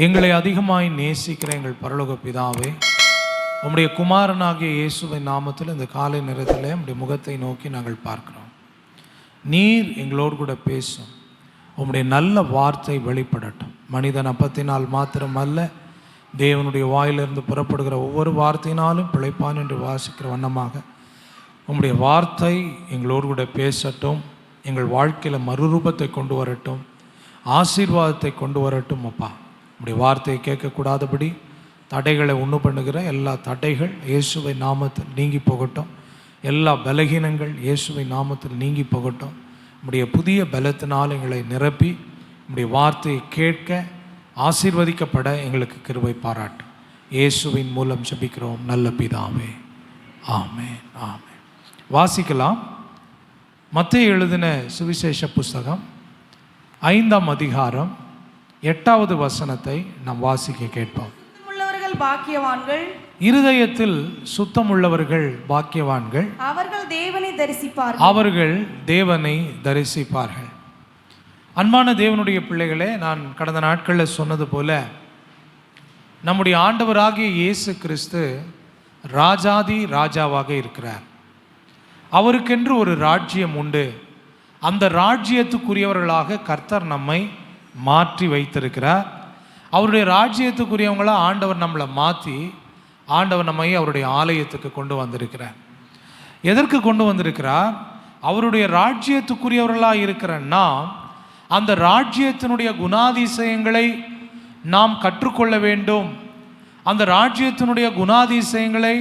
எங்களை அதிகமாய் நேசிக்கிற எங்கள் பரலோக பிதாவே, உம்முடைய குமாரனாகிய இயேசுவின் நாமத்தில் இந்த காலை நேரத்தில் உம்முடைய முகத்தை நோக்கி நாங்கள் பார்க்கிறோம். நீர் எங்களோடு கூட பேசும். உம்முடைய நல்ல வார்த்தை வெளிப்படட்டும். மனிதன் அப்பத்தினால் மாத்திரம் அல்ல, தேவனுடைய வாயிலிருந்து புறப்படுகிற ஒவ்வொரு வார்த்தையினாலும் பிழைப்பான் என்று வாசிக்கிற வண்ணமாக உம்முடைய வார்த்தை எங்களோடு கூட பேசட்டும். எங்கள் வாழ்க்கையில் மறுரூபத்தை கொண்டு வரட்டும், ஆசீர்வாதத்தை கொண்டு வரட்டும். அப்பா, உம்முடைய வார்த்தையை கேட்கக்கூடாதபடி தடைகளை உண்டு பண்ணுகிற எல்லா தடைகள் இயேசுவை நாமத்தில் நீங்கி போகட்டும். எல்லா பலகீனங்கள் இயேசுவை நாமத்தில் நீங்கி போகட்டும். உம்முடைய புதிய பலத்தினால் எங்களை நிரப்பி உம்முடைய வார்த்தையை கேட்க ஆசீர்வதிக்கப்பட எங்களுக்கு கிருபை பாராட்டும். இயேசுவின் மூலம் ஜெபிக்கிறோம் நல்ல பிதாவே, ஆமென், ஆமென். வாசிக்கலாம். மத்தேயு எழுதின சுவிசேஷ புஸ்தகம் 5ஆம் அதிகாரம் 8வது வசனத்தை நாம் வாசிக்க கேட்போம். பாக்கியவான்கள், இருதயத்தில் சுத்தமுள்ளவர்கள் பாக்கியவான்கள், அவர்கள் தேவனை தரிசிப்பார்கள். அவர்கள் தேவனை தரிசிப்பார்கள். அன்பான தேவனுடைய பிள்ளைகளே, நான் கடந்த நாட்களில் சொன்னது போல நம்முடைய ஆண்டவராகிய இயேசு கிறிஸ்து ராஜாதி ராஜாவாக இருக்கிறார். அவருக்கென்று ஒரு ராஜ்யம் உண்டு. அந்த ராஜ்யத்துக்குரியவர்களாக கர்த்தர் நம்மை மாற்றி வைத்திருக்கிறார். அவருடைய ராஜ்யத்துக்குரியவங்களாக ஆண்டவர் நம்மளை மாற்றி ஆண்டவர் நம்மை அவருடைய ஆலயத்துக்கு கொண்டு வந்திருக்கிறார். எதற்கு கொண்டு வந்திருக்கிறார்? அவருடைய ராஜ்யத்துக்குரியவர்களாக இருக்கிற நாம் அந்த ராஜ்யத்தினுடைய குணாதிசயங்களை நாம் கற்றுக்கொள்ள வேண்டும். அந்த ராஜ்யத்தினுடைய குணாதிசயங்களை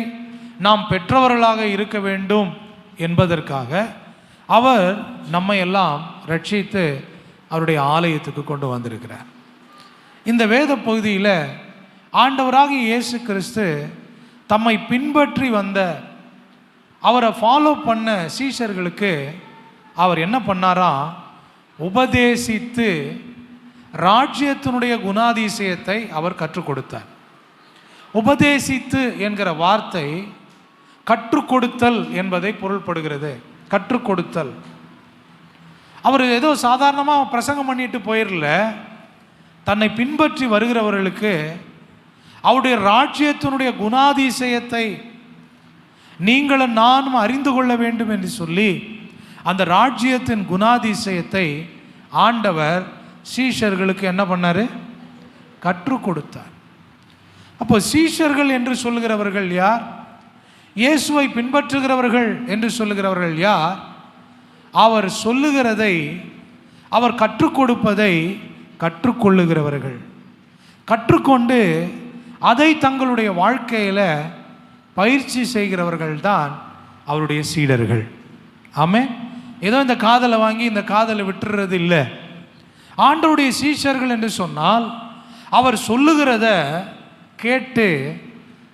நாம் பெற்றவர்களாக இருக்க வேண்டும் என்பதற்காக அவர் நம்மை எல்லாம் ரட்சித்து அவருடைய ஆலயத்துக்கு கொண்டு வந்திருக்கிறார். இந்த வேத பகுதியில் ஆண்டவராகிய இயேசு கிறிஸ்து தம்மை பின்பற்றி வந்த, அவரை ஃபாலோ பண்ண சீஷர்களுக்கு அவர் என்ன பண்ணாராம்? உபதேசித்து ராஜ்யத்தினுடைய குணாதிசயத்தை அவர் கற்றுக் கொடுத்தார். உபதேசித்து என்கிற வார்த்தை கற்றுக் கொடுத்தல் என்பதை பொருள்படுகிறது. கற்றுக் கொடுத்தல். அவர் ஏதோ சாதாரணமாக பிரசங்கம் பண்ணிட்டு போயிடல. தன்னை பின்பற்றி வருகிறவர்களுக்கு அவருடைய ராஜ்யத்தினுடைய குணாதிசயத்தை நீங்களும் நானும் அறிந்து கொள்ள வேண்டும் என்று சொல்லி அந்த ராஜ்யத்தின் குணாதிசயத்தை ஆண்டவர் சீஷர்களுக்கு என்ன பண்ணார்? கற்றுக் கொடுத்தார். அப்போ சீஷர்கள் என்று சொல்லுகிறவர்கள் யார்? இயேசுவை பின்பற்றுகிறவர்கள் என்று சொல்லுகிறவர்கள் யார்? அவர் சொல்லுகிறதை, அவர் கற்றுக் கொடுப்பதை கற்றுக்கொள்ளுகிறவர்கள். கற்றுக்கொண்டு அதை தங்களுடைய வாழ்க்கையில் பயிற்சி செய்கிறவர்கள் தான் அவருடைய சீடர்கள். ஆமென். ஏதோ இந்த காதலை வாங்கி இந்த காதலை விட்டுறது இல்லை. ஆண்டவருடைய சீஷர்கள் என்று சொன்னால் அவர் சொல்லுகிறத கேட்டு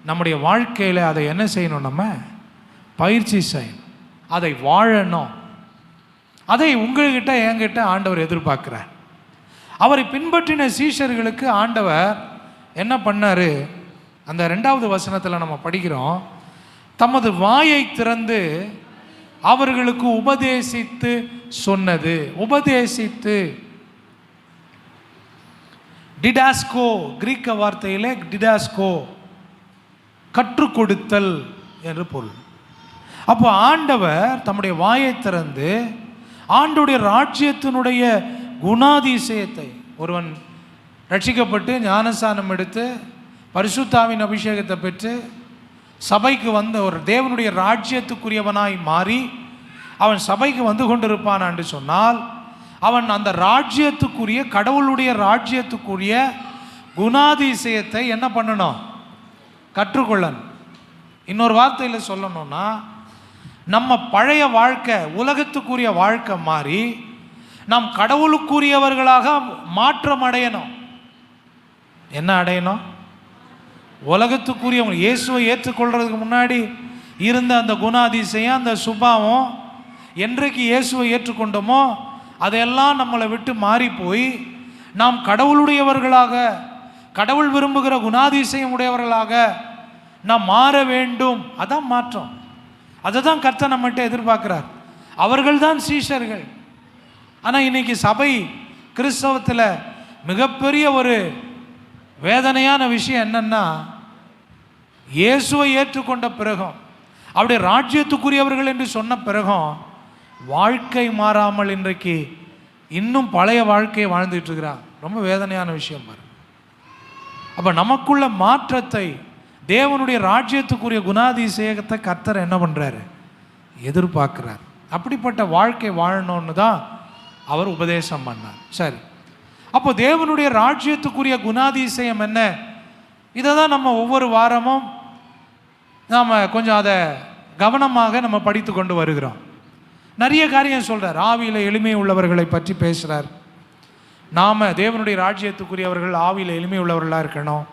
நம்முடைய வாழ்க்கையில் அதை என்ன செய்யணும்? நம்ம பயிற்சி செய்யணும், அதை வாழணும். அதை உங்கள்கிட்ட என்கிட்ட ஆண்டவர் எதிர்பார்க்கிறார். அவரை பின்பற்றின சீஷர்களுக்கு ஆண்டவர் என்ன பண்ணார்? அந்த 2வது வசனத்தில் நம்ம படிக்கிறோம், தமது வாயை திறந்து அவர்களுக்கு உபதேசித்து சொன்னது. உபதேசித்து, டிடாஸ்கோ, கிரீக்க வார்த்தையிலே டிடாஸ்கோ, கற்றுக் கொடுத்தல் என்று பொருள். அப்போ ஆண்டவர் தம்முடைய வாயை திறந்து ஆண்டவருடைய ராஜ்யத்தினுடைய குணாதிசயத்தை, ஒருவன் ரட்சிக்கப்பட்டு ஞானஸ்நானம் எடுத்து பரிசுத்தாவின் அபிஷேகத்தை பெற்று சபைக்கு வந்த ஒரு தேவனுடைய ராஜ்யத்துக்குரியவனாய் மாறி அவன் சபைக்கு வந்து கொண்டிருப்பான் என்று சொன்னால் அவன் அந்த ராஜ்யத்துக்குரிய, கடவுளுடைய ராஜ்யத்துக்குரிய குணாதிசயத்தை என்ன பண்ணணும்? கற்றுக்கொள்ளணும். இன்னொரு வார்த்தையில் சொல்லணும்னா, நம்ம பழைய வாழ்க்கை, உலகத்துக்குரிய வாழ்க்கை மாறி நாம் கடவுளுக்குரியவர்களாக மாற்றம் அடையணும். என்ன அடையணும்? உலகத்துக்குரியவங்க இயேசுவை ஏற்றுக்கொள்றதுக்கு முன்னாடி இருந்த அந்த குணாதிசயம், அந்த சுபாவம், என்றைக்கு இயேசுவை ஏற்றுக்கொண்டோமோ அதையெல்லாம் நம்மளை விட்டு மாறி போய் நாம் கடவுளுடையவர்களாக, கடவுள் விரும்புகிற குணாதிசயம் உடையவர்களாக நாம் மாற வேண்டும். அதான் மாற்றம். அதை தான் கர்த்தர் நம்மகிட்ட எதிர்பார்க்கிறார். அவர்கள் தான் சீஷர்கள். ஆனால் இன்னைக்கு சபை கிறிஸ்தவத்தில் மிகப்பெரிய வேதனையான விஷயம் என்னன்னா, இயேசுவை ஏற்றுக்கொண்ட பிறகும், அவருடைய ராஜ்யத்துக்குரியவர்கள் என்று சொன்ன பிறகும் வாழ்க்கை மாறாமல் இன்றைக்கு இன்னும் பழைய வாழ்க்கையை வாழ்ந்துட்டு இருக்கிறாங்க. ரொம்ப வேதனையான விஷயம் பாரு. அப்போ நமக்குள்ள மாற்றத்தை, தேவனுடைய ராஜ்யத்துக்குரிய குணாதிசயத்தை கர்த்தர் என்ன பண்ணுறாரு? எதிர்பார்க்குறார். அப்படிப்பட்ட வாழ்க்கை வாழணும்னு தான் அவர் உபதேசம் பண்ணார். சரி, அப்போ தேவனுடைய ராஜ்யத்துக்குரிய குணாதிசயம் என்ன? இதை தான் நம்ம ஒவ்வொரு வாரமும் நாம் கொஞ்சம் அதை கவனமாக நம்ம படித்து கொண்டு வருகிறோம். நிறைய காரியம் சொல்கிறார். ஆவியில் எளிமை உள்ளவர்களை பற்றி பேசுகிறார். நாம் தேவனுடைய ராஜ்யத்துக்குரியவர்கள் ஆவியில் எளிமை உள்ளவர்களாக இருக்கணும்.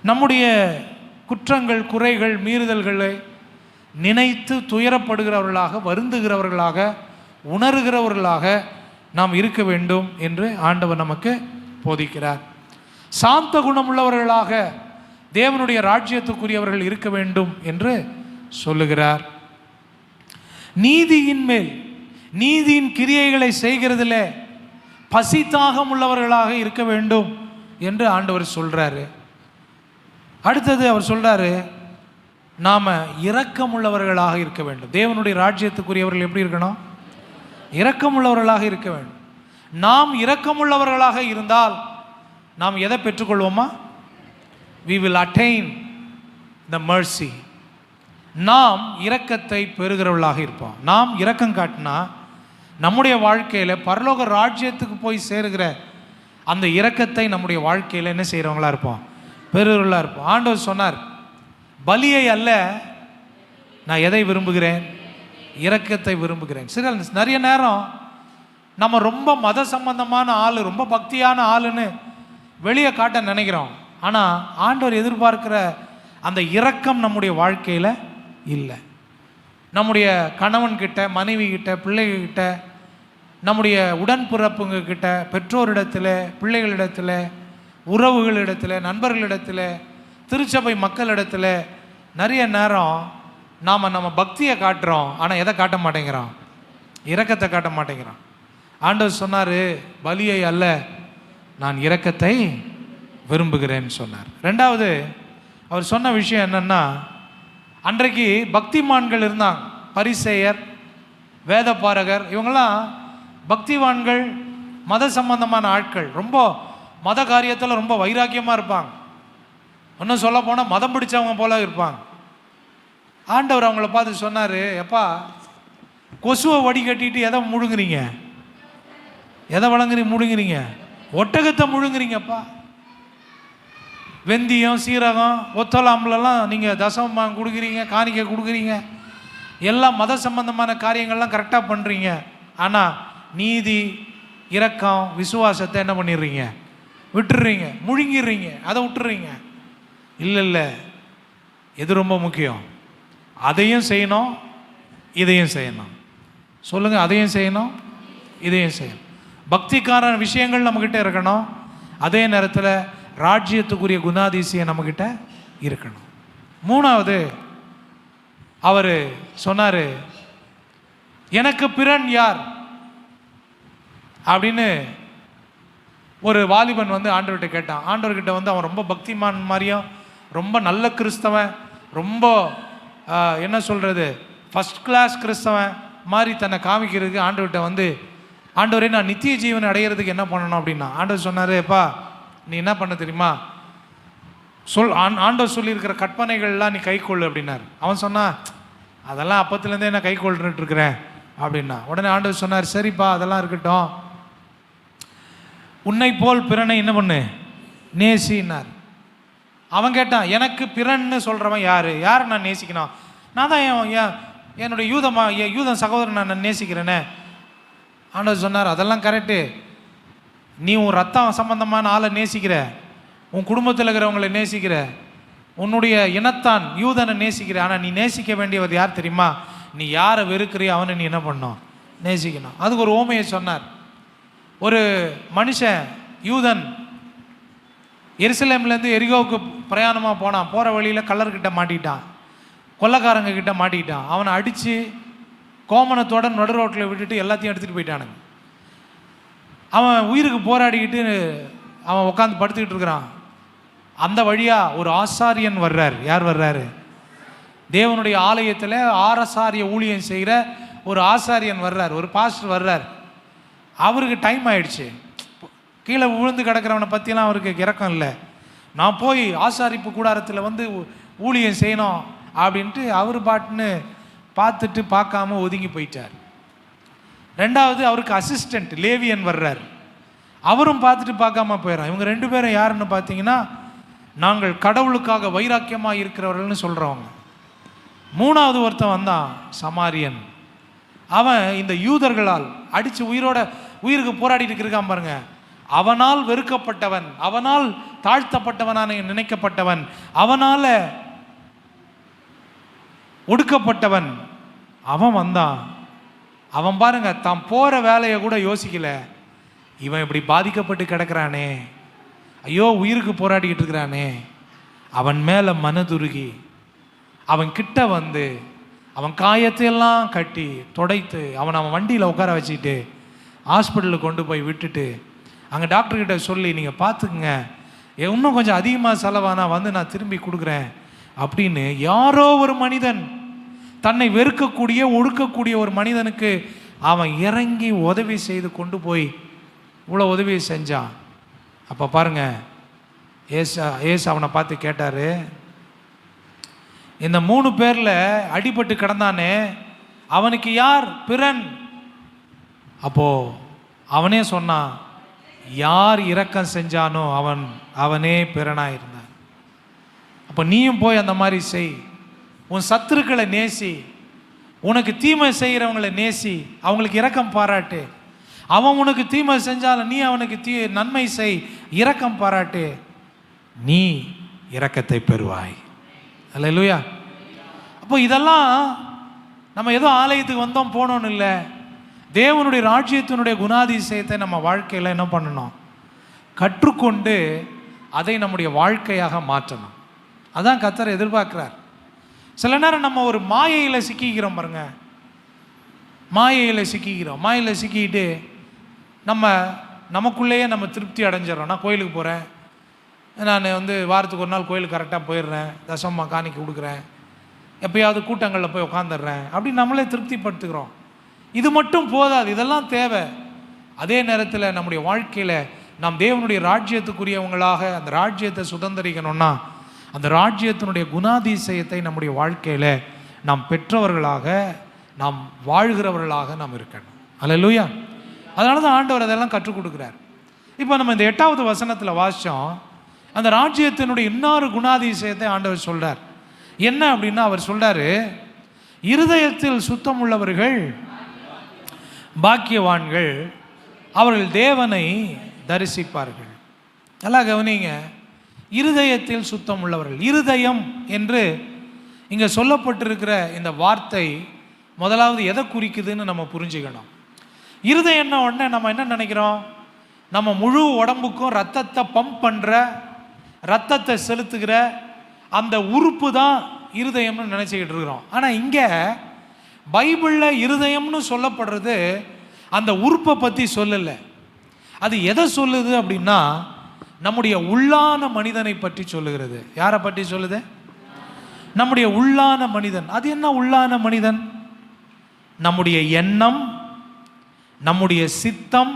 நம்முடைய குற்றங்கள், குறைகள், மீறுதல்களை நினைத்து துயரப்படுகிறவர்களாக, வருந்துகிறவர்களாக, உணர்கிறவர்களாக நாம் இருக்க வேண்டும் என்று ஆண்டவர் நமக்கு போதிக்கிறார். சாந்த குணமுள்ளவர்களாக தேவனுடைய ராஜ்யத்துக்குரியவர்கள் இருக்க வேண்டும் என்று சொல்லுகிறார். நீதியின் மேல், நீதியின் கிரியைகளை செய்கிறதில் பசித்தாகம் உள்ளவர்களாக இருக்க வேண்டும் என்று ஆண்டவர் சொல்றாரு. அடுத்தது அவர் சொல்றாரு, நாம இரக்கமுள்ளவர்களாக இருக்க வேண்டும். தேவனுடைய ராஜ்யத்துக்குரியவர்கள் எப்படி இருக்கணும்? இரக்கமுள்ளவர்களாக இருக்க வேண்டும். நாம் இரக்கமுள்ளவர்களாக இருந்தால் நாம் எதை பெற்றுக்கொள்வோமா? we will attain the mercy. நாம் இரக்கத்தை பெறுகிறவர்களாக இருப்போம். நாம் இரக்கம் காட்டினா நம்முடைய வாழ்க்கையில் பரலோக ராஜ்யத்துக்கு போய் சேருகிற அந்த இரக்கத்தை நம்முடைய வாழ்க்கையில் என்ன செய்கிறவங்களா இருப்போம்? பெறுகிறவர்களாக இருப்போம். ஆண்டவர் சொன்னார், பலியை அல்ல நான் எதை விரும்புகிறேன்? இரக்கத்தை விரும்புகிறேன். சரி, நிறைய நேரம் நம்ம ரொம்ப மத சம்பந்தமான ஆள், ரொம்ப பக்தியான ஆளுன்னு வெளியே காட்ட நினைக்கிறோம். ஆனால் ஆண்டவர் எதிர்பார்க்கிற அந்த இரக்கம் நம்முடைய வாழ்க்கையில் இல்லை. நம்முடைய கணவன்கிட்ட, மனைவி கிட்ட, பிள்ளைகிட்ட, நம்முடைய உடன்பிறப்புங்க கிட்ட, பெற்றோரிடத்தில், பிள்ளைகளிடத்தில், உறவுகளிடத்தில், நண்பர்களிடத்தில், திருச்சபை மக்களிடத்தில் நிறைய நேரம் நாம் நம்ம பக்தியை காட்டுறோம். ஆனால் எதை காட்ட மாட்டேங்கிறோம்? இரக்கத்தை காட்ட மாட்டேங்கிறோம். ஆண்டவர் சொன்னார், பலியை அல்ல நான் இரக்கத்தை விரும்புகிறேன்னு சொன்னார். ரெண்டாவது அவர் சொன்ன விஷயம் என்னன்னா, அன்றைக்கு பக்திமான்கள் இருந்தாங்க. பரிசேயர், வேதபாரகர், இவங்கெல்லாம் பக்திவான்கள், மத சம்பந்தமான ஆட்கள். ரொம்ப மத காரியத்தில் ரொம்ப வைராக்கியமாக இருப்பாங்க. இன்னும் சொல்ல போனால் மதம் பிடிச்சவங்க போல இருப்பாங்க. ஆண்டவர் அவங்கள பார்த்து சொன்னார், எப்பா கொசுவை வடிகட்டிட்டு எதை முழுங்குறீங்க? எதை முழுங்குறீங்க? ஒட்டகத்தை முழுங்குறீங்கப்பா. வெந்தயம், சீரகம், ஒத்தலாம்பலாம் நீங்கள் தசமமாக கொடுக்குறீங்க, காணிக்கை கொடுக்குறீங்க, எல்லாம் மத சம்பந்தமான காரியங்கள்லாம் கரெக்டாக பண்ணுறீங்க. ஆனால் நீதி, இரக்கம், விசுவாசத்தை என்ன பண்ணிடுறீங்க? விட்டுடுறீங்க, முழுங்கிடுறீங்க, அதை விட்டுறீங்க. இல்லை, எது ரொம்ப முக்கியம்? அதையும் செய்யணும், இதையும் செய்யணும். சொல்லுங்கள், அதையும் செய்யணும், இதையும் செய்யணும். பக்திக்கான விஷயங்கள் நம்மக்கிட்ட இருக்கணும், அதே நேரத்தில் ராஜ்யத்துக்குரிய குணாதிசயம் நம்மக்கிட்ட இருக்கணும். மூணாவது அவர் சொன்னார், எனக்கு பிறன் யார் அப்படின்னு ஒரு வாலிபன் வந்து ஆண்டவர்கிட்ட கேட்டான். ஆண்டவர்கிட்ட வந்து அவன் ரொம்ப பக்திமான் மாதிரியும், ரொம்ப நல்ல கிறிஸ்தவன், ரொம்ப என்ன சொல்கிறது, ஃபஸ்ட் கிளாஸ் கிறிஸ்தவன் மாதிரி தன்னை காமிக்கிறதுக்கு ஆண்டவர்கிட்ட வந்து, ஆண்டவரே நான் நித்திய ஜீவனை அடையிறதுக்கு என்ன பண்ணணும் அப்படின்னா, ஆண்டவர் சொன்னார், எப்பா நீ என்ன பண்ண தெரியுமா? ஆண்டவர் சொல்லியிருக்கிற கற்பனைகள்லாம் நீ கை கொள்ளு அப்படின்னார். அவன் சொன்னான், அதெல்லாம் அப்பத்துலேருந்தே நான் கை கொள்ளுட்டு இருக்கிறேன் அப்படின்னா. உடனே ஆண்டவர் சொன்னார், சரிப்பா அதெல்லாம் இருக்கட்டும், உன்னை போல் பிறனை என்ன பண்ணு, நேசினார். அவன் கேட்டான், எனக்கு பிறன்னு சொல்கிறவன் யார் நான் நேசிக்கணும்? நான் தான் என்னுடைய யூதன் சகோதரன் நான் நேசிக்கிறேனே. ஆண்டவர் சொன்னார், அதெல்லாம் கரெக்டு, நீ உன் ரத்தம் சம்பந்தமான ஆளை நேசிக்கிற, உன் குடும்பத்தில் இருக்கிறவங்களை நேசிக்கிற, உன்னுடைய இனத்தான் யூதனை நேசிக்கிற. ஆனால் நீ நேசிக்க வேண்டியவர் யார் தெரியுமா? நீ யாரை வெறுக்கிறியோ அவனை நீ என்ன பண்ணணும்? நேசிக்கணும். அதுக்கு ஒரு ஓமையை சொன்னார். ஒரு மனுஷன், யூதன், எருசலேம்லேருந்து எரிகோவுக்கு பிரயாணமாக போனான். போகிற வழியில் கல்லர்கிட்ட மாட்டிக்கிட்டான், கொள்ளைக்காரங்க கிட்ட மாட்டிக்கிட்டான். அவனை அடித்து கோமணத்தோட நடு ரோட்டில் விட்டுட்டு எல்லாத்தையும் எடுத்துகிட்டு போயிட்டானுங்க. அவன் உயிருக்கு போராடிக்கிட்டு அவன் உட்காந்து படுத்துக்கிட்டு இருக்கிறான். அந்த வழியாக ஒரு ஆசாரியன் வர்றார். யார் வர்றாரு? தேவனுடைய ஆலயத்தில் ஆசாரிய ஊழியம் செய்கிற ஒரு ஆசாரியன் வர்றார், ஒரு பாஸ்டர் வர்றார். அவருக்கு டைம் ஆயிடுச்சு. கீழே விழுந்து கிடக்கிறவனை பற்றிலாம் அவருக்கு இறக்கம் இல்லை. நான் போய் ஆசாரிப்பு கூடாரத்தில் வந்து ஊழியம் செய்யணும் அப்படின்ட்டு அவர் பாட்டுன்னு பார்த்துட்டு பார்க்காம ஒதுங்கி போயிட்டார். ரெண்டாவது அவருக்கு அசிஸ்டண்ட் லேவியன் வர்றார். அவரும் பார்த்துட்டு பார்க்காம போயிடறான். இவங்க 2 பேரும் யாருன்னு பார்த்தீங்கன்னா, நாங்கள் கடவுளுக்காக வைராக்கியமாக இருக்கிறவர்கள்னு சொல்கிறவங்க. 3வது ஒருத்தன் வந்தான், சமாரியன். அவன் இந்த யூதர்களால் அடித்து உயிருக்கு போராடிட்டு இருக்கான் பாருங்க. அவனால் வெறுக்கப்பட்டவன், அவனால் தாழ்த்தப்பட்டவனான நினைக்கப்பட்டவன், அவனால் ஒடுக்கப்பட்டவன். அவன் வந்தான். அவன் பாருங்க, தான் போகிற வேலையை கூட யோசிக்கல. இவன் இப்படி பாதிக்கப்பட்டு கிடக்கிறானே, ஐயோ உயிருக்கு போராடிக்கிட்டு இருக்கிறானே, அவன் மேலே மனதுருகி அவன் கிட்ட வந்து அவன் காயத்தையெல்லாம் கட்டி துடைத்து அவன் வண்டியில் உட்கார வச்சுக்கிட்டு ஹாஸ்பிட்டலுக்கு கொண்டு போய் விட்டுட்டு அங்கே டாக்டர்கிட்ட சொல்லி, நீங்கள் பார்த்துக்குங்க, இன்னும் கொஞ்சம் அதிகமாக செலவானா வந்து நான் திரும்பி கொடுக்குறேன் அப்படின்னு யாரோ ஒரு மனிதன், தன்னை வெறுக்கக்கூடிய ஒடுக்கக்கூடிய ஒரு மனிதனுக்கு அவன் இறங்கி உதவி செய்து கொண்டு போய் இவ்வளோ உதவி செஞ்சான். அப்போ பாருங்க, ஏசு அவனை பார்த்து கேட்டார், இந்த 3 பேரில் அடிபட்டு கிடந்தானே அவனுக்கு யார் பிறன்? அப்போ அவனே சொன்னான், யார் இரக்கம் செஞ்சானோ அவனே பிறனாக இருந்தான். அப்போ நீயும் போய் அந்த மாதிரி செய். உன் சத்துருக்களை நேசி, உனக்கு தீமை செய்கிறவங்களை நேசி, அவங்களுக்கு இரக்கம் பாராட்டு. அவன் உனக்கு தீமை செஞ்சாலும் நீ அவனுக்கு நன்மை செய், இரக்கம் பாராட்டு, நீ இரக்கத்தை பெறுவாய். அல்லேலூயா. அப்போ இதெல்லாம் நம்ம ஏதோ ஆலயத்துக்கு வந்தோம் போனோன்னு இல்லை, தேவனுடைய ராஜ்யத்தினுடைய குணாதிசயத்தை நம்ம வாழ்க்கையில் என்ன பண்ணணும்? கற்றுக்கொண்டு அதை நம்முடைய வாழ்க்கையாக மாற்றணும். அதான் கர்த்தர் எதிர்பார்க்குறார். சில நேரம் நம்ம ஒரு மாயையில் சிக்கிக்கிறோம் பாருங்க. மாயையில் சிக்கிக்கிட்டு நமக்குள்ளேயே நம்ம திருப்தி அடைஞ்சிடறோம். நான் கோயிலுக்கு போகிறேன், நான் வாரத்துக்கு ஒரு நாள் கோயிலுக்கு கரெக்டாக போயிடுறேன், தசமா காணிக்க கொடுக்குறேன், எப்போயாவது கூட்டங்களில் போய் உட்காந்துடுறேன், அப்படி நம்மளே திருப்திப்படுத்துக்கிறோம். இது மட்டும் போதாது, இதெல்லாம் தேவை. அதே நேரத்தில் நம்முடைய வாழ்க்கையில் நாம் தேவனுடைய ராஜ்யத்துக்குரியவங்களாக அந்த ராஜ்யத்தை சுதந்திரிக்கணும்னா அந்த ராஜ்யத்தினுடைய குணாதிசயத்தை நம்முடைய வாழ்க்கையில் நாம் பெற்றவர்களாக, நாம் வாழ்கிறவர்களாக நாம் இருக்கணும். அல்லேலூயா. அதனால தான் ஆண்டவர் அதெல்லாம் கற்றுக் கொடுக்குறார். இப்போ நம்ம இந்த 8வது வசனத்தில் வாசித்தோம், அந்த ராஜ்யத்தினுடைய இன்னொரு குணாதிசயத்தை ஆண்டவர் சொல்கிறார். என்ன அப்படின்னா, அவர் சொல்கிறாரு, இருதயத்தில் சுத்தம் உள்ளவர்கள் பாக்கியவான்கள், அவர்கள் தேவனை தரிசிப்பார்கள். நல்லா கவனிங்க, இருதயத்தில் சுத்தம் உள்ளவர்கள். இருதயம் என்று இங்கே சொல்லப்பட்டிருக்கிற இந்த வார்த்தை முதலாவது எதை குறிக்குதுன்னு நம்ம புரிஞ்சுக்கணும். இருதயம்னா உடனே நம்ம என்ன நினைக்கிறோம்? நம்ம முழு உடம்புக்கும் ரத்தத்தை பம்ப் பண்ணுற, ரத்தத்தை செலுத்துகிற அந்த உறுப்பு தான் இருதயம்னு நினச்சிக்கிட்டு இருக்கிறோம். ஆனால் இங்கே பைபிளில் இருதயம்னு சொல்லப்படுறது அந்த உறுப்பை பற்றி சொல்லலை. அது எதை சொல்லுது அப்படின்னா, நம்முடைய உள்ளான மனிதனை பற்றி சொல்லுகிறது. யாரை பற்றி சொல்லுது? நம்முடைய உள்ளான மனிதன். அது என்ன உள்ளான மனிதன்? நம்முடைய எண்ணம், நம்முடைய சித்தம்,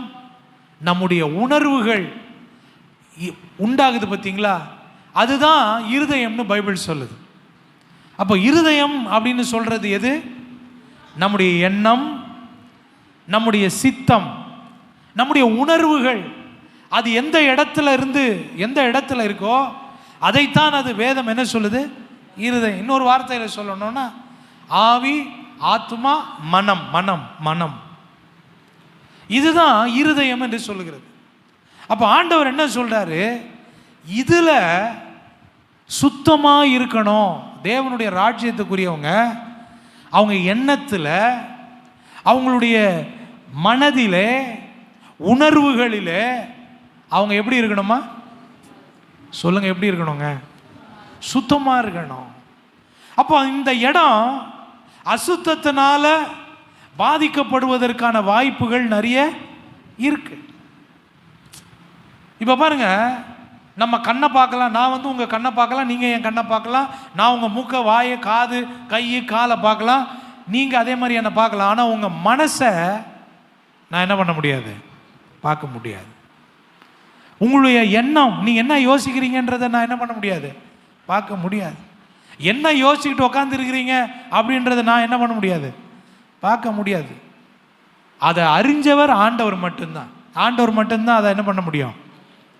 நம்முடைய உணர்வுகள் உண்டாகுது பார்த்தீங்களா, அதுதான் இருதயம்னு பைபிள் சொல்லுது. அப்போ இருதயம் அப்படின்னு சொல்றது எது? நம்முடைய எண்ணம், நம்முடைய சித்தம், நம்முடைய உணர்வுகள். அது எந்த இடத்துல இருக்கோ அதைத்தான் அது வேதம் என்ன சொல்லுது? இருதயம். இன்னொரு வார்த்தையில் சொல்லணும்னா ஆவி, ஆத்மா, மனம். இதுதான் இருதயம் என்று சொல்லுகிறது. அப்போ ஆண்டவர் என்ன சொல்றாரு? இதுல சுத்தமாக இருக்கணும். தேவனுடைய ராஜ்யத்துக்குரியவங்க அவங்க எண்ணத்தில், அவங்களுடைய மனதிலே, உணர்வுகளிலே அவங்க எப்படி இருக்கணுமா? சொல்லுங்க, எப்படி இருக்கணுங்க? சுத்தமாக இருக்கணும். அப்போ இந்த இடம் அசுத்தத்தினால பாதிக்கப்படுவதற்கான வாய்ப்புகள் நிறைய இருக்கு. இப்போ பாருங்க, நம்ம கண்ணை பார்க்கலாம், நான் வந்து உங்கள் கண்ணை பார்க்கலாம், நீங்கள் என் கண்ணை பார்க்கலாம், நான் உங்கள் மூக்கை, வாயை, காது, கை, காலை பார்க்கலாம், நீங்கள் அதே மாதிரி என்னை பார்க்கலாம். ஆனால் உங்கள் மனசை நான் என்ன பண்ண முடியாது, பார்க்க முடியாது. உங்களுடைய எண்ணம், நீங்கள் என்ன யோசிக்கிறீங்கன்றதை நான் என்ன பண்ண முடியாது, பார்க்க முடியாது. என்ன யோசிச்சுக்கிட்டு உட்காந்துருக்கிறீங்க அப்படின்றத நான் என்ன பண்ண முடியாது, பார்க்க முடியாது. அதை அறிஞ்சவர் ஆண்டவர் மட்டும்தான். ஆண்டவர் மட்டும்தான் அதை என்ன பண்ண முடியும்,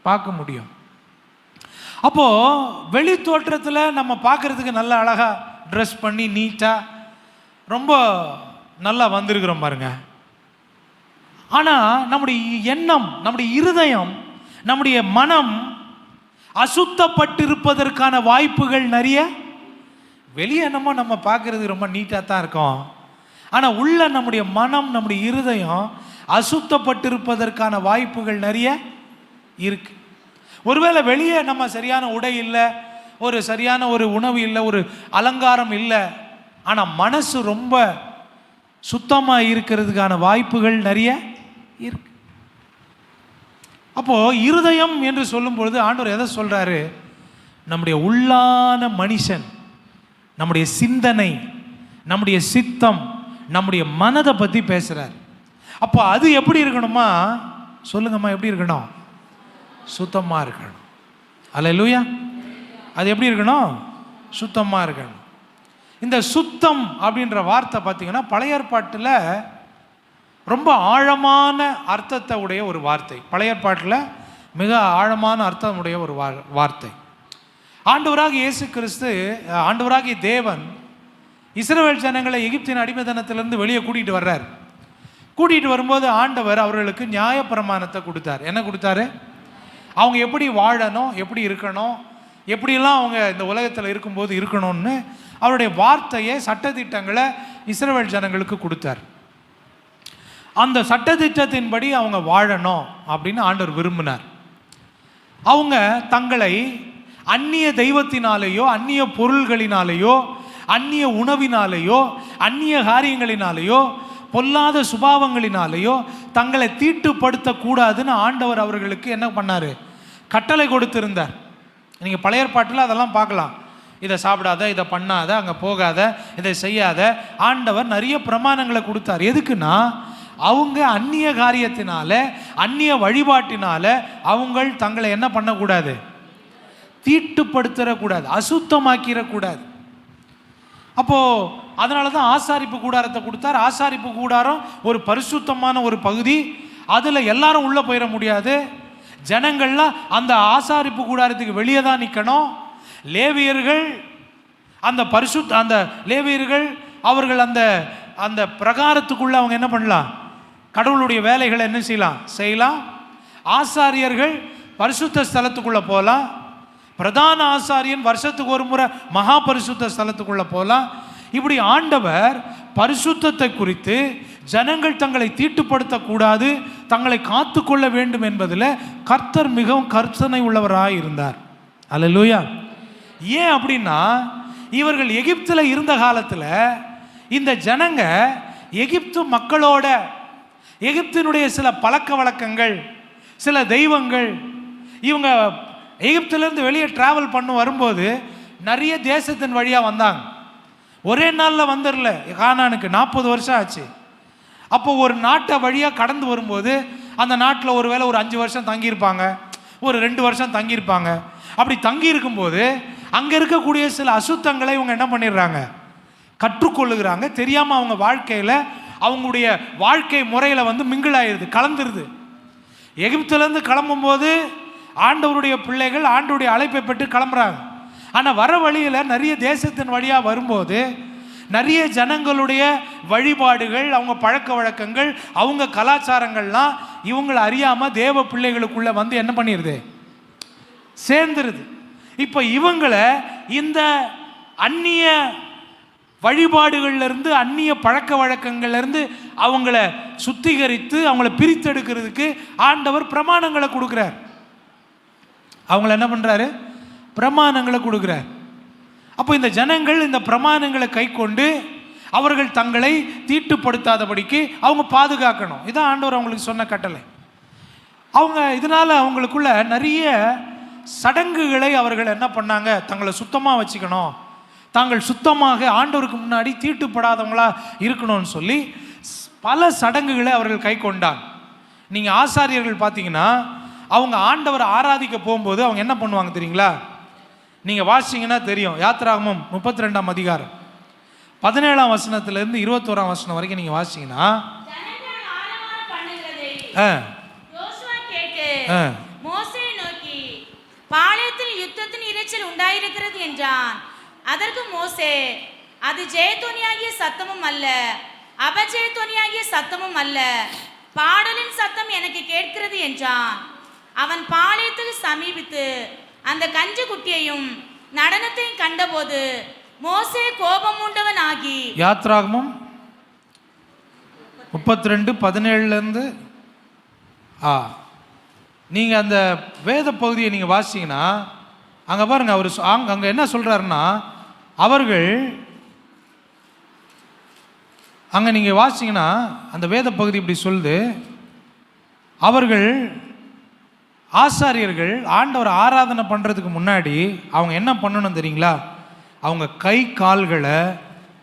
பார்க்க முடியும். அப்போது வெளி தோற்றத்தில் நம்ம பார்க்குறதுக்கு நல்ல அழகாக ட்ரெஸ் பண்ணி நீட்டாக ரொம்ப நல்லா வந்திருக்கிறோம் பாருங்க. ஆனால் நம்முடைய எண்ணம், நம்முடைய இருதயம், நம்முடைய மனம் அசுத்தப்பட்டிருப்பதற்கான வாய்ப்புகள் நிறைய. வெளியே என்னமோ நம்ம பார்க்குறதுக்கு ரொம்ப நீட்டாக தான் இருக்கோம், ஆனால் உள்ள நம்முடைய மனம், நம்முடைய இருதயம் அசுத்தப்பட்டிருப்பதற்கான வாய்ப்புகள் நிறைய இருக்கு. ஒருவேளை வெளியே நம்ம சரியான உடை இல்லை, ஒரு சரியான ஒரு உணவு இல்லை, ஒரு அலங்காரம் இல்லை, ஆனால் மனசு ரொம்ப சுத்தமாக இருக்கிறதுக்கான வாய்ப்புகள் நிறைய இருக்கு. அப்போது இருதயம் என்று சொல்லும் பொழுது ஆண்டவர் எதை சொல்கிறாரு, நம்முடைய உள்ளான மனுஷன், நம்முடைய சிந்தனை, நம்முடைய சித்தம், நம்முடைய மனதை பற்றி பேசுகிறார். அப்போ அது எப்படி இருக்கணுமா, சொல்லுங்கம்மா, எப்படி இருக்கணும், சுத்தமாக இருக்கணும். அல்லேலூயா. அது எப்படி இருக்கணும், சுத்தமாக இருக்கணும். இந்த சுத்தம் அப்படின்ற வார்த்தை பார்த்தீங்கன்னா பழைய ஏற்பாட்டில் ரொம்ப ஆழமான அர்த்தத்தை உடைய ஒரு வார்த்தை. பழைய ஏற்பாட்டில் மிக ஆழமான அர்த்தம் உடைய ஒரு வார்த்தை. ஆண்டவராகிய இயேசு கிறிஸ்து, ஆண்டவராகிய தேவன் இஸ்ரவேல் ஜனங்களை எகிப்தின் அடிமைத்தனத்திலிருந்து வெளியே கூட்டிகிட்டு வர்றார். கூட்டிகிட்டு வரும்போது ஆண்டவர் அவர்களுக்கு நியாயப்பிரமாணத்தை கொடுத்தார். என்ன கொடுத்தாரு, அவங்க எப்படி வாழணும், எப்படி இருக்கணும், எப்படிலாம் அவங்க இந்த உலகத்தில் இருக்கும்போது இருக்கணும்னு அவருடைய வார்த்தையை, சட்டத்திட்டங்களை இஸ்ரவேல் ஜனங்களுக்கு கொடுத்தார். அந்த சட்டத்திட்டத்தின்படி அவங்க வாழணும் அப்படின்னு ஆண்டவர் விரும்பினார். அவங்க தங்களை அந்நிய தெய்வத்தினாலேயோ, அந்நிய பொருள்களினாலேயோ, அந்நிய உணவினாலேயோ, அந்நிய காரியங்களினாலேயோ, பொல்லாத சுபாவங்களினாலேயோ தங்களை தீட்டுப்படுத்தக்கூடாதுன்னு ஆண்டவர் அவர்களுக்கு என்ன பண்ணார், கட்டளை கொடுத்திருந்தார். நீங்கள் பழைய ஏற்பாட்டில் அதெல்லாம் பார்க்கலாம். இதை சாப்பிடாத, இதை பண்ணாத, அங்கே போகாத, இதை செய்யாத, ஆண்டவர் நிறைய பிரமாணங்களை கொடுத்தார். எதுக்குன்னா அவங்க அந்நிய காரியத்தினால, அந்நிய வழிபாட்டினால அவங்க தங்களை என்ன பண்ணக்கூடாது, தீட்டுப்படுத்திடக்கூடாது, அசுத்தமாக்கிடக்கூடாது. அப்போது அதனால தான் ஆசாரிப்பு கூடாரத்தை கொடுத்தார். ஆசாரிப்பு கூடாரம் ஒரு பரிசுத்தமான ஒரு பகுதி, அதில் எல்லாரும் உள்ளே போயிட முடியாது. ஜனங்கள்லாம் அந்த ஆசாரிப்பு கூடாரத்துக்கு வெளியே தான் நிற்கணும். லேவியர்கள் அந்த லேவியர்கள் அவர்கள் அந்த பிரகாரத்துக்குள்ளே அவங்க என்ன பண்ணலாம், கடவுளுடைய வேலைகளை என்ன செய்யலாம். ஆசாரியர்கள் பரிசுத்த ஸ்தலத்துக்குள்ளே போகலாம். பிரதான ஆசாரியன் வருஷத்துக்கு ஒரு முறை மகா பரிசுத்த ஸ்தலத்துக்குள்ளே போகலாம். இப்படி ஆண்டவர் பரிசுத்தத்தை குறித்து ஜனங்கள் தங்களை தீட்டுப்படுத்தக்கூடாது, தங்களை காத்து கொள்ள வேண்டும் என்பதில் கர்த்தர் மிகவும் கர்த்தனை உள்ளவராக இருந்தார். அல்லேலூயா. ஏன் அப்படின்னா இவர்கள் எகிப்தில் இருந்த காலத்தில் இந்த ஜனங்க எகிப்து மக்களோட எகிப்தினுடைய சில பழக்க வழக்கங்கள், சில தெய்வங்கள், இவங்க எகிப்திலேருந்து வெளியே ட்ராவல் பண்ண வரும்போது நிறைய தேசத்தின் வழியாக வந்தாங்க. ஒரே நாளில் வந்துடல. கானானுக்கு 40 வருஷம் ஆச்சு. அப்போ ஒரு நாட்டை வழியாக கடந்து வரும்போது அந்த நாட்டில் ஒரு வேளை ஒரு 5 வருஷம் தங்கியிருப்பாங்க, ஒரு 2 வருஷம் தங்கியிருப்பாங்க. அப்படி தங்கி இருக்கும்போது அங்கே இருக்கக்கூடிய சில அசுத்தங்களை இவங்க என்ன பண்ணிடுறாங்க, கற்றுக்கொள்ளுகிறாங்க. தெரியாமல் அவங்க வாழ்க்கையில், அவங்களுடைய வாழ்க்கை முறையில் வந்து மிங்கிள் ஆயிடுது, கலந்துருது. எகிப்திலேருந்து கிளம்பும்போது ஆண்டவருடைய பிள்ளைகள் ஆண்டவருடைய அழைப்பை பெற்று கிளம்புறாங்க. ஆனால் வர வழியில் நிறைய தேசத்தின் வழியாக வரும்போது நிறைய ஜனங்களுடைய வழிபாடுகள், அவங்க பழக்க வழக்கங்கள், அவங்க கலாச்சாரங்கள்லாம் இவங்களை அறியாமல் தேவ பிள்ளைகளுக்குள்ளே வந்து என்ன பண்ணிடுது, சேர்ந்துருது. இப்போ இவங்களை இந்த அந்நிய வழிபாடுகள்லேருந்து, அந்நிய பழக்க வழக்கங்கள்லேருந்து அவங்கள சுத்திகரித்து அவங்கள பிரித்தெடுக்கிறதுக்கு ஆண்டவர் பிரமாணங்களை கொடுக்குறார். அவங்கள என்ன பண்ணுறாரு, பிரமாணங்களை கொடுக்குறார். அப்போ இந்த ஜனங்கள் இந்த பிரமாணங்களை கை கொண்டு அவர்கள் தங்களை தீட்டுப்படுத்தாதபடிக்கு அவங்க பாதுகாக்கணும். இதான் ஆண்டவர் அவங்களுக்கு சொன்ன கட்டளை. அவங்க இதனால் அவங்களுக்குள்ள நிறைய சடங்குகளை அவர்கள் என்ன பண்ணாங்க, தங்களை சுத்தமாக வச்சுக்கணும், தாங்கள் சுத்தமாக ஆண்டவருக்கு முன்னாடி தீட்டுப்படாதவங்களா இருக்கணும்னு சொல்லி பல சடங்குகளை அவர்கள் கை கொண்டாங்க. நீங்கள் ஆசாரியர்கள் பார்த்தீங்கன்னா அவங்க ஆண்டவரை ஆராதிக்க போகும்போது அவங்க என்ன பண்ணுவாங்க தெரியுங்களா? நீங்கள் வாசிங்கன்னா தெரியும். யாத்திராகமம் 32ஆம் அதிகாரம் 17ஆம் வசனத்திலிருந்து 21ஆம் வசனம் வரைக்கும் நீங்கள் வாசிங்கன்னா மோசே நோக்கி பாளையத்தில் யுத்தத்தின் இரைச்சல் உண்டாயிருக்கிறது என்றான். அதற்கு மோசே, அது ஜெயத்தொனியாகிய சத்தமும் அல்ல, அபஜெயத்தொனியாகிய சத்தமும் அல்ல, பாடலின் சத்தம் எனக்கு கேட்கிறது என்றான். அவன் பாளையத்துக்கு சமீபித்து அந்த கன்று குட்டியையும் நடனத்தையும் கண்டபோது மோசே கோபம் உண்டவன் ஆகி. யாத்ராகமம் 32:17 நீங்கள் அந்த வேத பகுதியை நீங்கள் வாசிங்கன்னா அங்கே பாருங்க, அவர் அங்கே என்ன சொல்கிறாருன்னா, அவர்கள் அங்கே நீங்கள் வாசிங்கன்னா அந்த வேத பகுதி இப்படி சொல்லுது, அவர்கள் ஆசாரியர்கள் ஆண்டவர் ஆராதனை பண்ணுறதுக்கு முன்னாடி அவங்க என்ன பண்ணணும் தெரியுங்களா? அவங்க கை கால்களை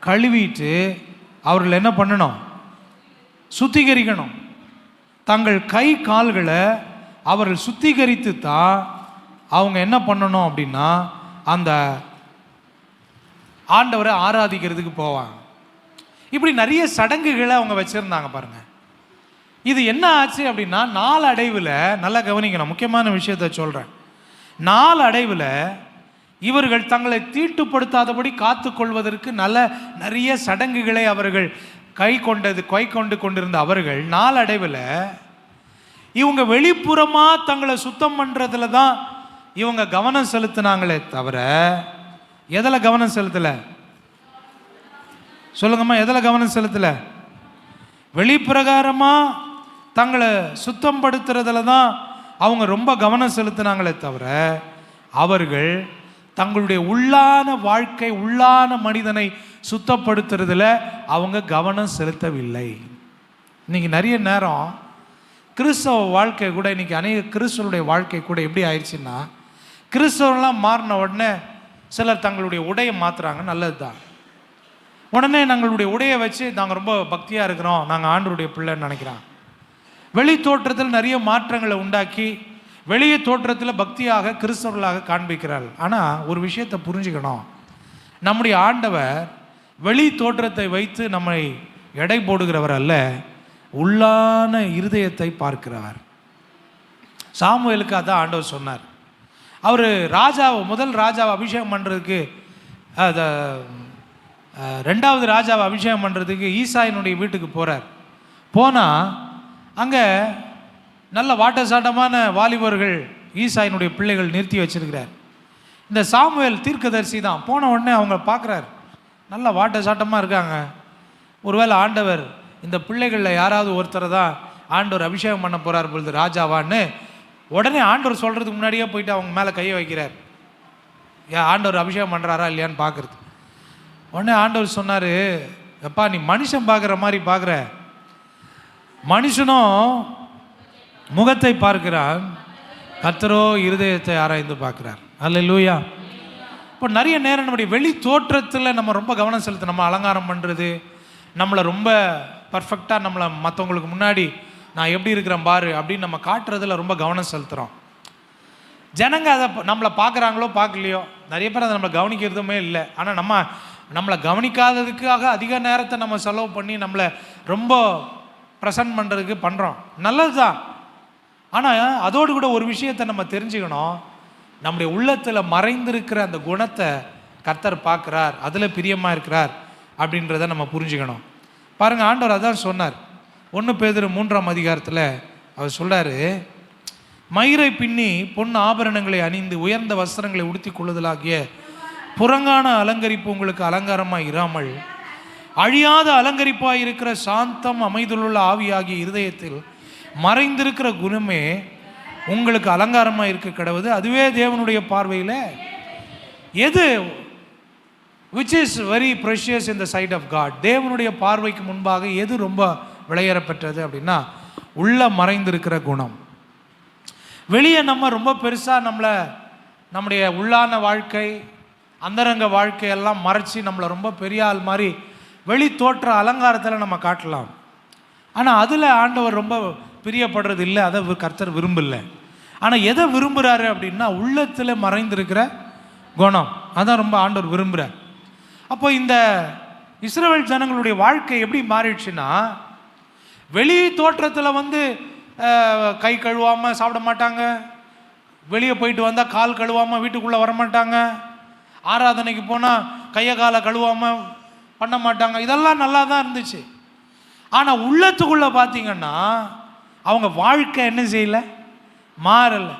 கழுவிட்டு அவர்கள் என்ன பண்ணணும்? சுத்திகரிக்கணும். தங்கள் கை கால்களை அவர்கள் சுத்திகரித்து தான் அவங்க என்ன பண்ணணும் அப்படின்னா அந்த ஆண்டவரை ஆராதிக்கிறதுக்கு போவாங்க. இப்படி நிறைய சடங்குகளை அவங்க வச்சுருந்தாங்க பாருங்க. இது என்ன ஆச்சு அப்படின்னா நாளடைவில், நல்லா கவனிக்கணும், முக்கியமான விஷயத்தை சொல்கிறேன். நாளடைவில் இவர்கள் தங்களை தீட்டுப்படுத்தாதபடி காத்து கொள்வதற்கு நிறைய சடங்குகளை அவர்கள் கை கொண்டு கொண்டிருந்த அவர்கள் நாளடைவில் இவங்க வெளிப்புறமாக தங்களை சுத்தம் பண்ணுறதுல தான் இவங்க கவனம் செலுத்தினாங்களே தவிர எதில் கவனம் செலுத்தலை? சொல்லுங்கம்மா, எதில் கவனம் செலுத்தலை? வெளிப்பிரகாரமாக தங்களை சுத்தம் படுத்துறதுல தான் அவங்க ரொம்ப கவனம் செலுத்தினாங்களே தவிர அவர்கள் தங்களுடைய உள்ளான வாழ்க்கை, உள்ளான மனிதனை சுத்தப்படுத்துறதுல அவங்க கவனம் செலுத்தவில்லை. இன்னைக்கு நிறைய நேரம் கிறிஸ்தவ வாழ்க்கை கூட, இன்னைக்கு அநேக கிறிஸ்தவருடைய வாழ்க்கை கூட எப்படி ஆயிடுச்சுன்னா, கிறிஸ்தவெல்லாம் மாறின உடனே சிலர் தங்களுடைய உடையை மாற்றுறாங்க, நல்லது தான். உடனே நாங்களுடைய உடையை வச்சு நாங்கள் ரொம்ப பக்தியாக இருக்கிறோம், நாங்கள் ஆண்டவருடைய பிள்ளைன்னு நினைக்கிறாங்க. வெளி தோற்றத்தில் நிறைய மாற்றங்களை உண்டாக்கி வெளியே தோற்றத்தில் பக்தியாக கிறிஸ்தவர்களாக காண்பிக்கிறார்கள். ஆனால் ஒரு விஷயத்தை புரிஞ்சுக்கணும், நம்முடைய ஆண்டவர் வெளி தோற்றத்தை வைத்து நம்மை எடை போடுகிறவர் அல்ல, உள்ளான இருதயத்தை பார்க்கிறவர். சாமுவேலுக்கு அதான் ஆண்டவர் சொன்னார். அவர் முதல் ராஜாவை அபிஷேகம் பண்ணுறதுக்கு, 2வது ராஜாவை அபிஷேகம் பண்ணுறதுக்கு ஈசாயினுடைய வீட்டுக்கு போகிறார். போனால் அங்கே நல்ல வாட்டசாட்டமான வாலிபர்கள் ஈசாயினுடைய பிள்ளைகள் நிறுத்தி வச்சிருக்கிறார். இந்த சாமுவேல் தீர்க்கதரிசி தான். போன உடனே அவங்க பார்க்குறாரு, நல்ல வாட்டசாட்டமாக இருக்காங்க, ஒருவேளை ஆண்டவர் இந்த பிள்ளைகளில் யாராவது ஒருத்தரை தான் ஆண்டவர் அபிஷேகம் பண்ண போகிறார் பொழுது ராஜாவான்னு உடனே ஆண்டவர் சொல்கிறதுக்கு முன்னாடியே போயிட்டு அவங்க மேலே கையை வைக்கிறார். ஆண்டவர் அபிஷேகம் பண்ணுறாரா இல்லையான்னு பார்க்குறது. உடனே ஆண்டவர் சொன்னார், எப்பா நீ மனுஷன் பார்க்குற மாதிரி பார்க்குற, மனுஷனும் முகத்தை பார்க்கிறான், கர்த்தரோ இருதயத்தை ஆராய்ந்து பார்க்கிறார். அல்லேலூயா. இப்போ நிறைய நேரம் நம்முடைய வெளி தோற்றத்தில் நம்ம ரொம்ப கவனம் செலுத்து, நம்ம அலங்காரம் பண்ணுறது, நம்மளை ரொம்ப பர்ஃபெக்டாக நம்மளை மற்றவங்களுக்கு முன்னாடி நான் எப்படி இருக்கிறேன் பாரு அப்படின்னு நம்ம காட்டுறதுல ரொம்ப கவனம் செலுத்துகிறோம். ஜனங்க அதை நம்மளை பார்க்குறாங்களோ பார்க்கலையோ, நிறைய பேர் அதை நம்மளை கவனிக்கிறதுமே இல்லை. ஆனால் நம்மளை கவனிக்காததுக்காக அதிக நேரத்தை நம்ம செலவு பண்ணி நம்மளை ரொம்ப ப்ரெசன்ட் பண்ணுறதுக்கு பண்ணுறோம், நல்லது தான். ஆனால் அதோடு கூட ஒரு விஷயத்தை நம்ம தெரிஞ்சுக்கணும், நம்முடைய உள்ளத்தில் மறைந்திருக்கிற அந்த குணத்தை கர்த்தர் பார்க்குறார், அதில் பிரியமாக இருக்கிறார் அப்படின்றத நம்ம புரிஞ்சுக்கணும். பாருங்கள், ஆண்டவர் அதான் சொன்னார். 1 பேதுரு 3ஆம் அதிகாரத்தில் அவர் சொல்கிறாரு, மயிரை பின்னி பொன் ஆபரணங்களை அணிந்து உயர்ந்த வஸ்திரங்களை உடுத்தி கொள்ளுதலாகிய புறங்கான அலங்கரிப்பு உங்களுக்கு அலங்காரமாக இராமல் அழியாத அலங்கரிப்பாக இருக்கிற சாந்தம் அமைதலுள்ள ஆவியாகிய இருதயத்தில் மறைந்திருக்கிற குணமே உங்களுக்கு அலங்காரமாக இருக்க கிடவுது. அதுவே தேவனுடைய பார்வையில் எது which is very precious in the sight of God, தேவனுடைய பார்வைக்கு முன்பாக எது ரொம்ப விலையேறப்பெற்றது அப்படின்னா உள்ள மறைந்திருக்கிற குணம். வெளியே நம்ம ரொம்ப பெருசாக நம்மளை நம்முடைய உள்ளான வாழ்க்கை, அந்தரங்க வாழ்க்கையெல்லாம் மறைச்சி நம்மளை ரொம்ப பெரிய ஆள் மாதிரி வெளி தோற்ற அலங்காரத்தில் நம்ம காட்டலாம். ஆனால் அதில் ஆண்டவர் ரொம்ப பிரியப்படுறது இல்லை, அதை கர்த்தர் விரும்பலை. ஆனால் எதை விரும்புகிறாரு அப்படின்னா உள்ளத்தில் மறைந்திருக்கிற குணம், அதான் ரொம்ப ஆண்டவர் விரும்புகிறார். அப்போ இந்த இஸ்ரவேல் ஜனங்களுடைய வாழ்க்கை எப்படி மாறிடுச்சுன்னா, வெளி தோற்றத்தில் கை கழுவாமல் சாப்பிட மாட்டாங்க, வெளியே போயிட்டு வந்தால் கால் கழுவாமல் வீட்டுக்குள்ளே வரமாட்டாங்க, ஆராதனைக்கு போனால் கையை காலை கழுவாமல் பண்ண மாட்டாங்க. இதெல்லாம் நல்லா தான் இருந்துச்சு. ஆனால் உள்ளத்துக்குள்ளே பார்த்தீங்கன்னா அவங்க வாழ்க்கை என்ன செய்யலை, மாறலை.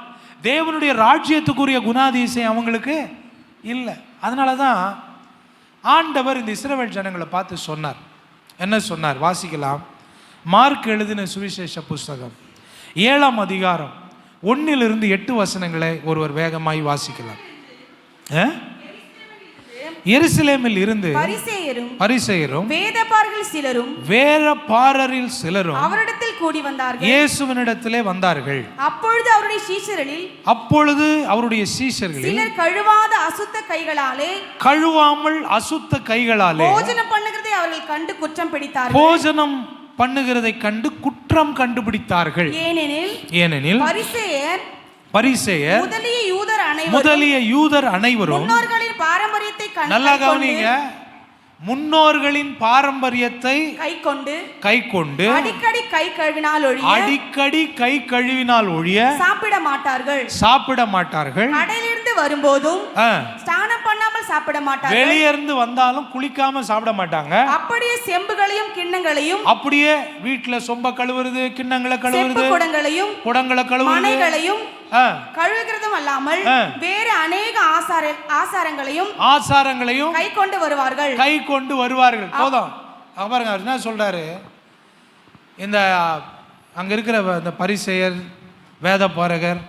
தேவனுடைய ராஜ்யத்துக்குரிய குணாதிசயம் அவங்களுக்கு இல்லை. அதனால தான் ஆண்டவர் இந்த இஸ்ரவேல் ஜனங்களை பார்த்து சொன்னார். என்ன சொன்னார் வாசிக்கலாம். மார்க் எழுதின சுவிசேஷ புஸ்தகம் 7ஆம் அதிகாரம் 1-8 வசனங்களை ஒருவர் வேகமாய் வாசிக்கலாம். எருசலேமில் இருந்து பரிசேயரும் வேதபாரரில் சிலரும் அவரிடத்தில் கூடி வந்தார்கள், இயேசுவினிடத்திலே வந்தார்கள். அப்பொழுது அவருடைய சீஷர்களில் சிலர் கழுவாமல் அசுத்த கைகளாலே போஜனம் பண்ணுகிறதை அவர்கள் கண்டு குற்றம் பிடித்தார்கள். போஜனம் பண்ணுகிறதை கண்டு குற்றம் கண்டுபிடித்தார்கள். ஏனெனில் பரிசேயர் முதலிய யூதர் அனைவரும் முன்னோர்களின் பாரம்பரியத்தை நல்லா கவனிங்க, முன்னோர்களின் பாரம்பரியத்தை கைக்கொண்டு அடிக்கடி கை கழுவினால் ஒழிய சாப்பிட மாட்டார்கள். கடையிலிருந்து வரும்போதும் ஸ்நானம் பண்ணாமல் சாப்பிட மாட்டார்கள். வெளியே இருந்து வந்தாலும் குளிக்காம சாப்பிட மாட்டாங்க. அப்படியே செம்புகளையும் கிண்ணங்களையும், அப்படியே வீட்டுல சொம்ப கழுவுறது, கிண்ணங்களை கழுவுறது, குடங்களை கழுவுறது, கழுவுகிறதும் அல்லாமல் வேறு அநேக ஆசாரங்களையும் கை கொண்டு வருவார்கள். போதும். பாருங்க என்ன சொல்றாரு. இந்த அங்க இருக்கிற இந்த பரிசேயர், வேத பாரகர்,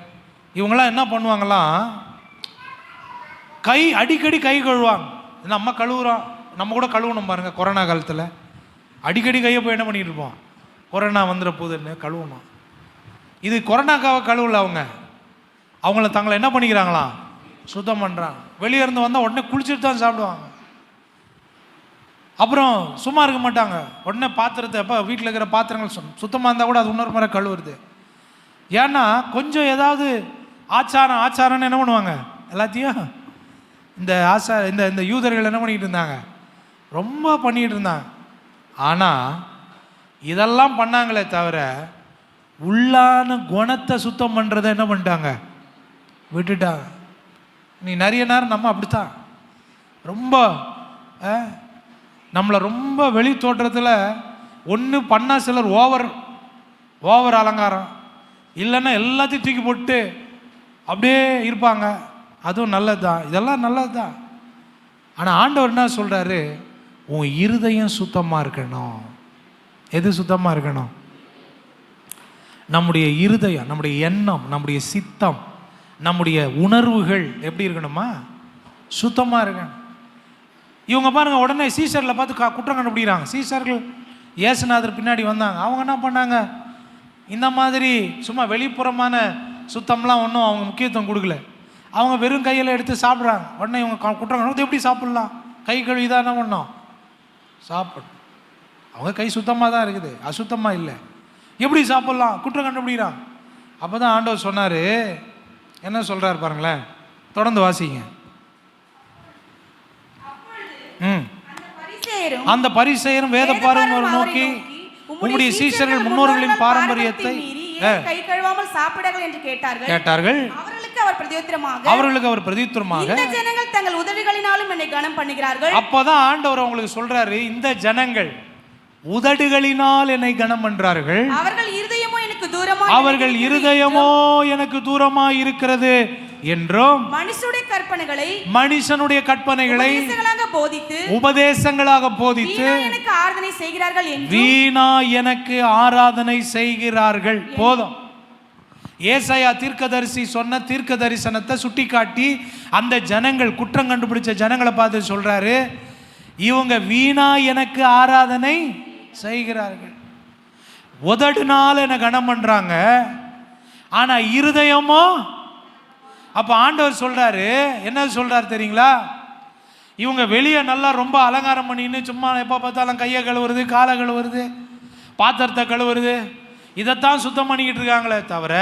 இவங்கெல்லாம் என்ன பண்ணுவாங்களாம், அடிக்கடி கை கழுவாங்க. நம்ம கழுவுறோம், நம்ம கூட கழுவணும் பாருங்க. கொரோனா காலத்தில் அடிக்கடி கையை போய் என்ன பண்ணிட்டு இருப்போம், கொரோனா வந்துட போகுதுன்னு கழுவணும். இது கொரோனாக்காக கழுவல, அவங்கள தங்களை என்ன பண்ணிக்கிறாங்களாம், சுத்தம் பண்ணுறாங்க. வெளியே இருந்து வந்தால் உடனே குளிச்சுட்டு தான் சாப்பிடுவாங்க. அப்புறம் சும்மா இருக்க மாட்டாங்க, உடனே பாத்திரத்தை எப்போ வீட்டில் இருக்கிற பாத்திரங்கள் சுத்தமாக இருந்தால் கூட அது இன்னொரு முறை கழுவுறது. ஏன்னா கொஞ்சம் ஏதாவது ஆச்சாரம்னு என்ன பண்ணுவாங்க, எல்லாத்தையும் இந்த யூதர்கள் என்ன பண்ணிக்கிட்டு இருந்தாங்க, ரொம்ப பண்ணிக்கிட்டு இருந்தாங்க. ஆனால் இதெல்லாம் பண்ணாங்களே தவிர உள்ளான குணத்தை சுத்தம் பண்ணுறதை என்ன பண்ணிட்டாங்க, விட்டுட்டாங்க. நீ நிறைய நேரம் நம்ம அப்படித்தான் ரொம்ப நம்மளை ரொம்ப வெளி தோற்றத்தில் ஒன்று பண்ணால் சிலர் ஓவர் அலங்காரம், இல்லைன்னா எல்லாத்தையும் தூக்கி போட்டு அப்படியே இருப்பாங்க. அதுவும் நல்லது தான், இதெல்லாம் நல்லது தான். ஆனால் ஆண்டவர் என்ன சொல்கிறாரு, உன் இருதயம் சுத்தமாக இருக்கணும். எது சுத்தமாக இருக்கணும்? நம்முடைய இருதயம், நம்முடைய எண்ணம், நம்முடைய சித்தம், நம்முடைய உணர்வுகள் எப்படி இருக்கணுமா, சுத்தமாக இருக்கணும். இவங்க பாருங்க, உடனே சீசரில் பார்த்து குற்றம் கண்டுபிடிக்கிறாங்க. சீசர்கள் இயேசுநாதர் பின்னாடி வந்தாங்க. அவங்க என்ன பண்ணாங்க, இந்த மாதிரி சும்மா வெளிப்புறமான சுத்தம்லாம் ஒன்றும் அவங்க முக்கியத்துவம் கொடுக்கல. அவங்க வெறும் கையில் எடுத்து சாப்பிட்றாங்க. உடனே இவங்க குற்றம் கண்டு, எப்படி சாப்பிட்லாம், கை கழுவி தான் என்ன பண்ணோம் சாப்பிடும். அவங்க கை சுத்தமாக தான் இருக்குது, அசுத்தமாக இல்லை, எப்படி சாப்பிட்லாம், குற்றம் கண்டுபிடிக்கிறான். அப்போ தான் ஆண்டவர் சொன்னார், என்ன சொல்கிறார் பாருங்களேன், தொடர்ந்து வாசிங்க. அந்த பரிசேயரும் வேத பாரகரும் நோக்கி, உம்முடைய சீஷர்கள் முன்னோர்களின் பாரம்பரியத்தை கை கழுவாமல் சாப்பிடார்கள் என்று கேட்டார்கள். அவர்களுக்கு அவர் பிரதியுத்தரமாக, இந்த ஜனங்கள் தங்கள் உதடுகளினாலும் என்னை கனம் பண்ணுகிறார்கள். அப்பதான் ஆண்டவர் அவங்களுக்கு சொல்றாரு, இந்த ஜனங்கள் உதடுகளினால் என்னை கனம் பண்றார்கள், அவர்கள் இருதயமோ எனக்கு தூரமா இருக்கிறது என்றும் மனுஷனுடைய கற்பனைகளை உபதேசங்களாக போதித்து வீணா எனக்கு ஆராதனை செய்கிறார்கள். போதும். ஏசாயா தீர்க்கதரிசி சொன்ன தீர்க்க தரிசனத்தை சுட்டி காட்டி அந்த ஜனங்கள், குற்றம் கண்டுபிடிச்ச ஜனங்களை பார்த்து சொல்றாரு, இவங்க வீணா எனக்கு ஆராதனை செய்கிறார்கள். உதடுனால என்ன கனம் பண்றாங்க, ஆனா இருதயமோ அப்போ ஆண்டவர் சொல்றாரு, என்ன சொல்றாரு தெரியுங்களா? இவங்க வெளியே நல்லா ரொம்ப அலங்காரம் பண்ணின்னு சும்மா எப்போ பார்த்தாலும் கையை கழுவுறது, காலை கழுவுறது, பாத்திரத்தை கழுவுறது, இதைத்தான் சுத்தம் பண்ணிக்கிட்டு இருக்காங்களே தவிர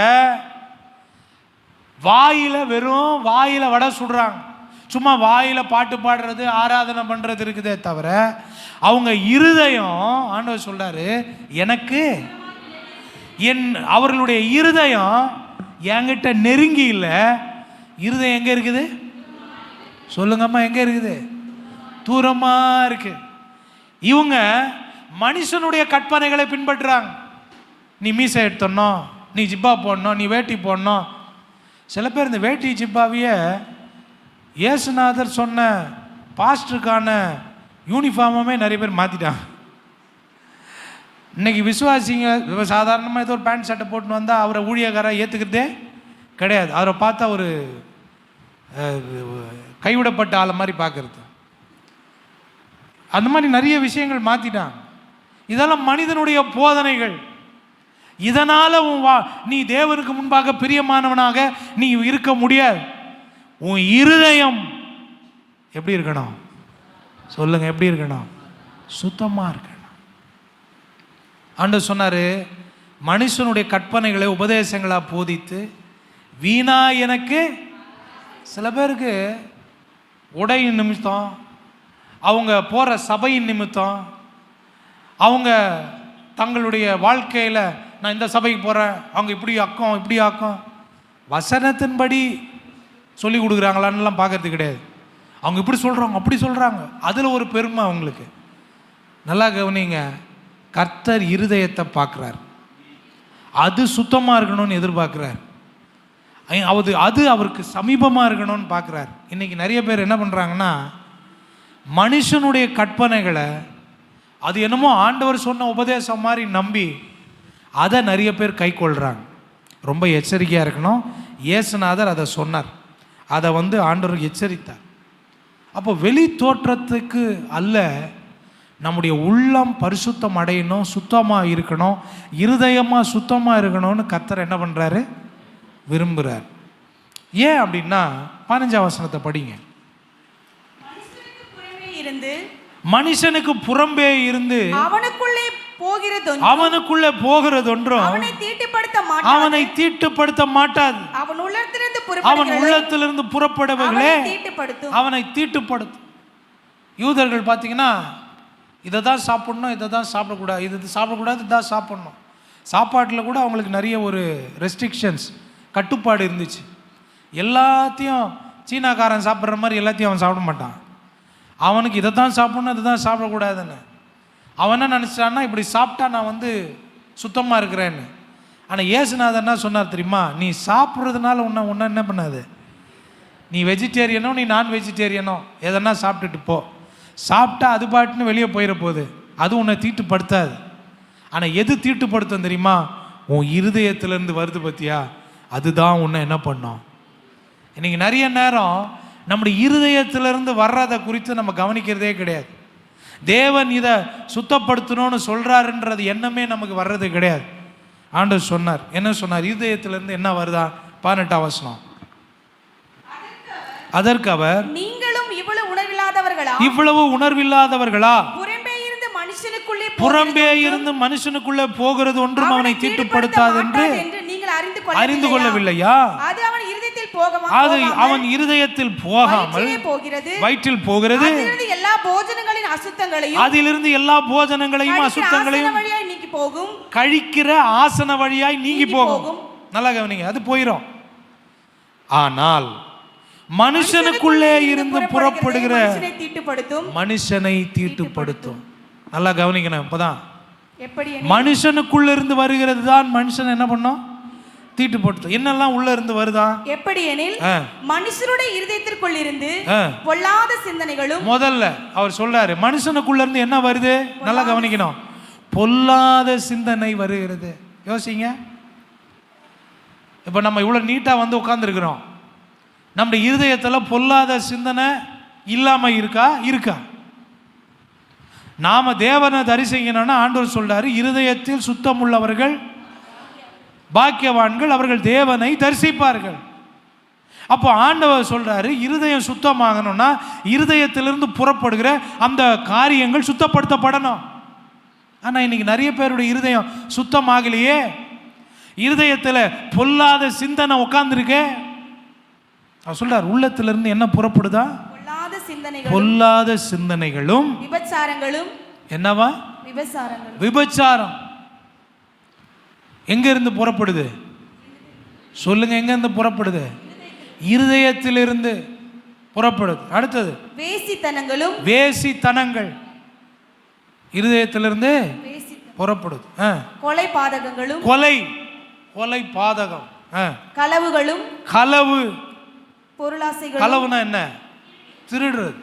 வெறும் வாயில வடை சுடுறாங்க, சும்மா வாயில பாட்டு பாடுறது, ஆராதனை பண்றது இருக்குதே தவிர அவங்க இருதயம், ஆண்டவர் சொல்றாரு, எனக்கு அவர்களுடைய இருதயம் என்கிட்ட நெருங்கி இல்லை. இருதயம் எங்க இருக்குது சொல்லுங்கம்மா? எங்க இருக்குது? தூரமா இருக்கு. இவங்க மனுஷனுடைய கற்பனைகளை பின்பற்றுறாங்க. நீ மீசை எடுத்தணும், நீ ஜிப்பா போடணும், நீ வேட்டி போடணும். சில பேர் இந்த வேட்டி ஜிப்பாவையே இயேசுநாதர் சொன்ன பாஸ்டருக்கான யூனிஃபார்மே நிறைய பேர் மாற்றிட்டாங்க. இன்னைக்கு விசுவாசிங்க சாதாரணமாக ஏதோ ஒரு பேண்ட் ஷர்ட்டை போட்டுன்னு வந்தால் அவரை ஊழியக்காரரை ஏற்றுக்கிறதே கிடையாது. அவரை பார்த்தா ஒரு கைவிடப்பட்ட ஆளை மாதிரி பார்க்கறது. அந்த மாதிரி நிறைய விஷயங்கள் மாற்றிட்டாங்க. இதெல்லாம் மனிதனுடைய போதனைகள். இதனால் நீ தேவனுக்கு முன்பாக பிரியமானவனாக நீ இருக்க முடியாது. உன் இருதயம் எப்படி இருக்கணும் சொல்லுங்க? எப்படி இருக்கணும்? சுத்தமாக இருக்கணும். ஆண்டவர் சொன்னார், மனுஷனுடைய கற்பனைகளை உபதேசங்களாக போதித்து வீணா எனக்கு. சில பேருக்கு உடையின் நிமித்தம், அவங்க போகிற சபையின் நிமித்தம், அவங்க தங்களுடைய வாழ்க்கையில் நான் இந்த சபைக்கு போகிறேன், அவங்க இப்படி ஆக்கும் இப்படி ஆக்கும், வசனத்தின்படி சொல்லி கொடுக்குறாங்களான்லாம் பார்க்கறது கிடையாது. அவங்க இப்படி சொல்கிறாங்க அப்படி சொல்கிறாங்க, அதில் ஒரு பெருமை அவங்களுக்கு. நல்லா கவனிங்க, கர்த்தர் இருதயத்தை பார்க்குறார். அது சுத்தமாக இருக்கணும்னு எதிர்பார்க்குறார். அது அவருக்கு சமீபமாக இருக்கணும்னு பார்க்குறார். இன்றைக்கி நிறைய பேர் என்ன பண்ணுறாங்கன்னா, மனுஷனுடைய கற்பனைகளை அது என்னமோ ஆண்டவர் சொன்ன உபதேசம் மாதிரி நம்பி அதை நிறைய பேர் கை கொள்கிறாங்க. ரொம்ப எச்சரிக்கையாக இருக்கணும். இயேசுநாதர் அதை சொன்னார், அதை ஆண்டவர் எச்சரித்தார். அப்போ வெளி தோற்றத்துக்கு அல்ல, நம்முடைய உள்ளம் பரிசுத்தம் அடையணும், சுத்தமாக இருக்கணும், இருதயமாக சுத்தமாக இருக்கணும்னு கர்த்தர் என்ன பண்ணுறாரு? விரும்புகிறார். ஏன் அப்படின்னா 15ஆம் வசனத்தை படிங்க. மனுஷனுக்கு புறம்பே இருந்து அவனுக்குள்ளே போகிறதொன்றும் அவனை தீட்டுப்படுத்த மாட்டாது. அவன் உள்ளத்திலிருந்து புறப்படுவர்களே அவனை தீட்டுப்படுத்தும். யூதர்கள் பார்த்தீங்கன்னா, இதை தான் சாப்பிடணும், இதை தான் சாப்பிடக்கூடாது, இது சாப்பிடக்கூடாது, இதான் சாப்பிடணும். சாப்பாட்டில் கூட அவங்களுக்கு நிறைய ஒரு ரெஸ்ட்ரிக்ஷன்ஸ், கட்டுப்பாடு இருந்துச்சு. எல்லாத்தையும் சீனாக்காரன் சாப்பிட்ற மாதிரி எல்லாத்தையும் அவன் சாப்பிட மாட்டான். அவனுக்கு இதை தான் சாப்பிடணும், இதை தான் சாப்பிடக்கூடாதுன்னு. அவன் என்ன நினச்சிட்டான்னா, இப்படி சாப்பிட்டா நான் சுத்தமாக இருக்கிறேன்னு. ஆனால் இயேசுநாதர் என்ன சொன்னார் தெரியுமா? நீ சாப்பிட்றதுனால உன்னை என்ன பண்ணாது? நீ வெஜிடேரியனோ நீ நான் வெஜிடேரியனோ எதனா சாப்பிட்டுட்டு போ. சாப்பிட்டா அது பாட்டுன்னு வெளியே போயிட போகுது, அது உன்னை தீட்டுப்படுத்தாது. ஆனால் எது தீட்டுப்படுத்தும் தெரியுமா? உன் இருதயத்திலேருந்து வருது பற்றியா, அதுதான் உன்னை என்ன பண்ணோம். இன்றைக்கி நிறைய நேரம் நம்முடைய இருதயத்திலிருந்து வர்றதை குறித்து நம்ம கவனிக்கிறதே கிடையாது. தேவன் இதை சுத்தப்படுத்தணும்னு சொல்கிறாருன்றது எண்ணமே நமக்கு வர்றது கிடையாது. ஆண்டவர் சொன்னார், என்ன சொன்னார்? இருதயத்திலிருந்து என்ன வருதா? 18ஆம் வசனம். அதற்கு அவர், நீங்களும் இவ்வளவு உணர்வில்லாதவர்களா? புறம்பே இருந்து மனுஷனுக்குள்ளே போகிறது ஒன்றும் அவனை தீட்டுப்படுத்தாது என்று அறிந்து கொள்ளவில்லையா? அது அவன் இருதயத்தில் போகாமல் வயிற்றில் போகிறது. அதிலிருந்து எல்லா போஜனங்களையும் அசுத்தங்களையும் கழிக்கிற ஆசன வழியாய் நீங்கி போகும். நல்லா கவனிங்க, அது போயிடும். ஆனால் மனுஷனுக்குள்ளே இருந்து புறப்படுகிற மனுஷனை தீட்டுப்படுத்தும். நல்லா கவனிக்கணும். இப்பதான் மனுஷனுக்குள்ள இருந்து வருகிறது தான் மனுஷன் என்ன பண்ணும்? தீட்டுப்படுத்தும். என்னெல்லாம் உள்ள இருந்து வருதா? எப்படி எனில் மனுஷனுடைய இருதயத்திற்குள் இருந்து பொல்லாத சிந்தனைகளும். முதல்ல அவர் சொல்றாரு, மனுஷனுக்குள்ள இருந்து என்ன வருது? நல்லா கவனிக்கணும். பொல்லாத சிந்தனை வருகிறது. யோசிங்க, இப்ப நம்ம இவ்வளவு நீட்டா உட்கார்ந்துருக்கிறோம், நம்முடைய இருதயத்தில் பொல்லாத சிந்தனை இல்லாம இருக்கா? இருக்கா? நாம தேவனை தரிசிக்கணும்னா ஆண்டவர் சொல்றாரு, இருதயத்தில் சுத்தம் உள்ளவர்கள் பாக்கியவான்கள், அவர்கள் தேவனை தரிசிப்பார்கள். அப்போ ஆண்டவர் சொல்றாரு, இருதயம் சுத்தமாகணும்னா இருதயத்திலிருந்து புறப்படுகிற அந்த காரியங்கள் சுத்தப்படுத்தப்படணும். ஆனால் இன்னைக்கு நிறைய பேருடைய இருதயம் சுத்தமாகலையே. இருதயத்தில் பொல்லாத சிந்தனை உட்கார்ந்துருக்கே. அவர் சொல்றார், உள்ளத்திலிருந்து என்ன புறப்படுதா? பொல்லாத சிந்தனைகளும் விபச்சாரங்களும். என்னவா? விபச்சாரம். எங்க இருந்து புறப்படுது? சொல்லுங்க, எங்க இருந்து புறப்படுது? இருதயத்திலிருந்து புறப்படுது. அடுத்தது வேசித்தனங்களும். வேசித்தனங்கள் இருதயத்திலிருந்து புறப்படுது. கொலை பாதகங்களும். கொலை பாதகம். களவுகளும். களவு பொருளாசைகள். களவுனா என்ன? திருடுறது,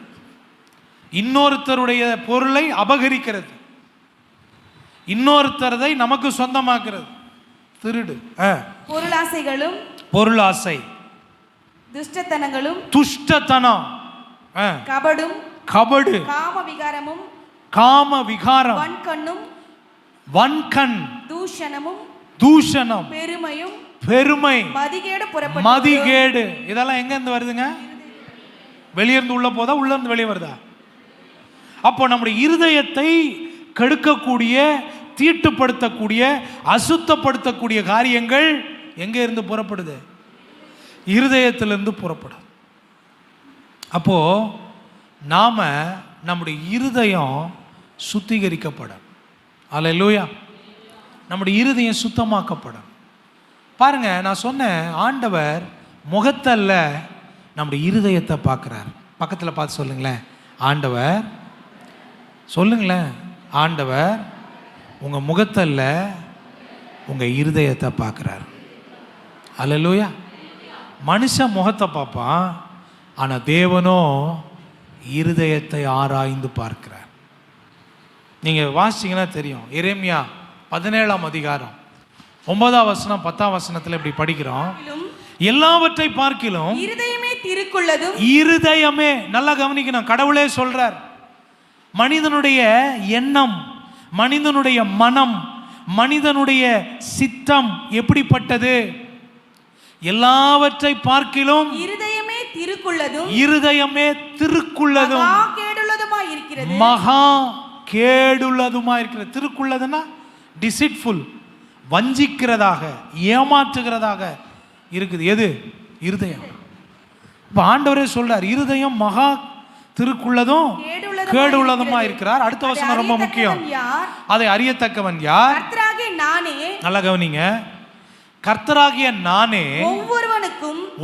இன்னொருத்தருடைய பொருளை அபகரிக்கிறது, இன்னொருத்தரதை நமக்கு சொந்தமாக்குறது, திருடு. பொருளாசைகளும். பொருளாசை. துஷ்டத்தனங்களும். துஷ்டத்தனம். கபடும். கபடு. காம விகாரமும். காம விகாரம். வன்கண்ணும். வன்கண். தூஷணமும். தூஷணம். பெருமையும். பெருமை. மதிகேடு. மதிகேடு. இதெல்லாம் எங்க இருந்து வருதுங்க? வெளியிருந்து உள்ள போதா, உள்ள இருந்து வெளியே வருதா? அப்போ நம்முடைய இருதயத்தை கெடுக்கக்கூடிய, தீட்டுப்படுத்தக்கூடிய, அசுத்தப்படுத்தக்கூடிய காரியங்கள் எங்க இருந்து புறப்படுது? இருதயத்திலிருந்து புறப்படும். அப்போ நாம நம்முடைய இருதயம் சுத்திகரிக்கப்படும். அல்லேலூயா. நம்முடைய இருதயம் சுத்தமாக்கப்படும். பாருங்க, நான் சொன்னேன், ஆண்டவர் முகத்தல்ல நம்முடைய இருதயத்தை பார்க்குறார். பக்கத்தில் பார்த்து சொல்லுங்களேன், ஆண்டவர். சொல்லுங்களேன், ஆண்டவர் உங்கள் முகத்தல்ல உங்கள் இருதயத்தை பார்க்குறார். அல்லேலூயா. மனுஷன் முகத்தை பார்ப்பான், ஆனால் தேவனோ இருதயத்தை ஆராய்ந்து பார்க்கிறார். நீங்கள் வாசிச்சிங்கன்னா தெரியும். எரேமியா 17ஆம் அதிகாரம் 9ஆம் வசனம் 10ஆம் வசனத்தில் இப்படி படிக்கிறோம், எல்லாவற்றை பார்க்கிலும் இருதயமே திருக்குள்ளதும். இருதயமே, நல்லா கவனிக்கணும், கடவுளே சொல்றார், மனிதனுடைய எண்ணம், மனிதனுடைய மனம், மனிதனுடைய சித்தம் எப்படிப்பட்டது? எல்லாவற்றை பார்க்கிலும் இருதயமே திருக்குள்ளதும். இருதயமே திருக்குள்ளதும். மகா கேடுள்ளதுமாய் இருக்கிறது. மகா கேடுள்ளதுமாய் இருக்கிறது. திருக்குள்ளதுன்னா டிசிட்ஃபுல், வஞ்சிக்கிறதாக, ஏமாற்றுகிறதாக இருக்குது. எது? இருதயம். இப்போ ஆண்டவரே சொல்றார், இருதயம் மகா திருக்குள்ளதும் கேடுள்ளதுமா இருக்கிறார். அடுத்த வசனம் ரொம்ப முக்கியம். அதை அறியத்தக்கவன் யார்? நல்லா கவனிங்க, கர்த்தராகிய நானே